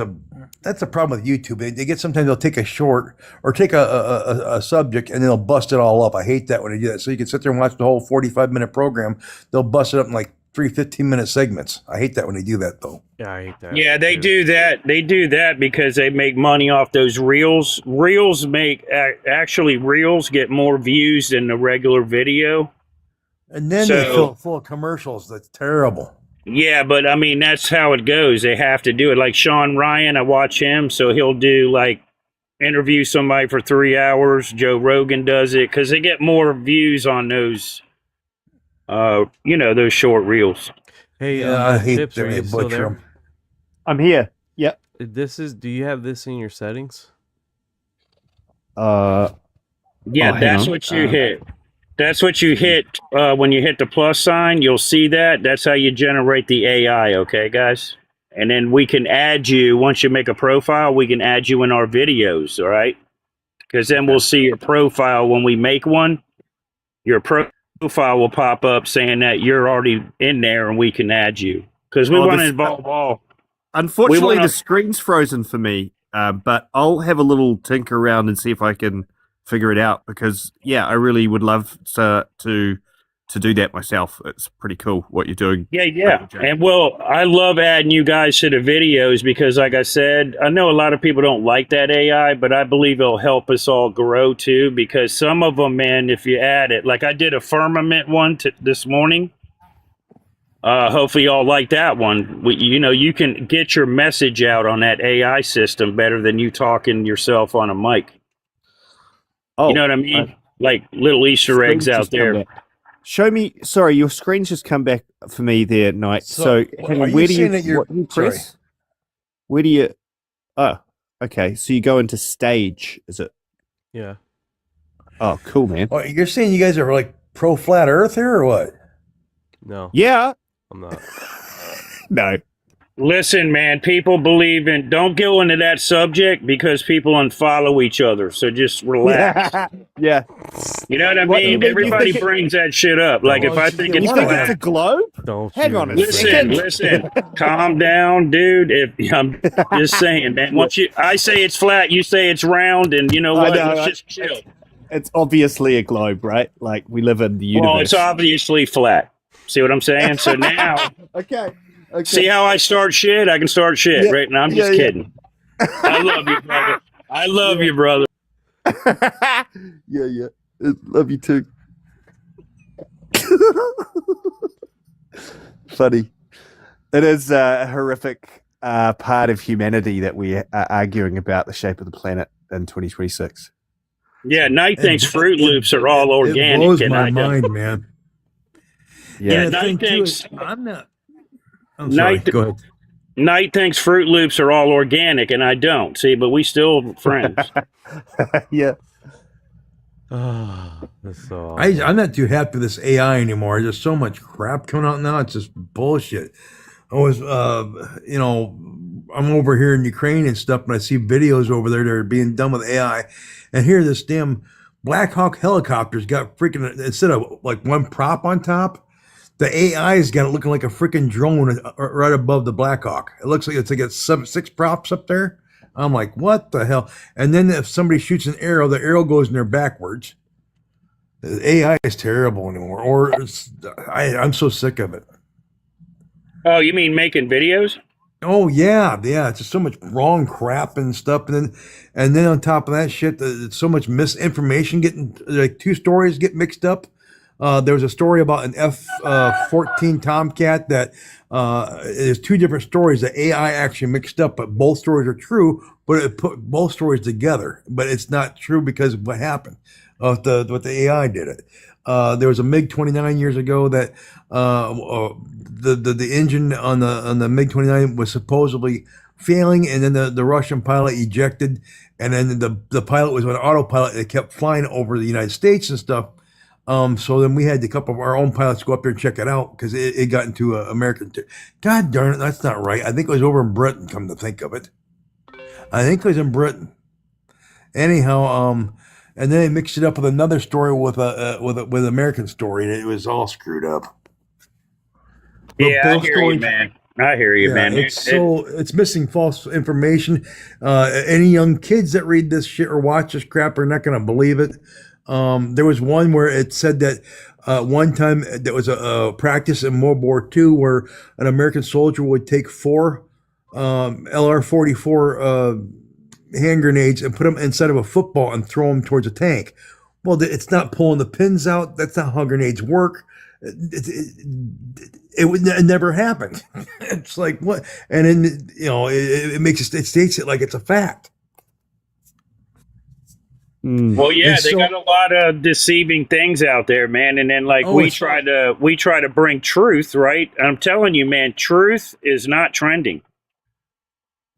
S8: that's the problem with YouTube. They get, sometimes they'll take a short or take a subject and they'll bust it all up. I hate that when they do that. So you can sit there and watch the whole 45-minute program. They'll bust it up in like 3 15-minute segments. I hate that when they do that, though.
S3: Yeah, I hate that.
S22: Yeah, they do that. They do that because they make money off those reels. Reels get more views than the regular video.
S8: And then they fill it full of commercials. That's terrible.
S22: Yeah, but I mean, that's how it goes. They have to do it. Like Sean Ryan, I watch him, so he'll do like interview somebody for 3 hours. Joe Rogan does it because they get more views on those, those short reels.
S3: Hey,
S8: I hate
S3: Chips,
S8: that
S3: are
S8: they
S3: you still
S8: butcher
S3: there?
S8: them.
S17: I'm here. Yep.
S3: Do you have this in your settings?
S22: Yeah, that's what you hit. That's what you hit when you hit the plus sign. You'll see that. That's how you generate the AI, okay, guys? And then we can add you, once you make a profile, we can add you in our videos, all right? Because then we'll see your profile when we make one. Your profile will pop up saying that you're already in there and we can add you. Because we want to involve all.
S17: Unfortunately, the screen's frozen for me, but I'll have a little tinker around and see if I can figure it out, because I really would love to do that myself. It's pretty cool what you're doing.
S22: Yeah. And I love adding you guys to the videos because, like I said, I know a lot of people don't like that AI, but I believe it'll help us all grow too, because some of them, man, if you add it, like I did a firmament one this morning. Hopefully y'all like that one. You can get your message out on that AI system better than you talking yourself on a mic.
S17: Oh,
S22: you know what I mean? Like little Easter eggs out there.
S17: Show me. Sorry, your screen's just come back for me there, Knight. So hang on, where do you press? Where do you? Oh, okay. So you go into stage, is it?
S3: Yeah.
S17: Oh, cool, man.
S8: Oh, you're saying you guys are like pro flat Earth here, or what?
S3: No.
S17: Yeah.
S3: I'm not.
S17: No.
S22: Listen, man, people believe in, don't go into that subject because people unfollow each other. So just relax.
S17: Yeah.
S22: You know what I mean? Everybody brings that shit up. Like if I think it's
S17: a globe?
S3: Don't
S17: hang on a second.
S22: Listen, calm down, dude. I'm just saying, man. Once I say it's flat, you say it's round, and you know what? Let's just chill.
S17: It's obviously a globe, right? Like we live in the universe.
S22: Well, it's obviously flat. See what I'm saying? So now,
S17: okay.
S22: See how I start shit? I can start shit, right? now. I'm just kidding. I love you, brother. I love you, brother.
S17: Yeah. Love you too. Funny. It is a horrific part of humanity that we are arguing about the shape of the planet in 2026.
S22: Yeah, Knight thinks Fruit Loops are all organic.
S8: It blows my mind, man.
S22: Yeah, Knight thinks
S8: I'm not. I'm sorry. Go ahead.
S22: Knight thinks Fruit Loops are all organic, and I don't. See, but we still friends.
S17: Yeah.
S3: That's so
S8: I'm not too happy with this AI anymore. There's so much crap coming out now. It's just bullshit. I was, I'm over here in Ukraine and stuff, and I see videos over there that are being done with AI. And here, this damn Black Hawk helicopter's got freaking, instead of like one prop on top, The AI's got it looking like a freaking drone right above the Black Hawk. It looks like it's like it's 6 props up there. I'm like, what the hell? And then if somebody shoots an arrow, the arrow goes in there backwards. The AI is terrible anymore. Or I'm so sick of it.
S22: Oh, you mean making videos?
S8: Oh yeah. It's just so much wrong crap and stuff, and then on top of that shit, there's so much misinformation getting, like 2 stories get mixed up. There was a story about an F-14 Tomcat that there's 2 different stories that AI actually mixed up, but both stories are true. But it put both stories together, but it's not true because of what happened. What the AI did it. There was a MiG-29 years ago that the engine on the MiG-29 was supposedly failing, and then the Russian pilot ejected, and then the pilot was on autopilot. It kept flying over the United States and stuff. So then we had a couple of our own pilots go up there and check it out because it got into American. God darn it, that's not right. I think it was over in Britain. Come to think of it, I think it was in Britain. Anyhow, and then they mixed it up with another story with an American story, and it was all screwed up.
S22: Yeah, I hear you, man. I hear you, man.
S8: It's missing false information. Any young kids that read this shit or watch this crap are not going to believe it. There was one where it said that one time there was a practice in World War II where an American soldier would take 4 LR-44 hand grenades and put them inside of a football and throw them towards a tank. Well, it's not pulling the pins out. That's not how grenades work. It never happened. It's like, what? And then, it states it like it's a fact.
S22: Well, yeah, they got a lot of deceiving things out there, man. And then, we try to bring truth, right? I'm telling you, man, truth is not trending.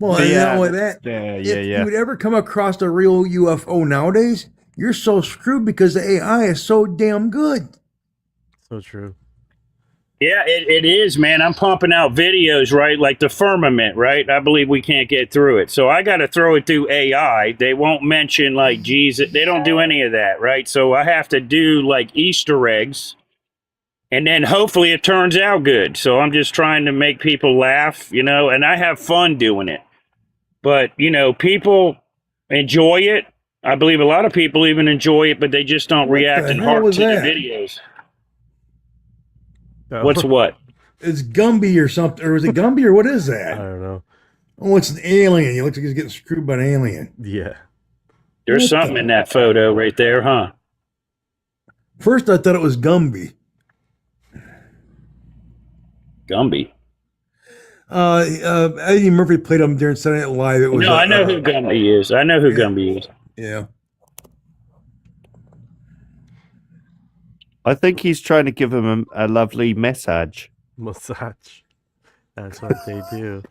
S8: Well, and not only that, if you would ever come across a real UFO nowadays, you're so screwed because the AI is so damn good.
S3: So true.
S22: Yeah, it is, man. I'm pumping out videos, right? Like the firmament, right? I believe we can't get through it. So I got to throw it through AI. They won't mention Jesus. They don't do any of that, right? So I have to do Easter eggs. And then hopefully it turns out good. So I'm just trying to make people laugh, and I have fun doing it. But, people enjoy it. I believe a lot of people even enjoy it, but they just don't react and heart to the videos. What's what?
S8: It's Gumby or something. Or is it Gumby or what is that?
S3: I don't know.
S8: Oh, it's an alien. He looks like he's getting screwed by an alien.
S3: Yeah.
S22: There's something in that photo right there, huh?
S8: First, I thought it was Gumby.
S22: Gumby.
S8: Eddie Murphy played him during Saturday Night Live. It was.
S22: No, I know who Gumby is. Gumby is.
S8: Yeah.
S17: I think he's trying to give him a lovely massage.
S3: Massage. That's what they do.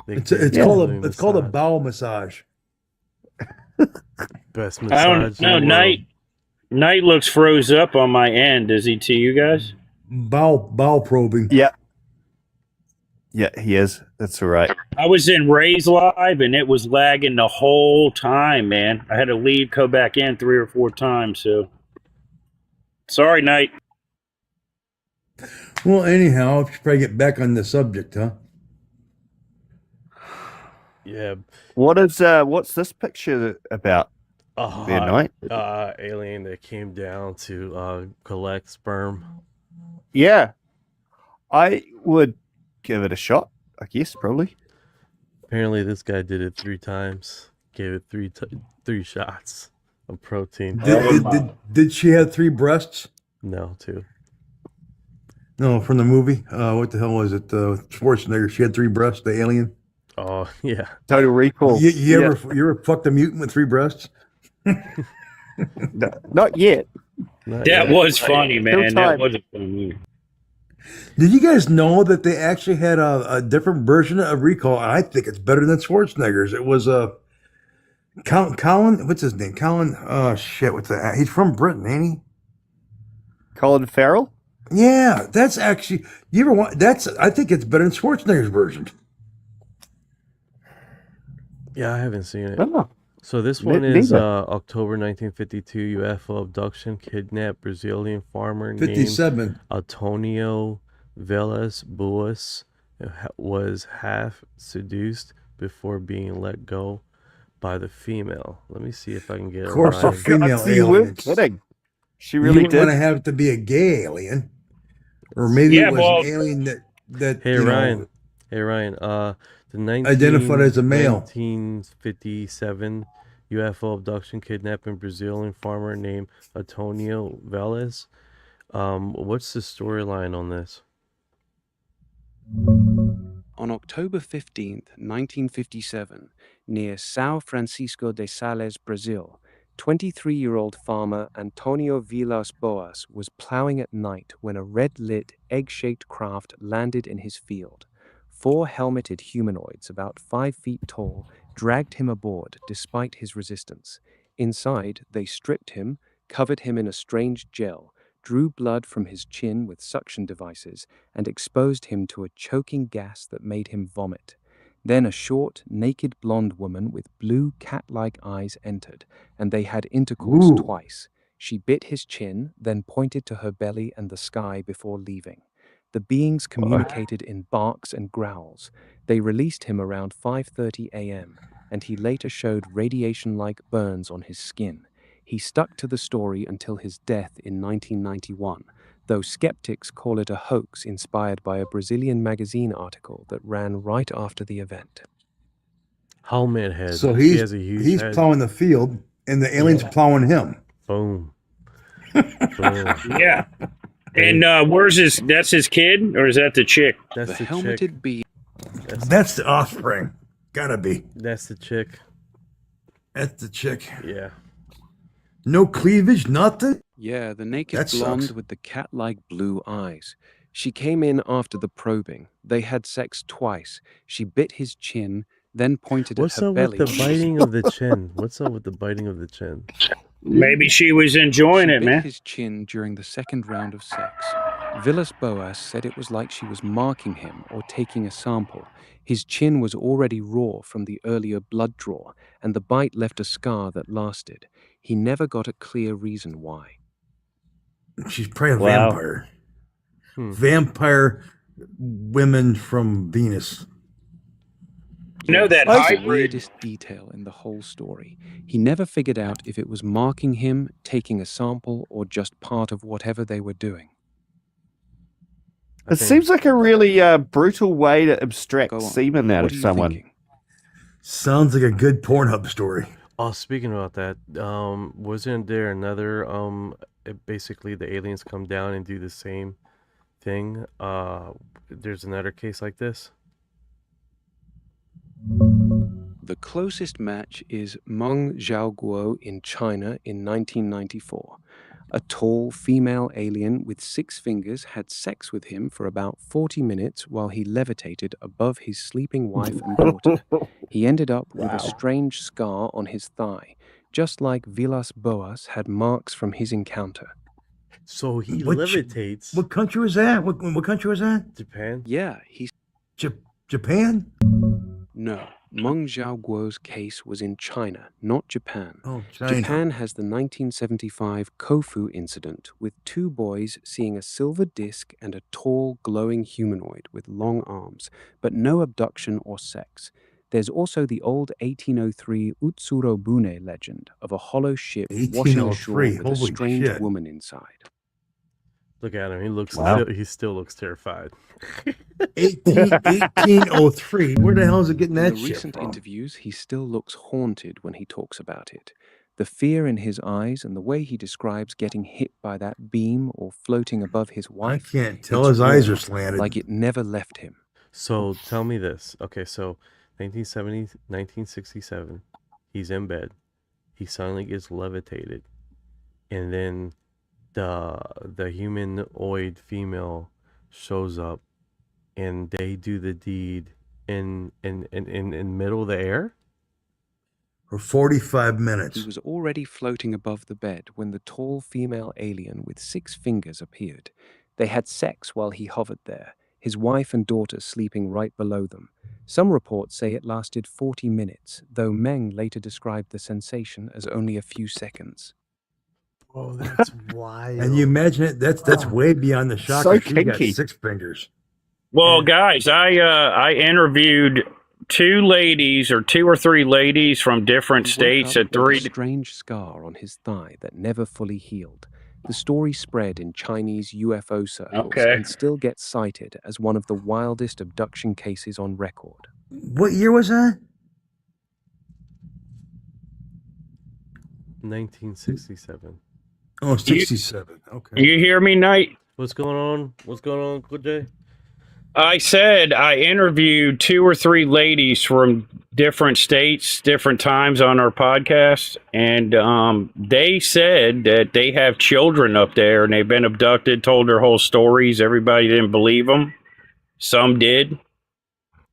S8: It's called a bowel massage.
S3: Best
S22: I
S3: massage.
S22: don't know. Night looks froze up on my end. Is he to you guys?
S8: Bowel probing.
S17: Yeah. Yeah, he is. That's all right.
S22: I was in Ray's live and it was lagging the whole time, man. I had to leave, go back in 3 or 4 times. So sorry, Night.
S8: Well, anyhow, I should probably get back on the subject, huh?
S3: Yeah.
S17: What's this picture about?
S3: Night? Alien that came down to collect sperm.
S17: Yeah. I would give it a shot, I guess, probably.
S3: Apparently this guy did it 3 times. Gave it 3 shots of protein.
S8: Did she have 3 breasts?
S3: No, 2.
S8: No, from the movie. What the hell was it? Schwarzenegger. She had 3 breasts. The alien.
S3: Oh yeah.
S17: Total Recall.
S8: You ever fucked a mutant with 3 breasts?
S17: No, not yet.
S22: That was funny, man. That was a funny movie.
S8: Did you guys know that they actually had a different version of Recall? I think it's better than Schwarzenegger's. It was Colin. What's his name? Colin. Oh shit! What's that? He's from Britain, ain't he?
S17: Colin Farrell.
S8: Yeah, that's actually. You ever want? I think it's better than Schwarzenegger's version.
S3: Yeah, I haven't seen it.
S17: Oh.
S3: So this one is October 1952 UFO abduction, kidnapped Brazilian farmer
S8: 57.
S3: named Antonio Villas-Boas was half seduced before being let go by the female. Let me see if I can get
S8: Of
S3: a
S8: course, they're
S3: line.
S8: female
S17: See, you weren't
S8: aliens.
S17: kidding. She
S8: You
S17: really
S8: wouldn't want
S17: did.
S8: to have it to be a gay alien, or maybe
S22: Yeah,
S8: it was
S22: well,
S8: an alien that
S3: Hey
S8: you
S3: Ryan.
S8: know
S3: Hey Ryan. The
S8: identified as a male.
S3: 1957 UFO abduction kidnapping Brazilian farmer named Antonio Velez. What's the storyline on this?
S6: On October 15th, 1957, near São Francisco de Sales, Brazil, 23-year-old farmer Antonio Villas-Boas was plowing at night when a red-lit, egg-shaped craft landed in his field. 4 helmeted humanoids about 5 feet tall dragged him aboard despite his resistance. Inside, they stripped him, covered him in a strange gel, drew blood from his chin with suction devices, and exposed him to a choking gas that made him vomit. Then a short, naked blonde woman with blue cat-like eyes entered, and they had intercourse twice. She bit his chin, then pointed to her belly and the sky before leaving. The beings communicated in barks and growls. They released him around 5:30 a.m., and he later showed radiation-like burns on his skin. He stuck to the story until his death in 1991, though skeptics call it a hoax inspired by a Brazilian magazine article that ran right after the event.
S3: Helmet head.
S8: So
S3: He has a huge
S8: he's
S3: head.
S8: plowing the field, and the aliens plowing him.
S3: Boom. Boom.
S22: Yeah. And where's his? That's his kid, or is that the chick?
S3: That's
S6: The
S3: the
S6: helmeted
S3: chick.
S6: being.
S8: That's the offspring. Gotta be.
S3: That's the chick.
S8: That's the chick.
S3: Yeah.
S8: No cleavage, nothing.
S6: Yeah, the naked
S8: That
S6: blonde
S8: sucks.
S6: with the cat-like blue eyes. She came in after the probing. They had sex twice. She bit his chin, then pointed
S3: What's
S6: at her
S3: up
S6: belly.
S3: with the biting of the chin? What's up with the biting of the chin?
S22: Maybe she was enjoying
S6: She
S22: it,
S6: bit
S22: man.
S6: his chin during the second round of sex. Villas-Boas said it was like she was marking him or taking a sample. His chin was already raw from the earlier blood draw, and the bite left a scar that lasted. He never got a clear reason why.
S8: She's probably a
S22: Wow.
S8: vampire. Vampire women from Venus.
S22: You know that
S6: That's the
S22: hybrid.
S6: weirdest detail in the whole story. He never figured out if it was marking him, taking a sample, or just part of whatever they were doing.
S17: It seems like a really brutal way to abstract semen out
S6: What
S17: of
S6: are you
S17: someone.
S6: thinking?
S8: Sounds like a good Pornhub story.
S3: Oh, speaking about that, wasn't there another basically the aliens come down and do the same thing? There's another case like this.
S6: The closest match is Meng Xiaoguo in China in 1994. A tall female alien with 6 fingers had sex with him for about 40 minutes while he levitated above his sleeping wife and daughter. He ended up with a strange scar on his thigh, just like Villas-Boas had marks from his encounter.
S3: So he
S8: What
S3: levitates.
S8: What country was that? What country was that?
S3: Japan.
S6: Yeah, he's...
S8: Japan?
S6: No, Meng Xiaoguo's case was in China, not Japan.
S8: Oh, China.
S6: Japan has the 1975 Kofu incident with 2 boys seeing a silver disc and a tall, glowing humanoid with long arms, but no abduction or sex. There's also the old 1803 Utsuro Bune legend of a hollow ship washing ashore
S8: 1803,
S6: with a
S8: holy
S6: strange
S8: shit.
S6: woman inside.
S3: Look at him. He looks.
S17: Wow.
S3: He still looks terrified.
S8: 1803. Where the hell is it getting
S6: In
S8: that
S6: the
S8: shit
S6: recent
S8: from?
S6: interviews, he still looks haunted when he talks about it. The fear in his eyes and the way he describes getting hit by that beam or floating above his wife.
S8: I can't tell.
S6: it's
S8: His eyes
S6: raw,
S8: are slanted.
S6: like it never left him.
S3: So tell me this. Okay, so 1967, he's in bed. He suddenly gets levitated, and then the humanoid female shows up, and they do the deed in middle of the air.
S8: For 45 minutes.
S6: He was already floating above the bed when the tall female alien with 6 fingers appeared. They had sex while he hovered there, his wife and daughter sleeping right below them. Some reports say it lasted 40 minutes, though Meng later described the sensation as only a few seconds.
S3: Oh, that's wild.
S8: And you imagine it, that's way beyond the shock.
S17: So
S8: She's got
S17: kinky.
S8: 6 fingers.
S22: Well, guys, I interviewed 2 ladies or 2 or 3 ladies from different
S6: He woke
S22: states
S6: up
S22: at
S6: with
S22: 3.
S6: a strange scar on his thigh that never fully healed. The story spread in Chinese UFO circles
S22: Okay.
S6: and still gets cited as one of the wildest abduction cases on record.
S8: What year was that?
S3: 1967.
S8: Oh, 67. Okay.
S22: You hear me, Knight?
S3: What's going on? What's going on, Cool J?
S22: I said I interviewed 2 or 3 ladies from different states, different times on our podcast, and they said that they have children up there and they've been abducted, told their whole stories. Everybody didn't believe them. Some did.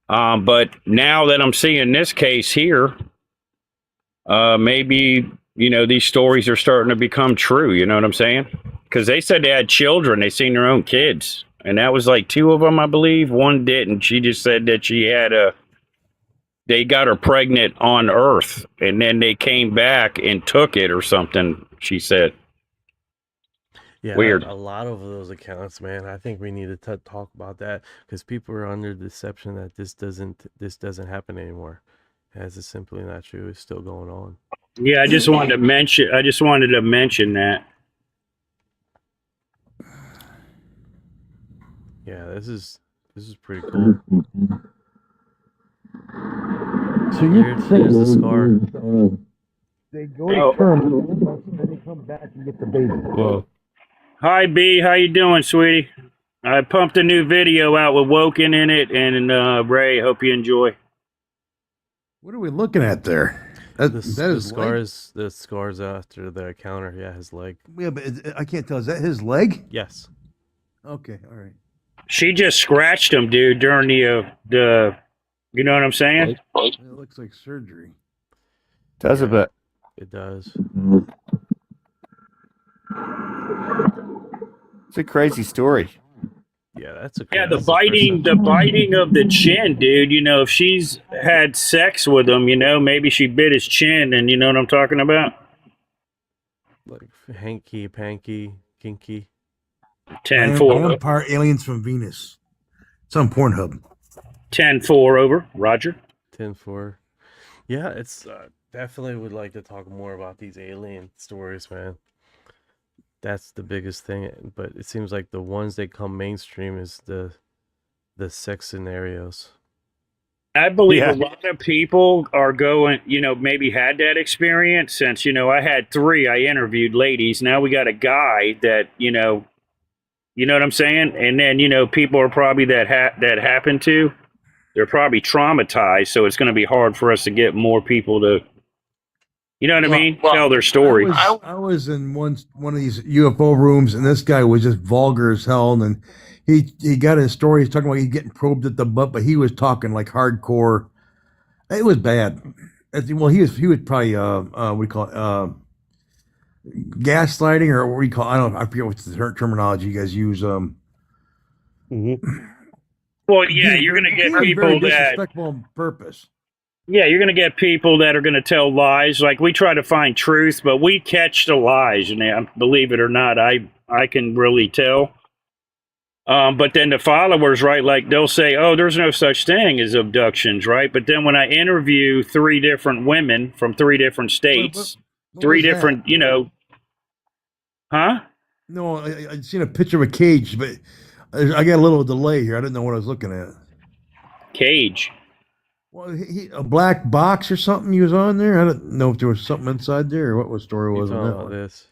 S22: But now that I'm seeing this case here, maybe, these stories are starting to become true. You know what I'm saying? Because they said they had children. They seen their own kids. And that was like 2 of them, I believe. One didn't. She just said that they got her pregnant on Earth. And then they came back and took it or something, she said.
S3: Yeah,
S22: Weird.
S3: A lot of those accounts, man. I think we need to talk about that because people are under the deception that this doesn't happen anymore. As it's simply not true. It's still going on.
S22: Yeah, I just wanted to mention that.
S3: Yeah, this is pretty cool.
S8: So you're
S3: Here's the scar.
S8: They go to term, and then they come back and get the baby.
S22: Whoa. Hi, B. How you doing, sweetie? I pumped a new video out with Woken in it, and Ray, hope you enjoy.
S8: What are we looking at there? That is
S3: scars. The scars after the counter. Yeah, his leg.
S8: Yeah, but I can't tell. Is that his leg?
S3: Yes.
S8: Okay, all right.
S22: She just scratched him, dude, during the you know what I'm saying?
S8: It looks like surgery.
S17: Does a bit.
S3: It does.
S17: It's a crazy story.
S3: Yeah, that's a
S22: the biting of the chin, dude. If she's had sex with him, maybe she bit his chin, and you know what I'm talking about?
S3: Like hanky, panky, kinky.
S22: 10-4.
S8: Vampire aliens from Venus. It's on Pornhub.
S22: 10-4 over. Roger.
S3: 10-4. Yeah, it's definitely would like to talk more about these alien stories, man. That's the biggest thing. But it seems like the ones that come mainstream is the sex scenarios.
S22: I believe a lot of people are going, maybe had that experience since, I had 3. I interviewed ladies. Now we got a guy that, you know what I'm saying? And then, people are probably that happened to, they're probably traumatized. So it's going to be hard for us to get more people to, you know what I mean? Tell their story.
S8: I was in one of these UFO rooms, and this guy was just vulgar as hell. And then he got his story. He's talking about he's getting probed at the butt, but he was talking like hardcore. It was bad. Well, he was probably what do you call it? Gaslighting, or what do you call? I forget what's the terminology you guys use.
S22: Well, yeah, you're going to get people
S8: very
S22: that
S8: disrespectful on purpose.
S22: Yeah, you're going to get people that are going to tell lies. Like, we try to find truth, but we catch the lies. And believe it or not, I can really tell. But then the followers, right, like they'll say, oh, there's no such thing as abductions, right? But then when I interview 3 different women from 3 different states,
S8: what
S22: 3
S8: was that?
S22: different, huh?
S8: No, I'd seen a picture of a cage, but I got a little delay here. I didn't know what I was looking at.
S22: Cage.
S8: Well, a black box or something he was on there. I don't know if there was something inside there or what was story was on that one.
S3: This.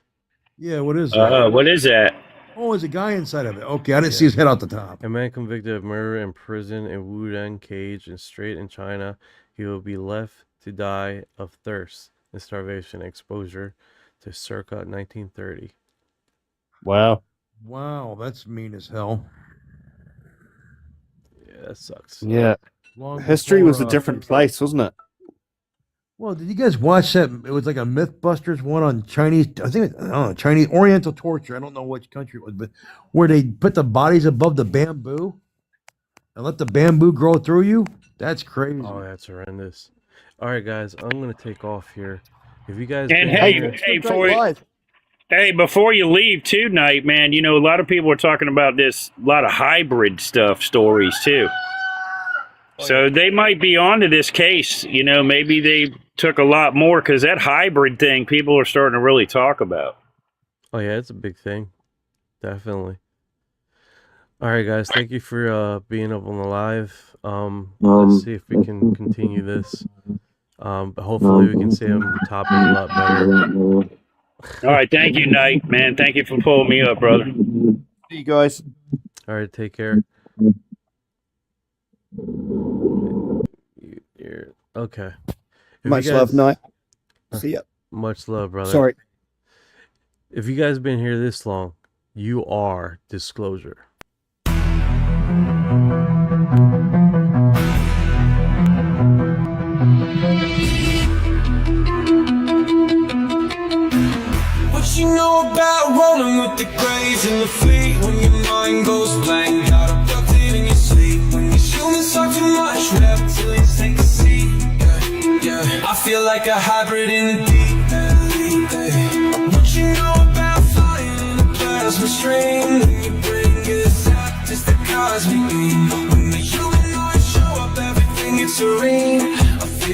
S8: Yeah, what is that?
S22: What is that?
S8: Oh, there's a guy inside of it. Okay, I didn't see his head out the top.
S3: A man convicted of murder in prison in Wudang cage and straight in China. He will be left to die of thirst and starvation exposure to circa 1930.
S17: Wow.
S8: Wow, that's mean as hell.
S3: Yeah, that sucks.
S17: Yeah.
S8: Long
S17: History
S8: before,
S17: was a different place, wasn't it?
S8: Well, did you guys watch that? It was like a Mythbusters one on Chinese, I don't know, Chinese Oriental torture. I don't know which country it was, but where they put the bodies above the bamboo and let the bamboo grow through you. That's crazy.
S3: Oh, that's horrendous. All right, guys, I'm gonna take off here. If you guys
S22: And hey, for Hey, before you leave tonight, man, you know, a lot of people are talking about this, a lot of hybrid stories too. So they might be onto this case. You know, maybe they took a lot more, because that hybrid thing people are starting to really talk about.
S3: Oh yeah, it's a big thing. Definitely. All right, guys. Thank you for being up on the live. Let's see if we can continue this. But hopefully we can stay on the topic a lot better.
S22: All right, thank you, Knight, man. Thank you for pulling me up, brother.
S11: See you guys.
S3: All right, take care. Okay.
S11: Much love, Knight. See ya.
S3: Much love, brother.
S11: Sorry.
S3: If you guys been here this long, you are disclosure.
S1: What you know about rolling with the graves and the fleet? When your mind goes blank, got abducted in your sleep. When your humans talk too much, reptilians take a seat. Yeah, yeah. I feel like a hybrid in the deep. What you know about flying in a plasma stream? When your brain gets zapped, it's the cosmic beam. When the humanoids show up, everything gets serene.